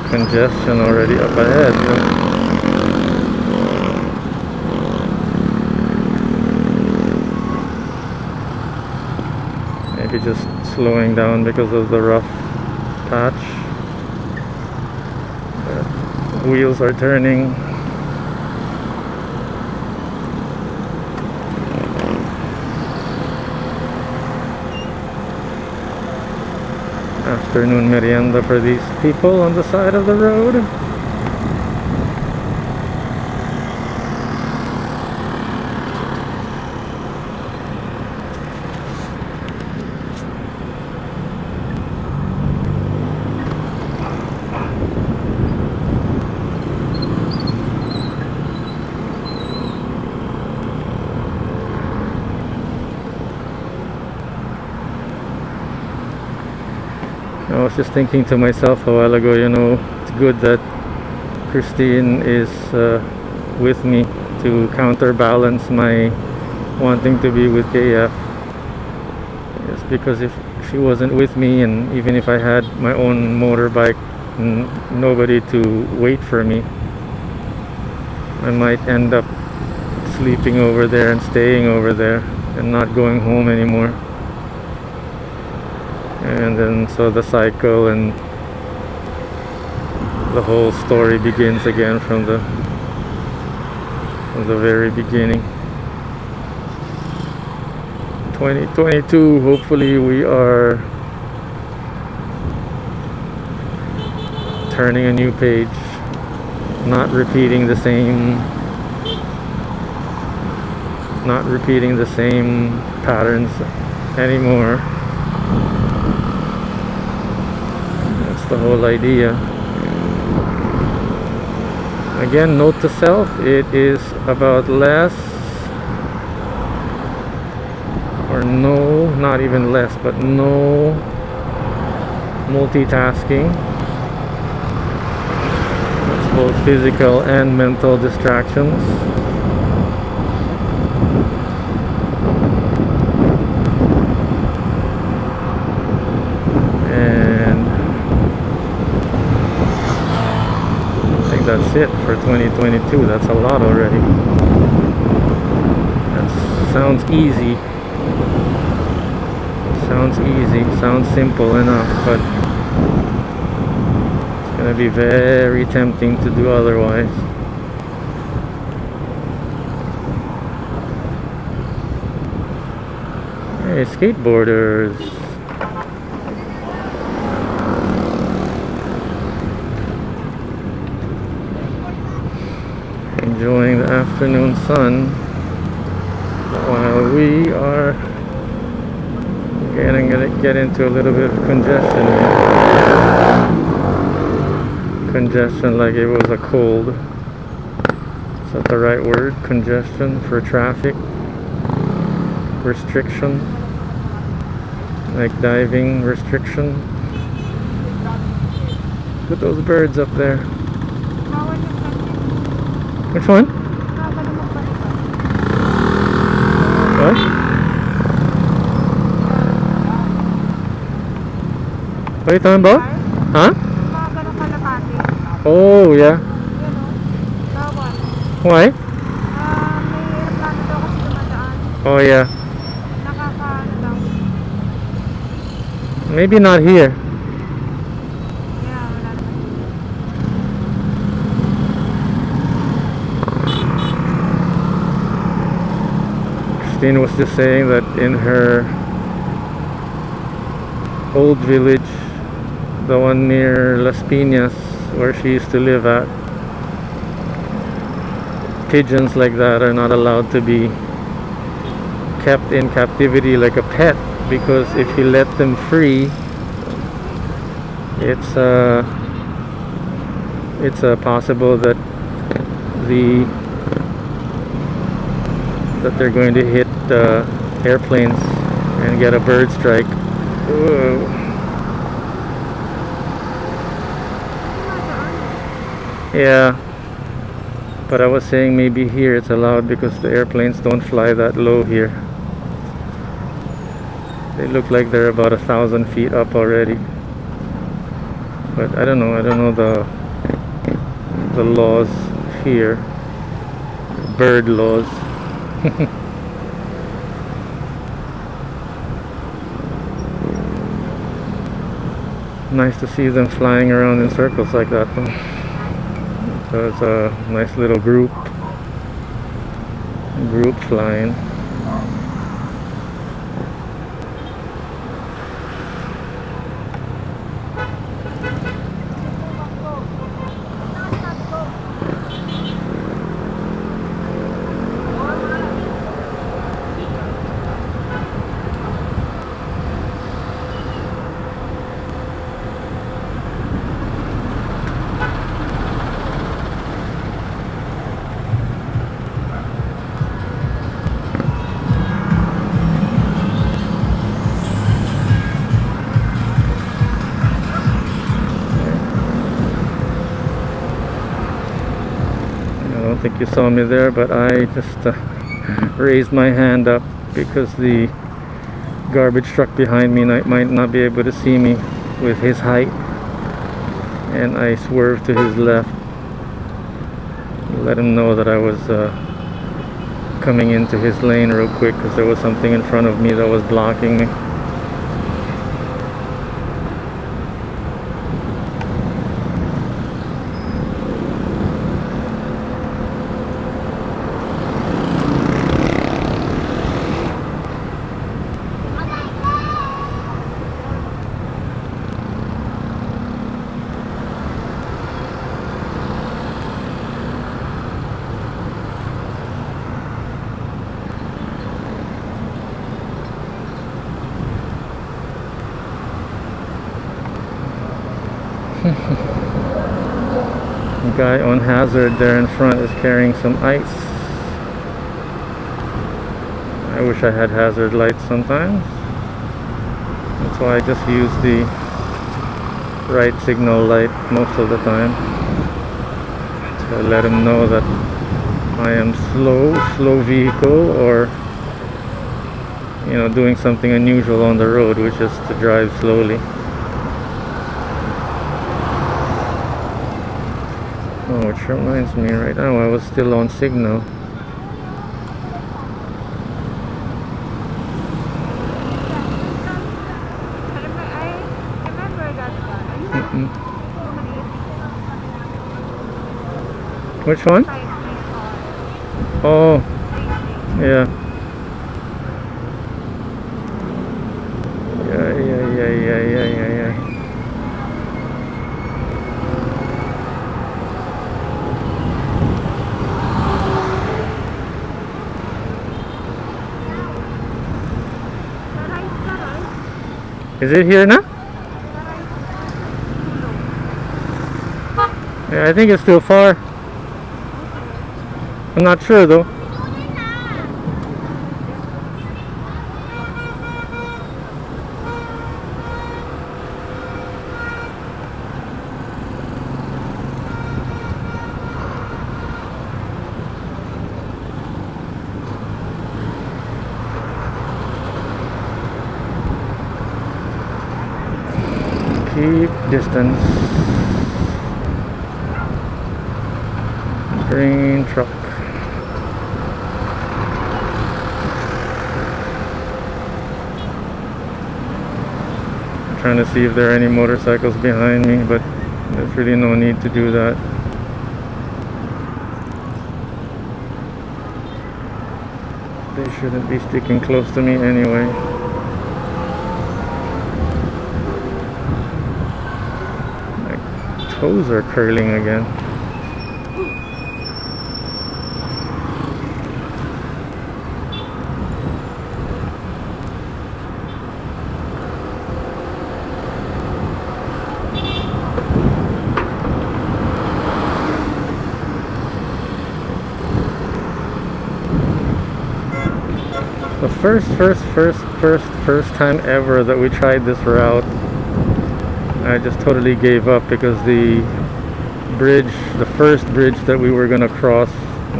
A: congestion already up ahead. Maybe just slowing down because of the rough patch. Wheels are turning. Afternoon merienda for these people on the side of the road. I was just thinking to myself a while ago, you know, it's good that Christine is with me to counterbalance my wanting to be with KF. Yes, because if she wasn't with me, and even if I had my own motorbike, nobody to wait for me, I might end up sleeping over there and staying over there and not going home anymore. And then so the cycle and the whole story begins again from the very beginning. 2022, hopefully we are turning a new page, not repeating the same patterns anymore. The whole idea. Again, note to self, it is about less, or no, not even less, but no multitasking. It's both physical and mental distractions. That's it for 2022. That's a lot already. That sounds easy. Sounds simple enough, but it's gonna be very tempting to do otherwise. Hey, skateboarders. Enjoying the afternoon sun while we are gonna get into a little bit of congestion here. Congestion like it was a cold. Is that the right word? Congestion for traffic? Restriction? Like diving restriction? Look at those birds up there. Which one? What? What are you talking about? Huh? Oh, yeah. Why? Oh, yeah. Maybe not here. Christine was just saying that in her old village, the one near Las Piñas where she used to live at, pigeons like that are not allowed to be kept in captivity like a pet, because if you let them free, it's possible that they're going to hit airplanes and get a bird strike. Whoa. Yeah, but I was saying maybe here it's allowed because the airplanes don't fly that low here. They look like they're about 1,000 feet up already, but I don't know the the laws here, bird laws. Nice to see them flying around in circles like that though. So it's a nice little group flying. I don't think you saw me there, but I just raised my hand up because the garbage truck behind me might not be able to see me with his height, and I swerved to his left, let him know that I was coming into his lane real quick because there was something in front of me that was blocking me. The guy on hazard there in front is carrying some ice. I wish I had hazard lights sometimes. That's why I just use the right signal light most of the time. So I let him know that I am slow vehicle, or you know, doing something unusual on the road, which is to drive slowly. Oh, which reminds me, right now I was still on signal.
B: I remember that one.
A: Which one? Oh, yeah. Yeah. Is it here now? Yeah, I think it's still far. I'm not sure though. Keep distance. Green truck. I'm trying to see if there are any motorcycles behind me, but there's really no need to do that. They shouldn't be sticking close to me anyway. Toes are curling again. The first time ever that we tried this route, I just totally gave up because the first bridge that we were going to cross,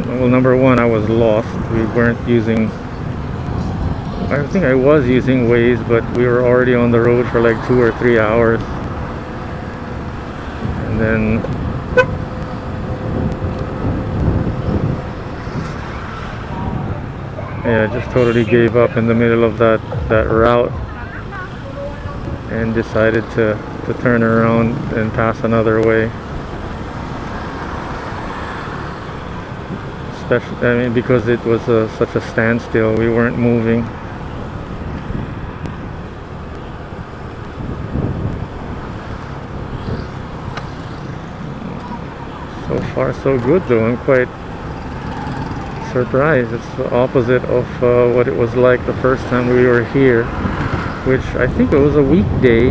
A: well, number one, I was lost. We weren't using, I think I was using Waze, but we were already on the road for like 2 or 3 hours. And then Yeah, just totally gave up in the middle of that route and decided to turn around and pass another way. Especially, I mean, because it was such a standstill, we weren't moving. So far so good though. I'm quite surprised. It's the opposite of what it was like the first time we were here, which I think it was a weekday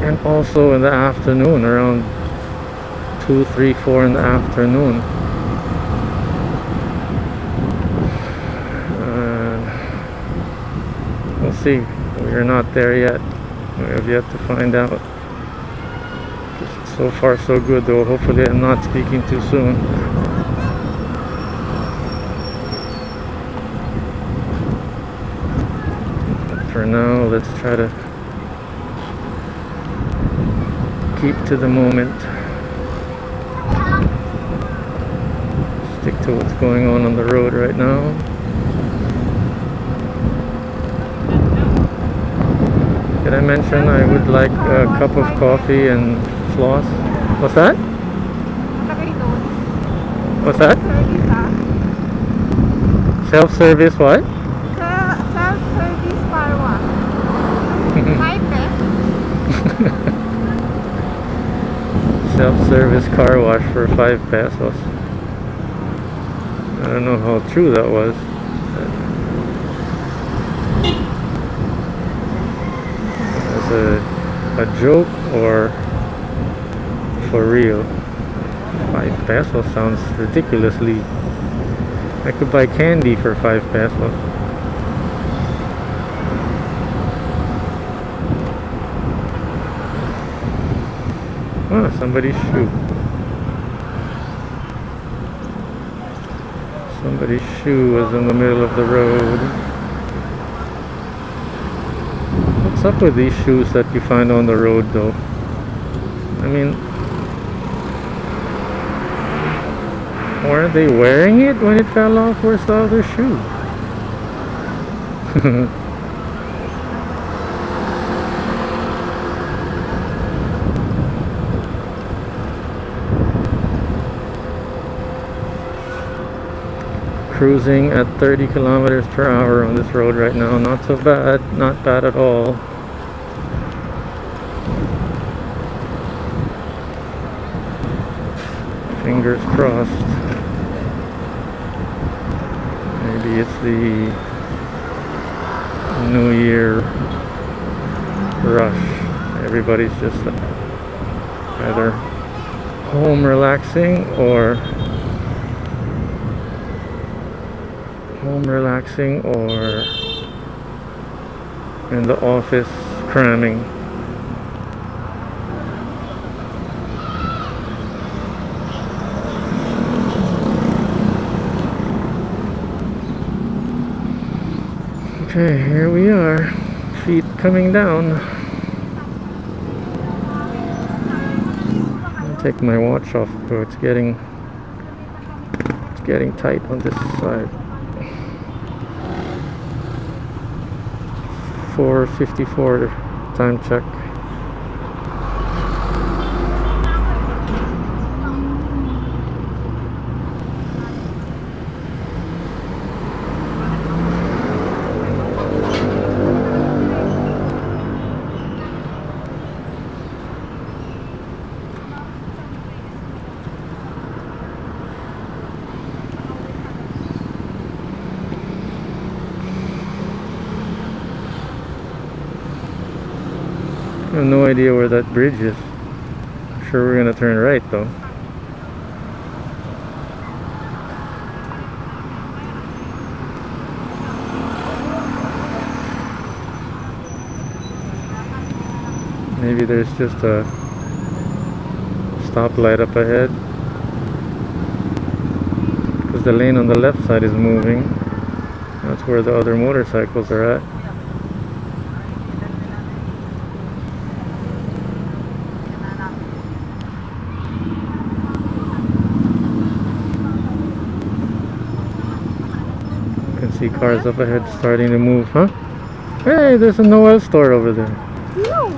A: and also in the afternoon, around 2, 3, 4 in the afternoon. We'll see. We're not there yet. We have yet to find out. So far so good though. Hopefully I'm not speaking too soon. But for now, let's try to keep to the moment. Stick to what's going on the road right now. Did I mention I would like a cup of coffee and floss? What's that? What's that? Self-service what?
B: Self-service car wash. 5 pesos.
A: Self-service car wash for 5 pesos. I don't know how true that was. As a joke or for real. 5 pesos sounds ridiculously. I could buy candy for 5 pesos. Oh, somebody's shoe. Somebody's shoe was in the middle of the road. What's up with these shoes that you find on the road though? I mean, weren't they wearing it when it fell off? Where's the other shoe? Cruising at 30 kilometers per hour on this road right now. Not so bad, not bad at all. Fingers crossed. Maybe it's the New Year rush. Everybody's just either home relaxing or in the office cramming. Okay, here we are. Feet coming down. I'll take my watch off, so it's getting tight on this side. 4:54 time check. I have no idea where that bridge is. I'm sure we're gonna turn right though. Maybe there's just a stoplight up ahead, because the lane on the left side is moving. That's where the other motorcycles are at. see cars up ahead starting to move, huh? Hey, there's a Noel store over there.
B: No.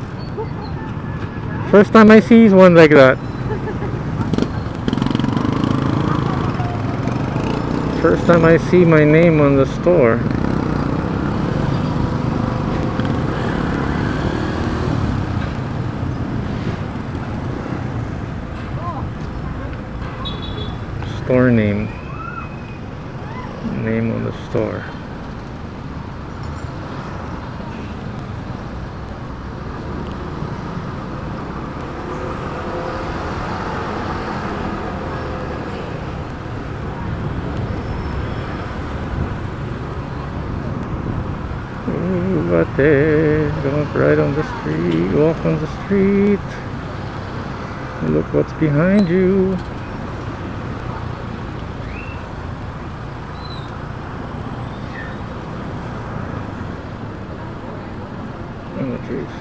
A: First time I see one like that. First time I see my name on the store. Store name. Name on the store. Don't ride on the street, walk on the street. Look what's behind you. Oh jeez.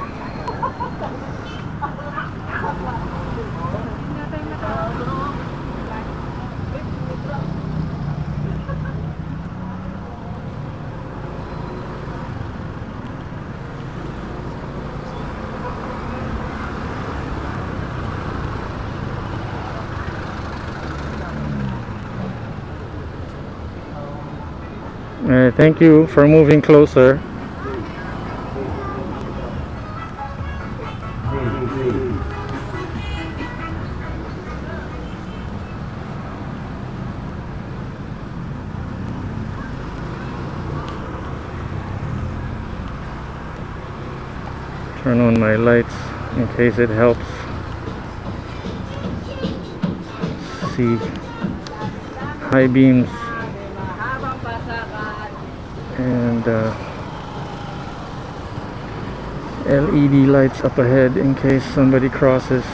A: Thank you for moving closer. Turn on my lights in case it helps see high beams and LED lights up ahead in case somebody crosses.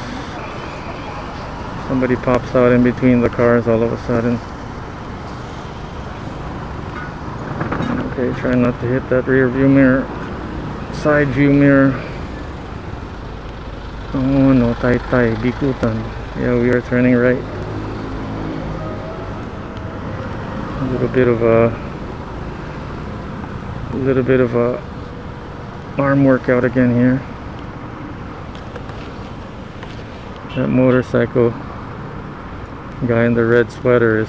A: Somebody pops out in between the cars all of a sudden. Okay, try not to hit that rear view mirror, side view mirror. Oh no, tay bikutan. Yeah, we are turning right. A little bit of a arm workout again here. That motorcycle guy in the red sweater is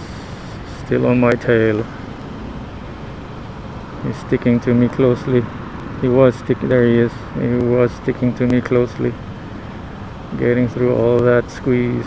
A: still on my tail. He's sticking to me closely. He was sticking, there he is. He was sticking to me closely, getting through all that squeeze.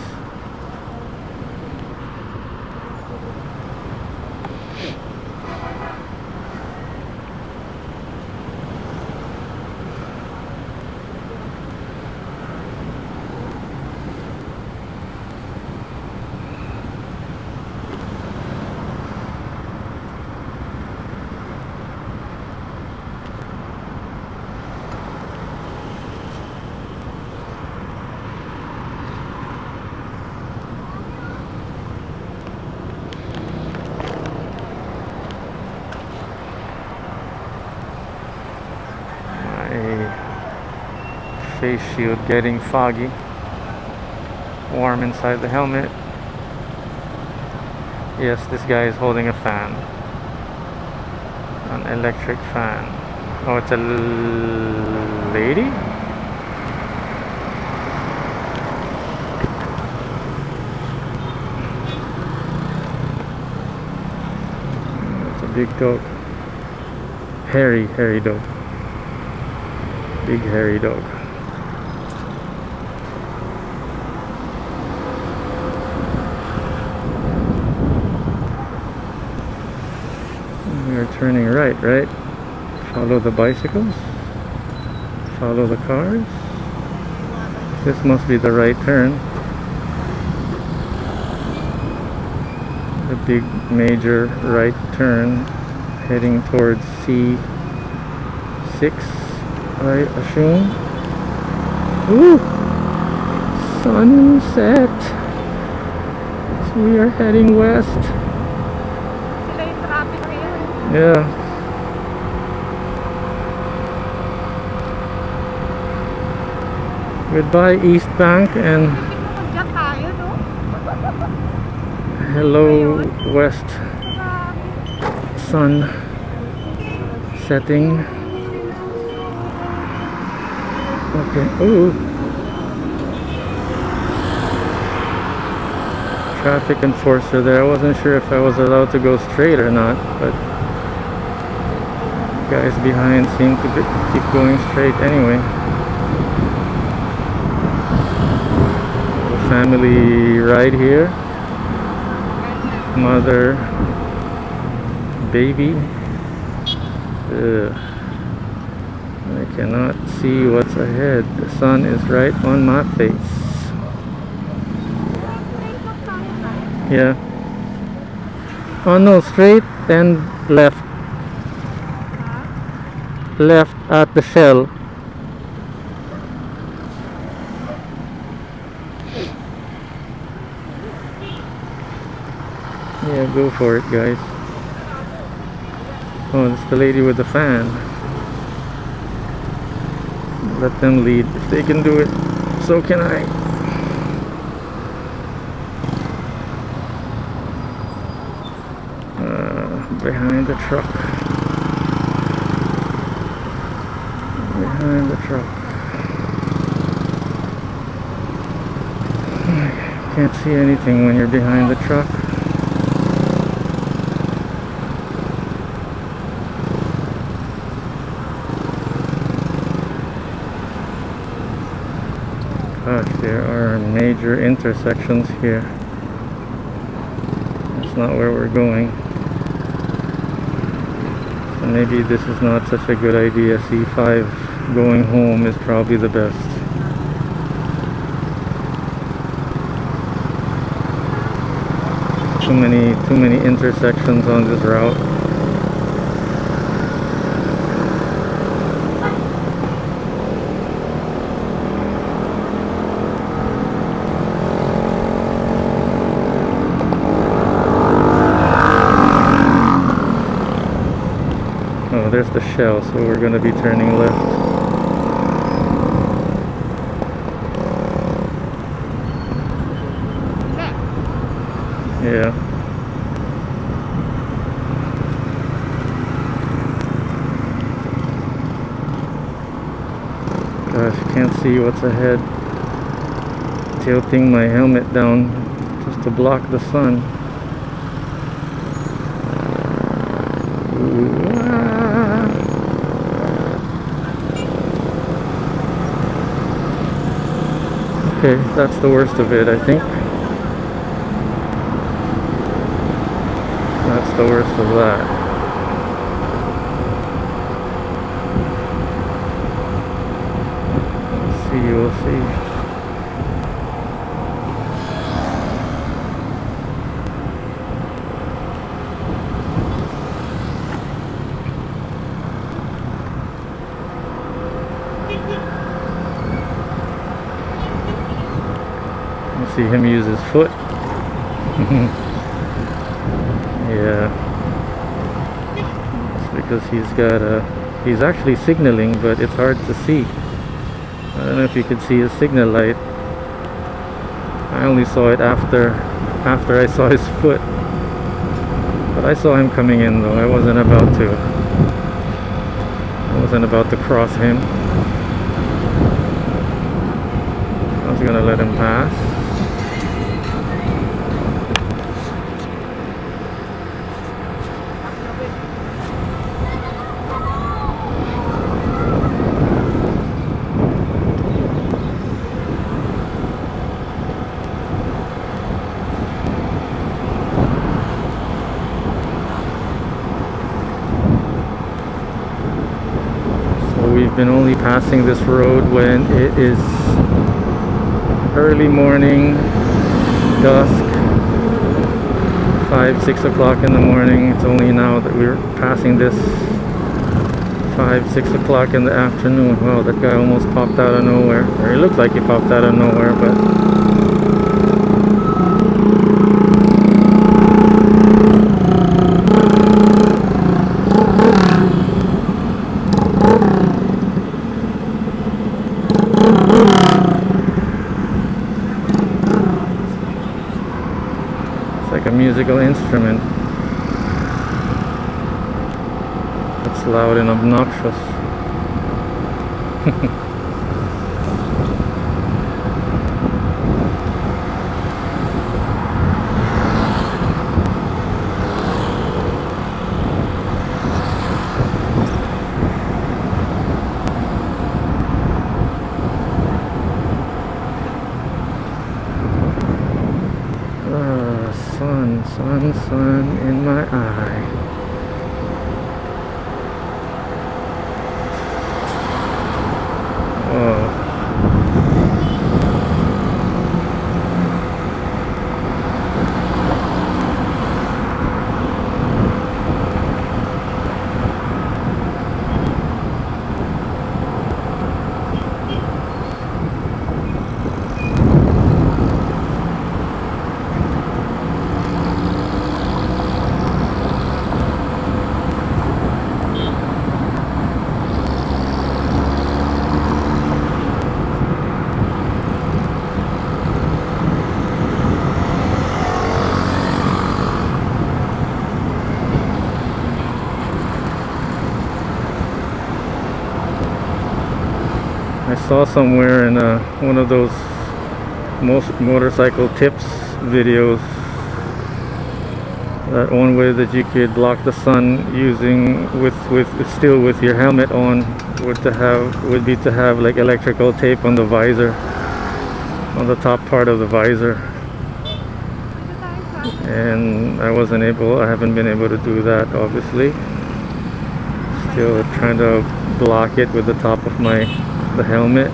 A: Face shield getting foggy, warm inside the helmet. Yes, this guy is holding a fan, an electric fan. Oh, it's a lady? It's a big dog. Hairy dog. Big hairy dog. We're turning right? Follow the bicycles. Follow the cars. This must be the right turn. The big major right turn heading towards C6, I assume. Ooh! Sunset! So we are heading west. Yeah. Goodbye East Bank and hello West Sun. setting. Okay. Ooh. Traffic enforcer there. I wasn't sure if I was allowed to go straight or not, but guys behind seem to keep going straight anyway. Family ride here. Mother, baby. Ugh. I cannot see what's ahead. The sun is right on my face. Yeah. Oh no, straight and left. Left at the shell. Yeah, go for it, guys. Oh, it's the lady with the fan. Let them lead. If they can do it, so can I. Behind the truck. Behind the truck. Can't see anything when you're behind the truck. Gosh, there are major intersections here. That's not where we're going. So maybe this is not such a good idea. C5 going home is probably the best. Too many intersections on this route. Oh, there's the shell, so we're going to be turning left. Yeah. Gosh, can't see what's ahead. Tilting my helmet down just to block the sun. Okay, that's the worst of it, I think. That's the worst of that. We'll see. We'll see him use his foot. Yeah. It's because he's actually signaling, but it's hard to see. I don't know if you could see his signal light. I only saw it after I saw his foot. But I saw him coming in though. I wasn't about to cross him. I was gonna let him pass. We've been only passing this road when it is early morning, dusk, 5-6 o'clock in the morning. It's only now that we're passing this 5-6 o'clock in the afternoon. Wow, that guy almost popped out of nowhere, or it looked like he popped out of nowhere, but a musical instrument. Let's loud and obnoxious. Sun in my eye. Oh. I saw somewhere in one of those most motorcycle tips videos that one way that you could block the sun using still with your helmet on would be to have like electrical tape on the visor, on the top part of the visor. And I haven't been able to do that, obviously. Still trying to block it with the top of the helmet.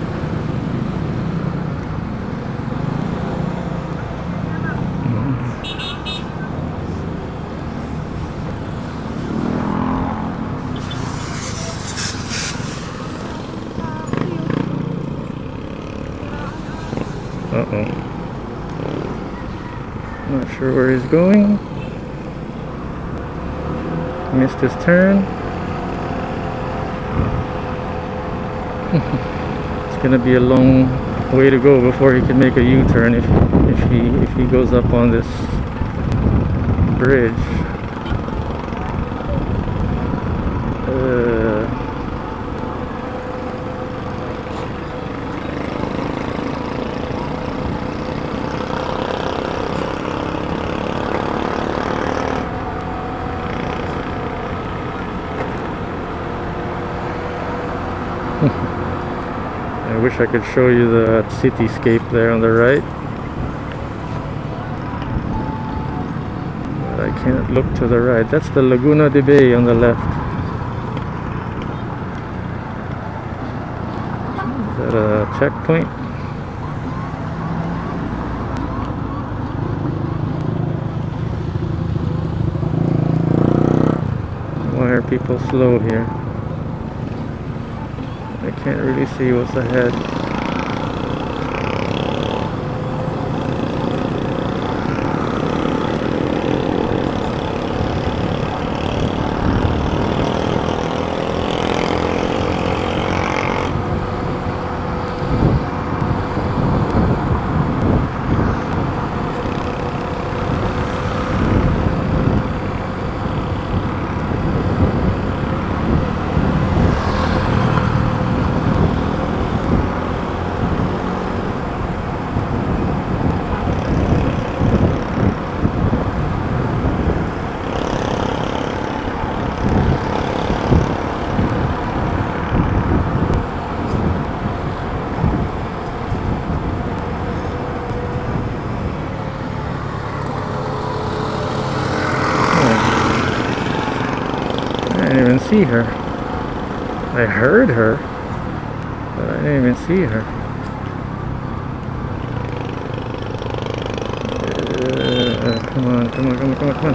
A: Uh-oh. Not sure where he's going. Missed his turn. It's gonna be a long way to go before he can make a U-turn if he goes up on this bridge. I wish I could show you the cityscape there on the right, but I can't look to the right. That's the Laguna de Bay on the left. Is that a checkpoint? Why are people slow here? I can't really see what's ahead. I didn't even see her. I heard her, but I didn't even see her. Come on, come on, come on, come on, come on.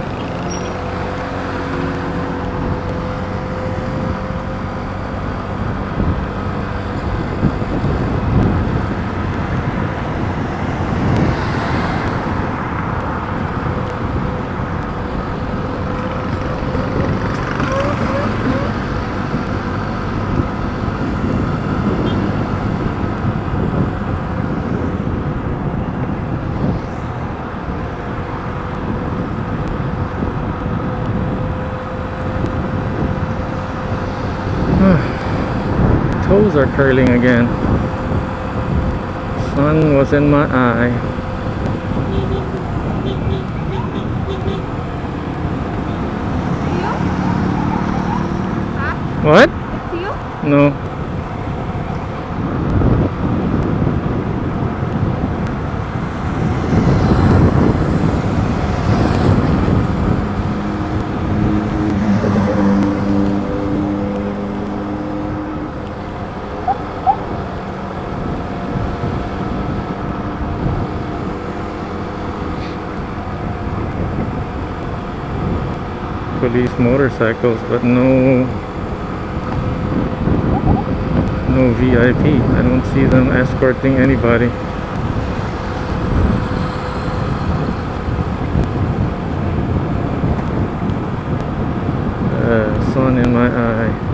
A: toes are curling again. Sun was in my eye.
B: Huh?
A: What?
B: It's you?
A: No. Police motorcycles, but no VIP. I don't see them escorting anybody. Sun in my eye.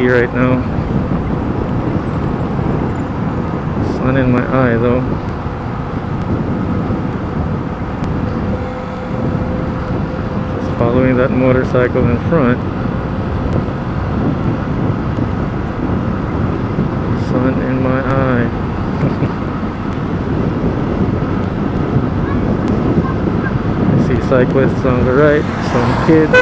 A: Right now. Sun in my eye though. Just following that motorcycle in front. Sun in my eye. I see cyclists on the right, some kids.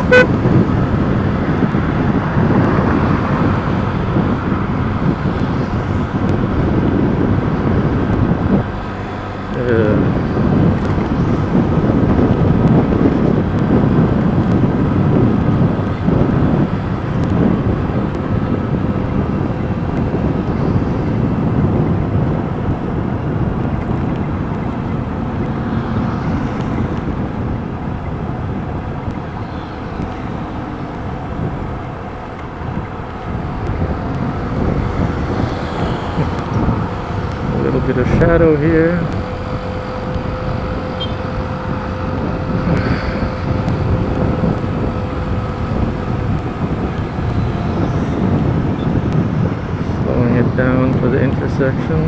A: Bit of shadow here. Slowing it down for the intersection.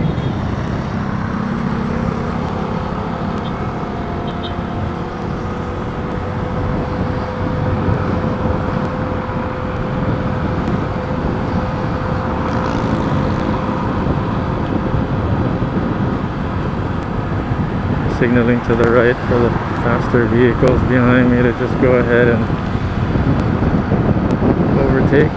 A: Signaling to the right for the faster vehicles behind me to just go ahead and overtake.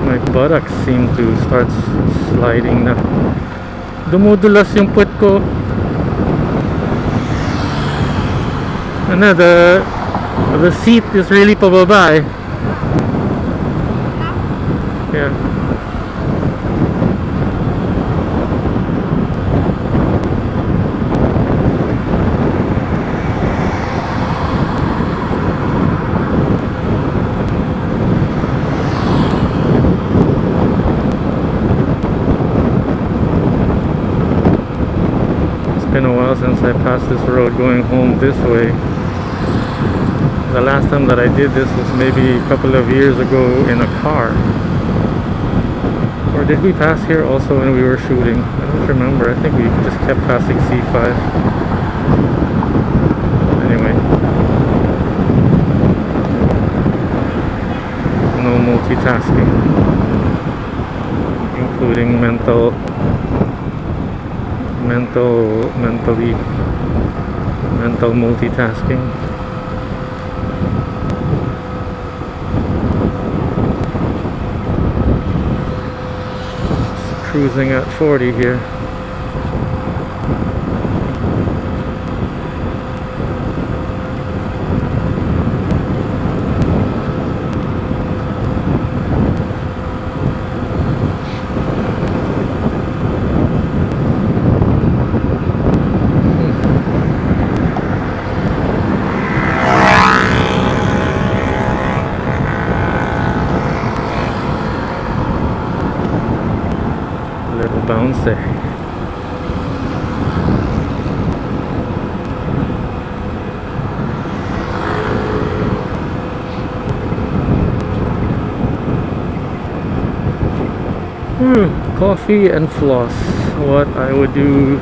A: My buttocks seem to start sliding na. Dumudulas yung puwet ko. Ano, the seat is really pababa eh. Yeah. Been a while since I passed this road going home this way. The last time that I did this was maybe a couple of years ago in a car. Or did we pass here also when we were shooting? I don't remember. I think we just kept passing C5. Anyway. No multitasking. Including mental multitasking. Cruising at 40 here. Little bounce there. Coffee and floss. What I would do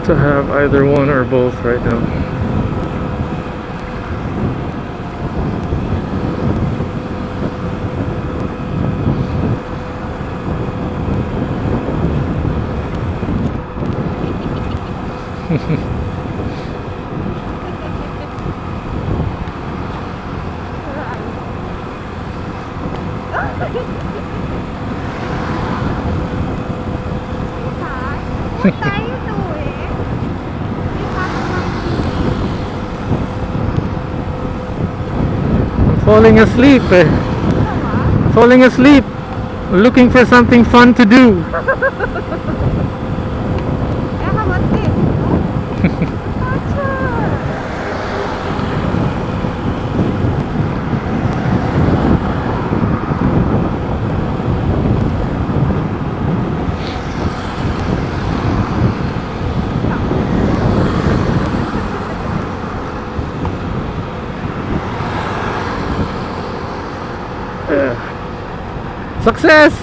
A: to have either one or both right now.
B: What are you doing?
A: I'm falling asleep. Falling asleep. Looking for something fun to do.
B: How about this?
A: Success!
B: Oh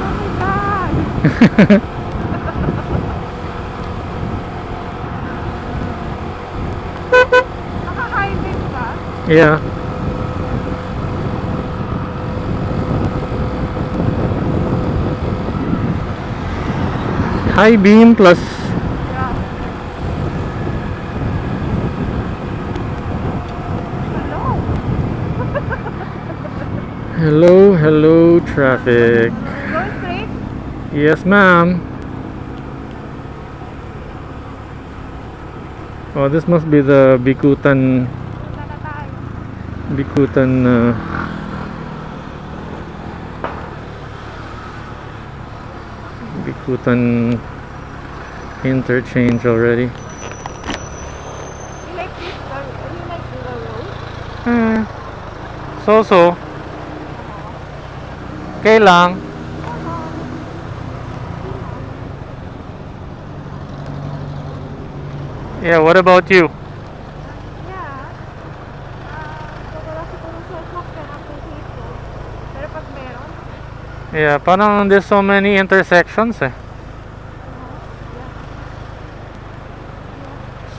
B: my God! Nakakaibig ba?
A: Yeah. High beam plus
B: Yeah. Hello.
A: hello traffic.
B: Go straight.
A: Yes, ma'am. Oh, this must be the Bikutan
B: Punta na tayo.
A: Bikutan Bikutan interchange already.
B: You like this girl? You like the road?
A: So. Okay lang. Yeah, what about you?
B: Yeah. Wala siguro sa sasakyan after dito. Pero pag meron,
A: Yeah, parang there's so many intersections eh.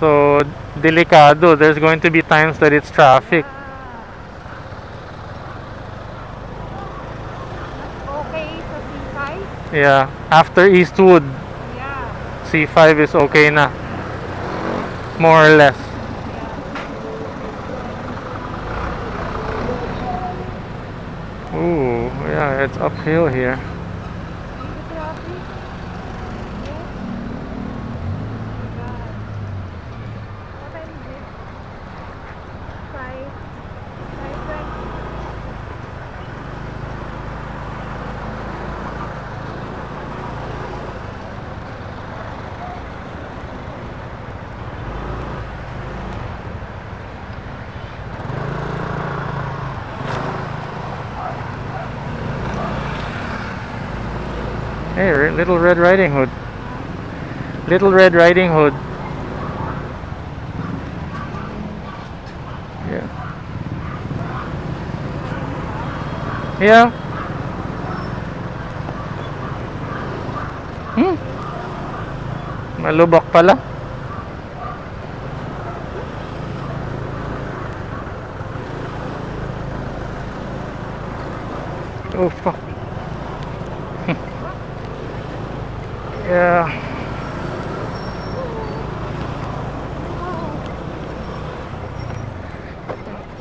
A: So, delikado. There's going to be times that it's traffic.
B: okay sa C5.
A: Yeah, after Eastwood,
B: Yeah.
A: C5 is okay na. More or less. Ooh, yeah, it's uphill here.
B: Is it traffic? Yes. God. What time is it? 5:20.
A: Hey, Little Red Riding Hood. Little Red Riding Hood. Yeah. Yeah. Malubak pala. Oh fuck. Yeah.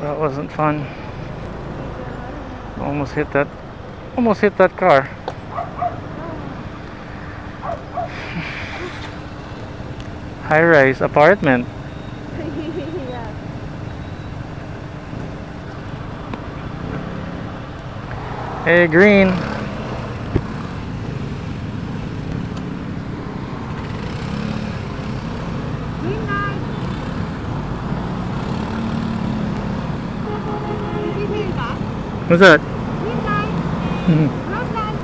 A: That wasn't fun. Almost hit that car. High-rise apartment.
B: Yeah.
A: Hey, green.
B: Green light. Sisingin ka?
A: What's that?
B: Green light.
A: Mhm.
B: Red light.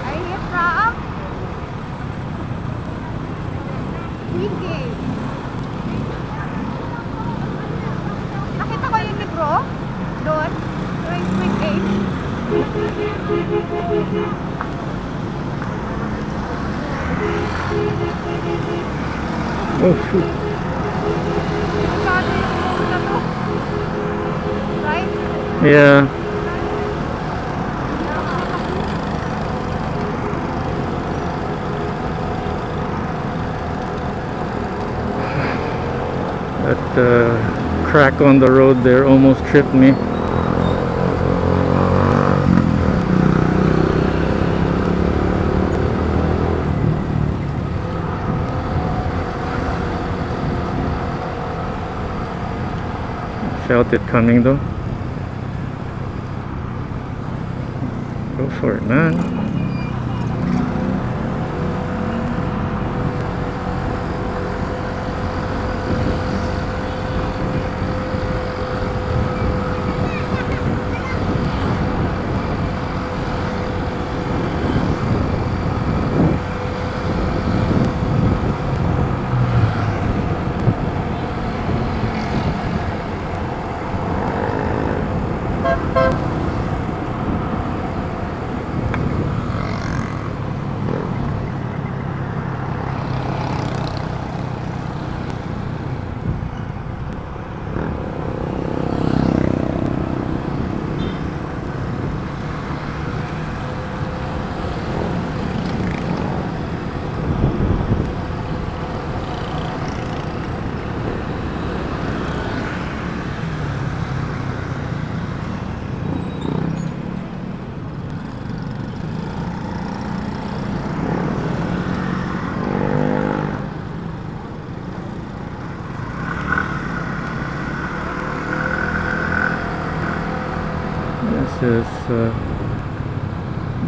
B: I hit from Wingate. Nakita ko yung libro doon. Wingate.
A: Oh shoot.
B: Masyado yung road na to. Right?
A: Yeah. That crack on the road there almost tripped me. Felt it coming though. Go for it, man. This is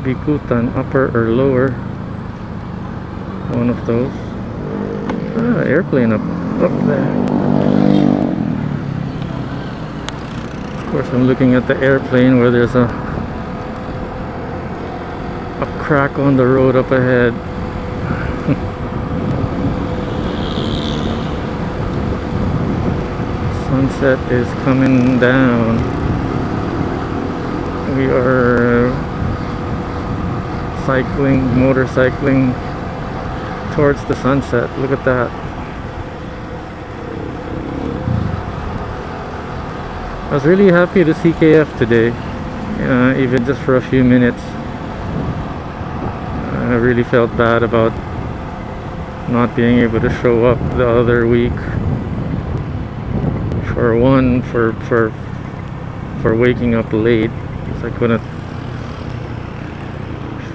A: Bikutan, upper or lower. One of those. Airplane up there. Of course, I'm looking at the airplane where there's a crack on the road up ahead. Sunset is coming down. We are motorcycling towards the sunset. Look at that. I was really happy to see KF today, even just for a few minutes. I really felt bad about not being able to show up the other week. For one, for waking up late, because I couldn't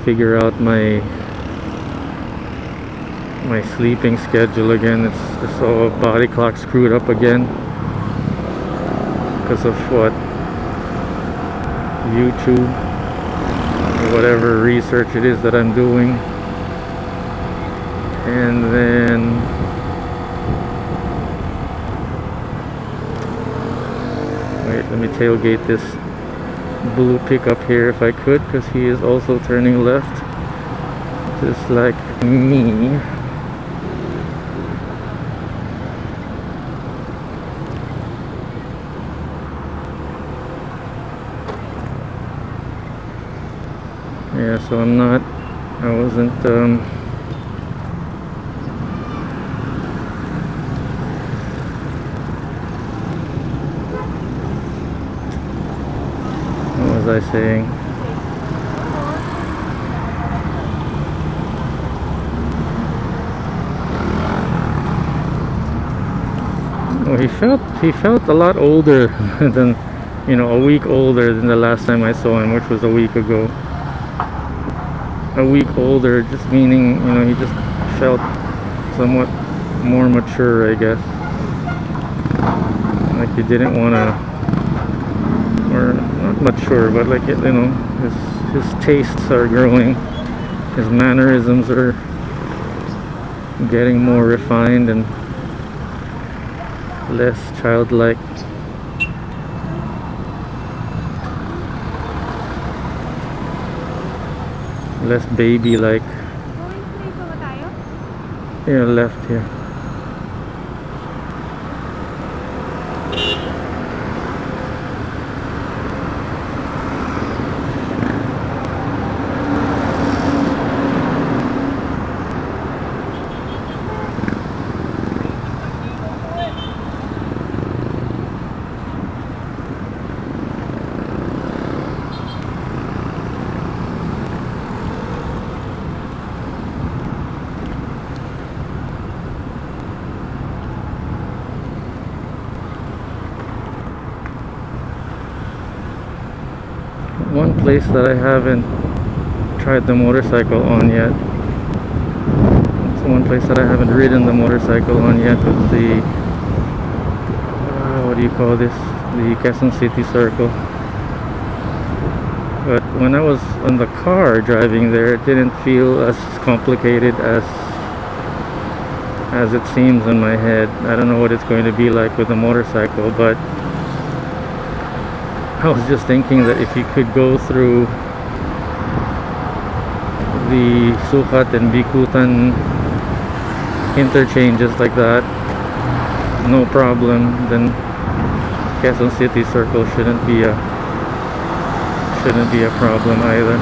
A: figure out my sleeping schedule again. It's just all body clock screwed up again because of what, YouTube or whatever research it is that I'm doing. And then wait, let me tailgate this blue pickup here if I could, because he is also turning left just like me. Yeah, so I wasn't what was I saying? Oh, he felt a lot older than, you know, a week older than the last time I saw him, which was a week ago. A week older, just meaning, you know, he just felt somewhat more mature, I guess. Like he didn't want to, or not mature, but like, you know, his tastes are growing, his mannerisms are getting more refined and less childlike. Less baby-like.
B: Going straight ba tayo?
A: Yeah, left here. One place that I haven't tried the motorcycle on yet. It's one place that I haven't ridden the motorcycle on yet. Is the what do you call this? The Quezon City Circle. But when I was on the car driving there, it didn't feel as complicated as it seems in my head. I don't know what it's going to be like with a motorcycle, but I was just thinking that if you could go through the Sukat and Bikutan interchanges like that, no problem, then Quezon City Circle shouldn't be a problem either.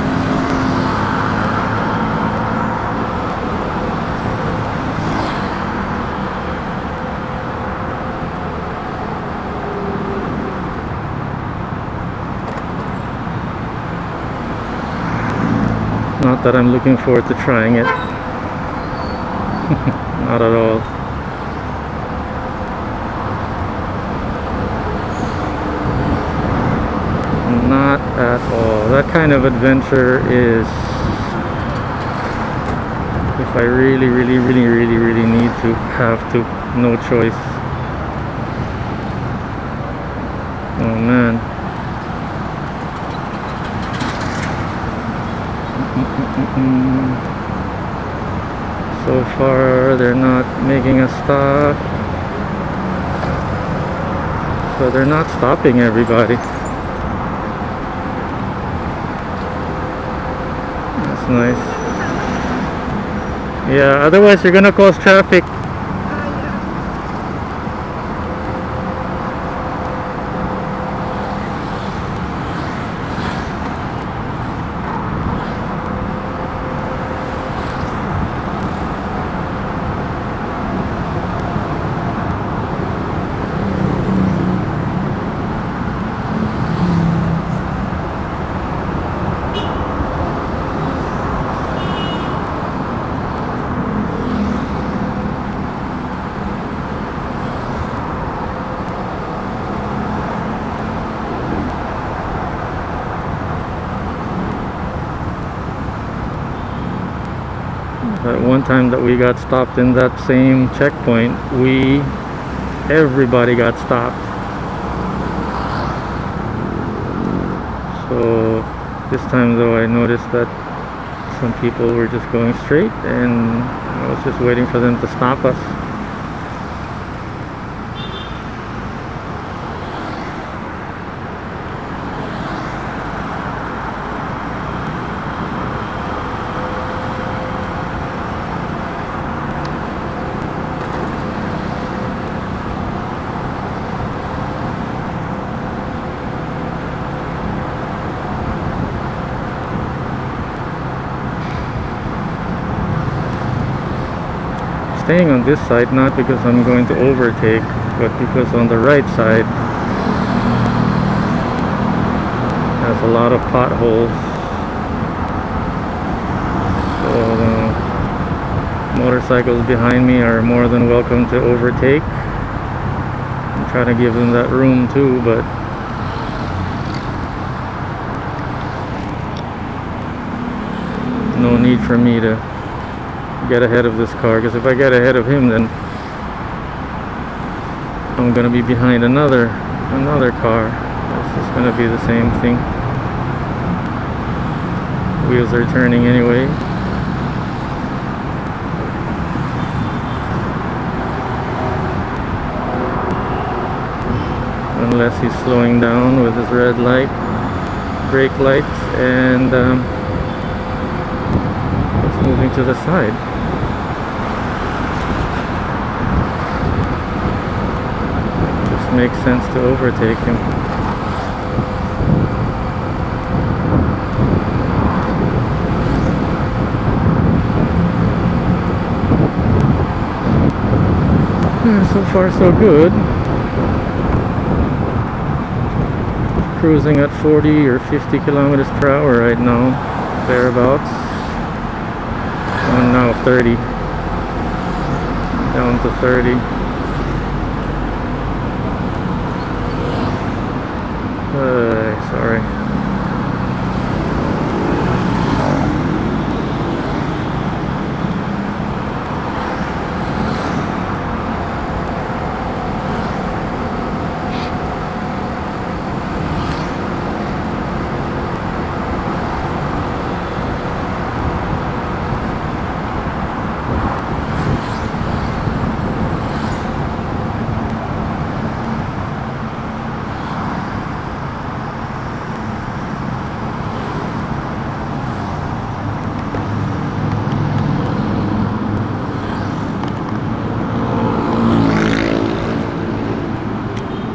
A: Not that I'm looking forward to trying it. Not at all. Not at all. That kind of adventure is if I really need to, have to, no choice. Oh man. So far they're not making a stop, so they're not stopping everybody. That's nice. Yeah, otherwise you're gonna cause traffic. That one time that we got stopped in that same checkpoint, everybody got stopped. So this time though, I noticed that some people were just going straight and I was just waiting for them to stop us. staying on this side, not because I'm going to overtake, but because on the right side has a lot of potholes. So the motorcycles behind me are more than welcome to overtake. I'm trying to give them that room too, but no need for me to get ahead of this car, because if I get ahead of him, then I'm gonna be behind another car. It's just gonna be the same thing. Wheels are turning anyway. Unless he's slowing down with his red light, brake lights, and it's moving to the side. Just makes sense to overtake him. So far so good. Cruising at 40 or 50 kilometers per hour right now, thereabouts. And now 30, down to 30. Sorry.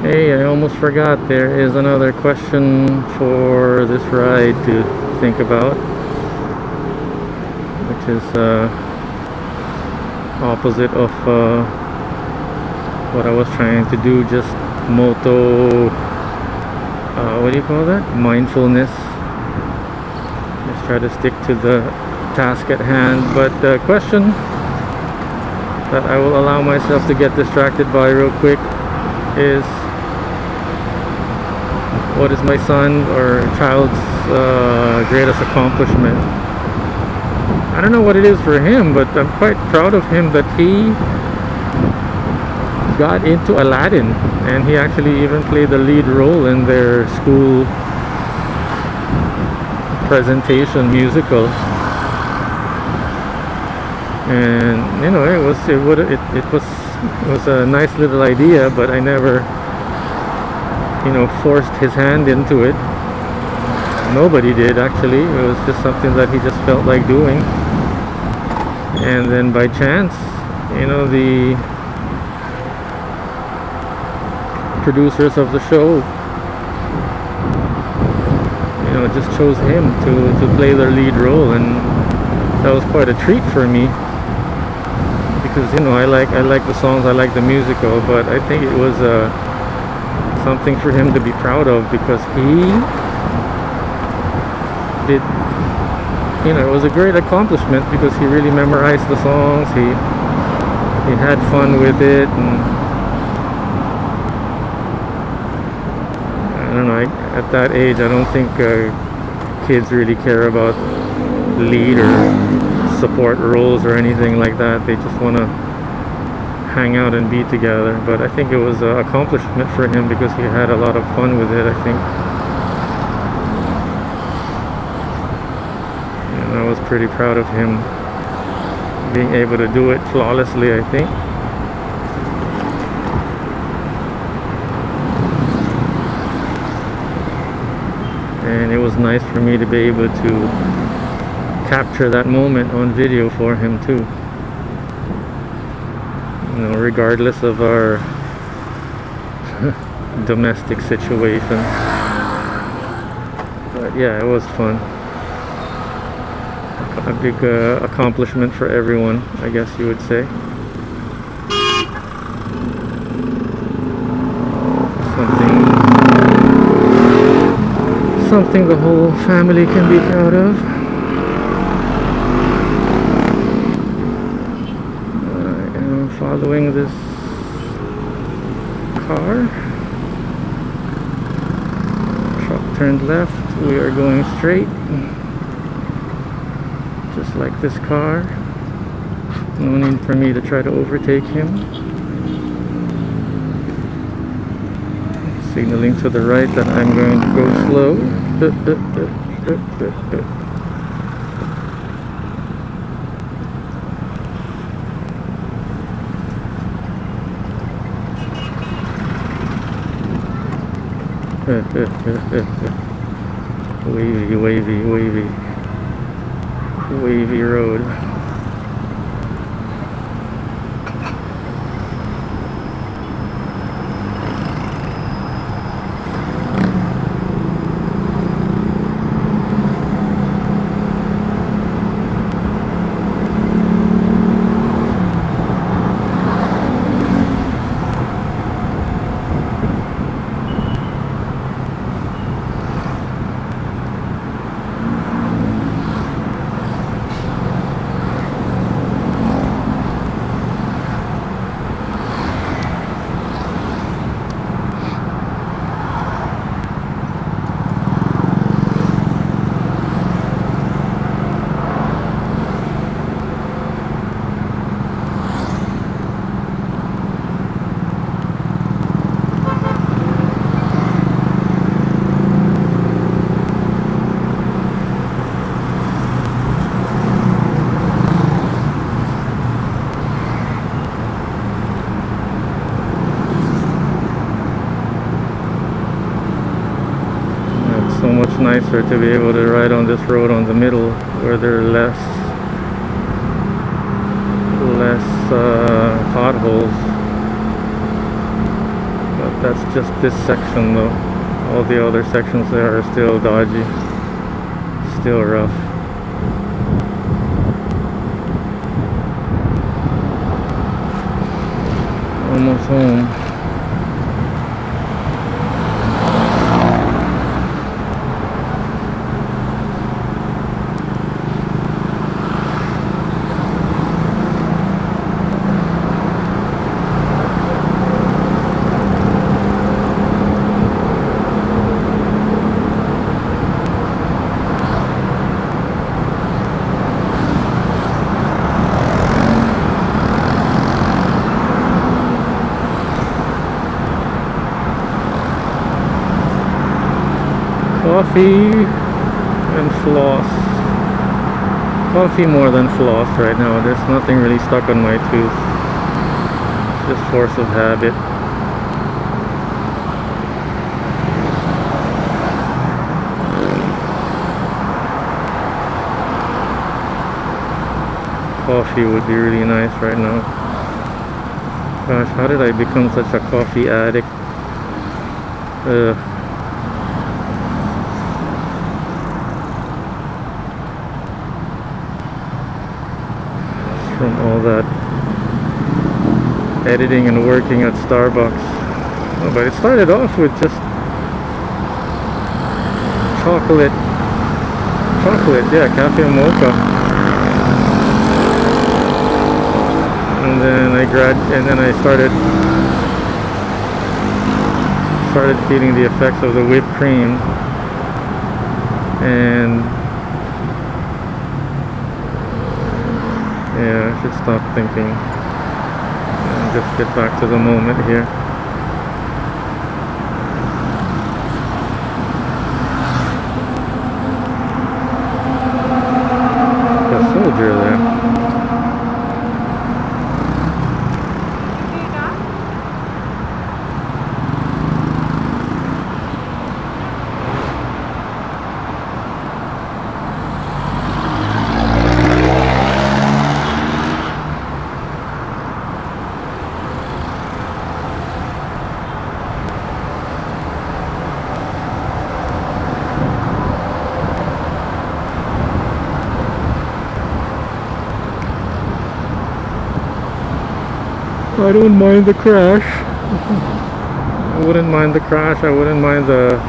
A: Hey, I almost forgot, there is another question for this ride to think about, which is opposite of what I was trying to do, just moto, what do you call that? Mindfulness. Just try to stick to the task at hand. But the question that I will allow myself to get distracted by real quick is, what is my son or child's greatest accomplishment? I don't know what it is for him, but I'm quite proud of him that he got into Aladdin, and he actually even played the lead role in their school presentation musical. And you know, it was a nice little idea, but I never, you know, forced his hand into it. Nobody did, actually. It was just something that he just felt like doing. And then by chance, you know, the producers of the show, you know, just chose him to play their lead role, and that was quite a treat for me, because you know, I like the songs, I like the musical, but I think it was something for him to be proud of, because he did, you know, it was a great accomplishment because he really memorized the songs, he had fun with it, and I don't know, at that age I don't think kids really care about lead or support roles or anything like that. They just want to hang out and be together. But I think it was an accomplishment for him because he had a lot of fun with it, I think. And I was pretty proud of him being able to do it flawlessly, I think. And it was nice for me to be able to capture that moment on video for him too. You know, regardless of our domestic situation. But yeah, it was fun. A big accomplishment for everyone, I guess you would say. something the whole family can be proud of. I am following this car. Truck turned left. We are going straight. Just like this car. No need for me to try to overtake him. Signaling to the right that I'm going to go slow. Wavy, wavy, wavy. Wavy road. So much nicer to be able to ride on this road on the middle where there are less potholes, but that's just this section though. All the other sections there are still dodgy, still rough. Almost home. Coffee and floss. Coffee more than floss right now. There's nothing really stuck on my tooth. Just force of habit. Coffee would be really nice right now. Gosh, how did I become such a coffee addict? From all that editing and working at Starbucks. Oh, but it started off with just chocolate, yeah, cafe mocha. And then I started feeling the effects of the whipped cream, and yeah, I should stop thinking and just get back to the moment here. A soldier there. I don't mind the crash. I wouldn't mind the crash. I wouldn't mind the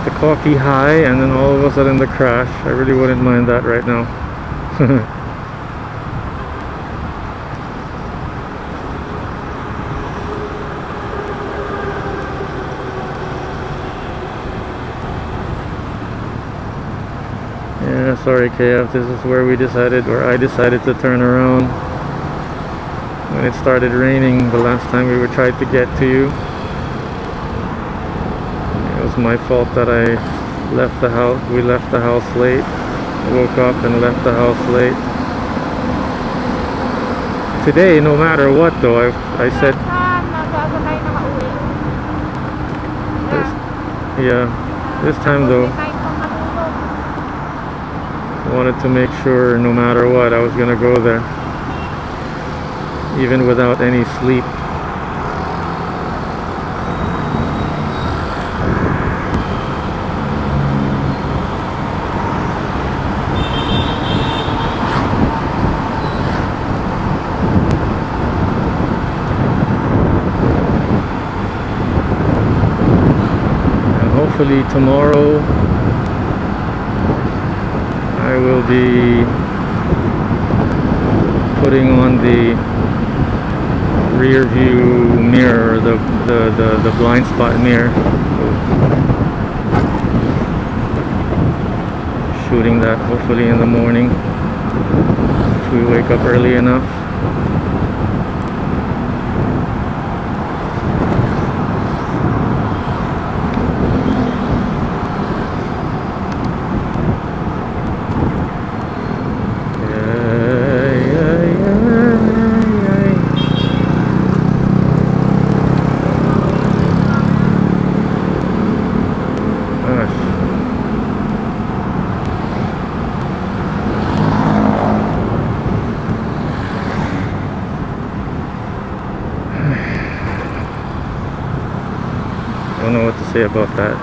A: the coffee high and then all of a sudden the crash. I really wouldn't mind that right now. Yeah, sorry KF, this is where we decided, or I decided to turn around when it started raining the last time we tried to get to you. It was my fault that I left the house. We left the house late. Woke up and left the house late. Today, no matter what though, I said this time though, I wanted to make sure no matter what I was gonna go there, even without any sleep. Hopefully tomorrow I will be putting on the rear view mirror, the blind spot mirror. Shooting that hopefully in the morning if we wake up early enough. I don't know what to say about that.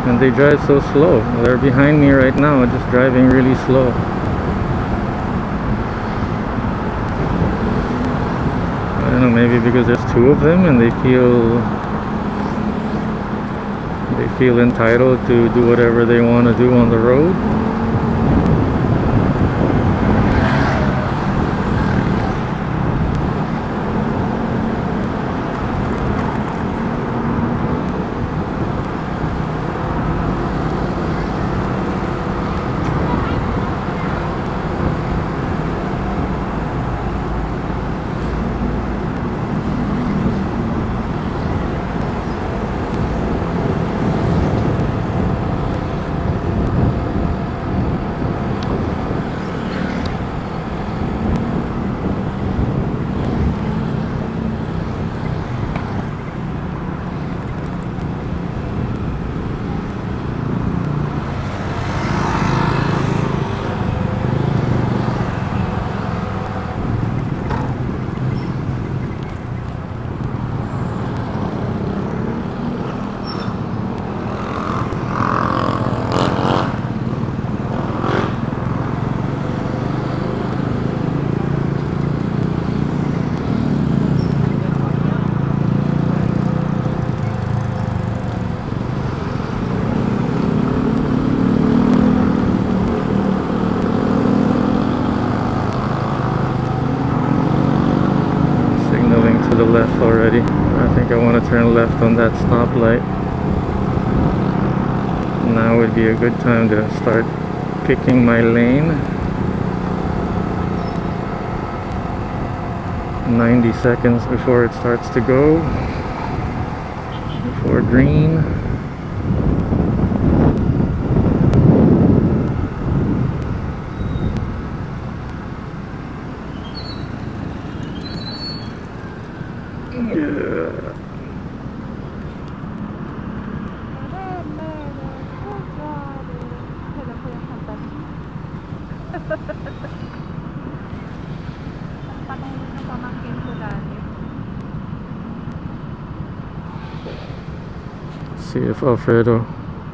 A: And they drive so slow. They're behind me right now, just driving really slow. I don't know, maybe because there's two of them and they feel entitled to do whatever they want to do on the road. The left already. I think I want to turn left on that stoplight. Now would be a good time to start picking my lane. 90 seconds before it starts to go, before green. See if Alfredo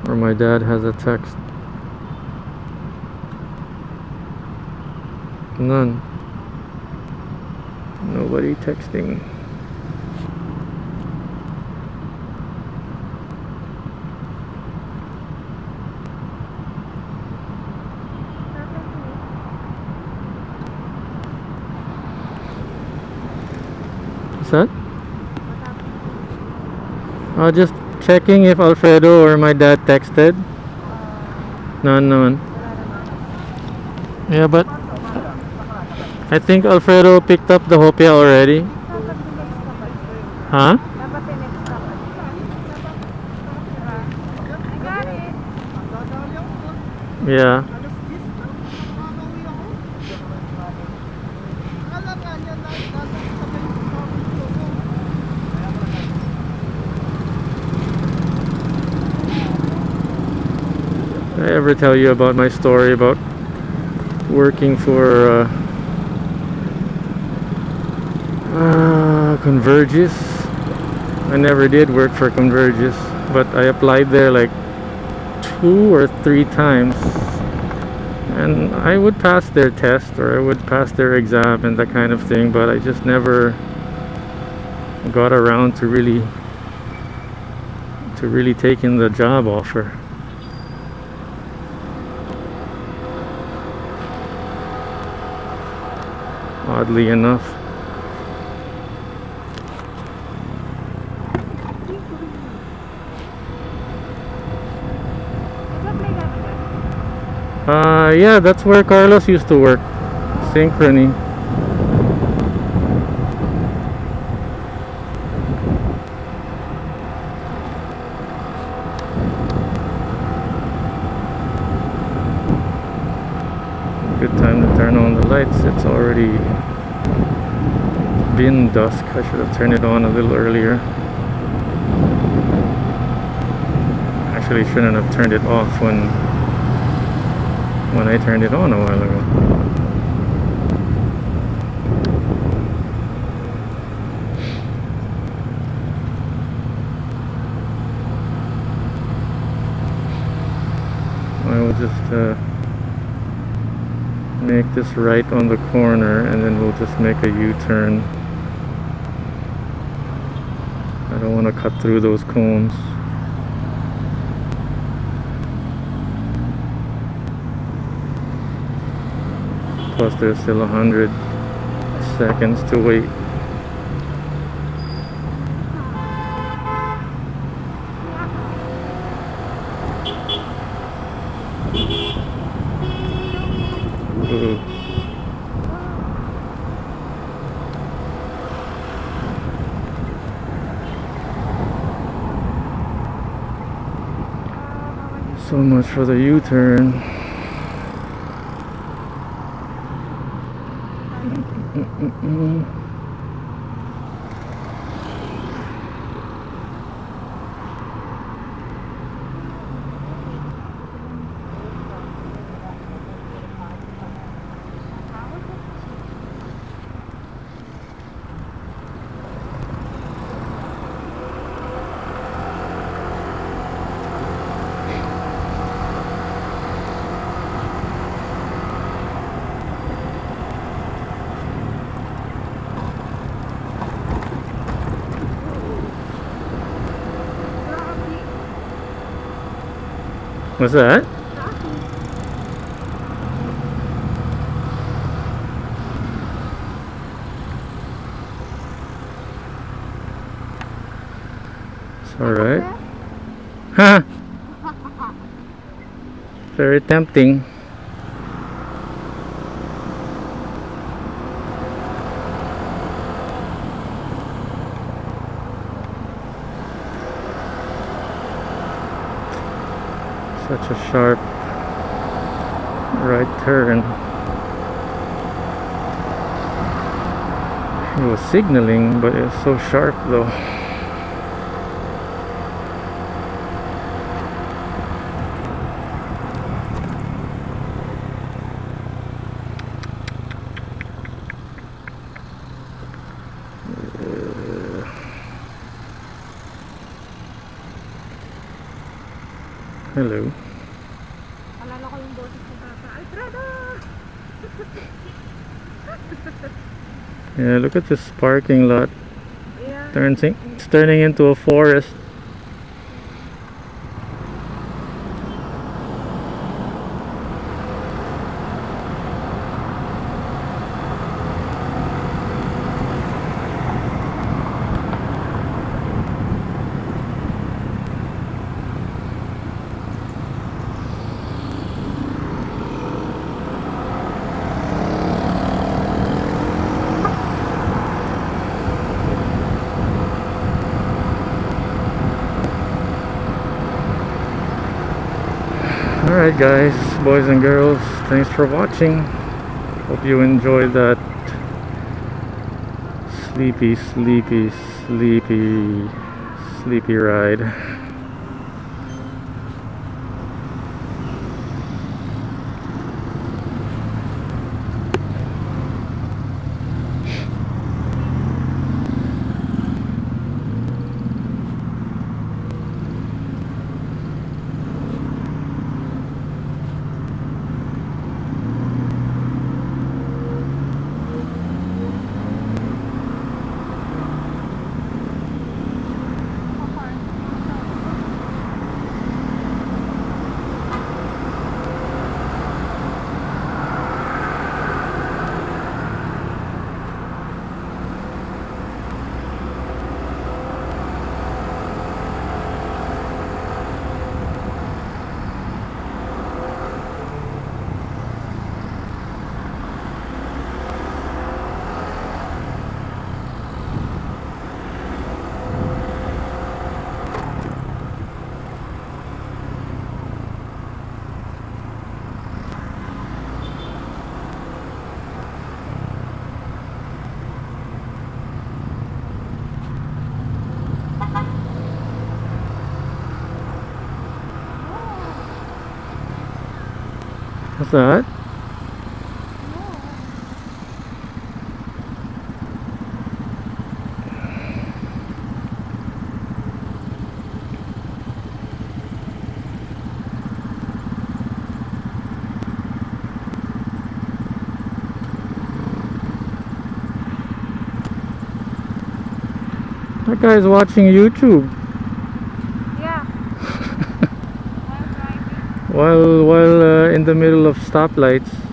A: or my dad has a text. None. Nobody texting. What's that? Just checking if Alfredo or my dad texted. None, none. Yeah, but I think Alfredo picked up the hopia already. Huh? Yeah. Did I ever tell you about my story about working for Convergys? I never did work for Convergys, but I applied there like 2 or 3 times, and I would pass their test or I would pass their exam and that kind of thing, but I just never got around to really taking the job offer. Oddly enough. Yeah, that's where Carlos used to work. Synchrony. Good time to turn on the lights. It's already been dusk. I should have turned it on a little earlier. Actually, shouldn't have turned it off when I turned it on a while ago. I will just make this right on the corner and then we'll just make a U-turn. I don't want to cut through those cones. Plus there's still 100 seconds to wait. Ooh. So much for the U-turn. What's that? It's alright. Ha! Very tempting. Such a sharp right turn. It was signaling, but it was so sharp though. Hello.
B: Alala ko yung boses ng tata. Alfredo!
A: Yeah, look at this parking lot.
B: Yeah.
A: It's turning into a forest. Alright guys, boys and girls, thanks for watching. Hope you enjoyed that sleepy, sleepy, sleepy, sleepy ride. What's that? That guy's watching YouTube
B: Yeah. While driving.
A: while in the middle of stoplights.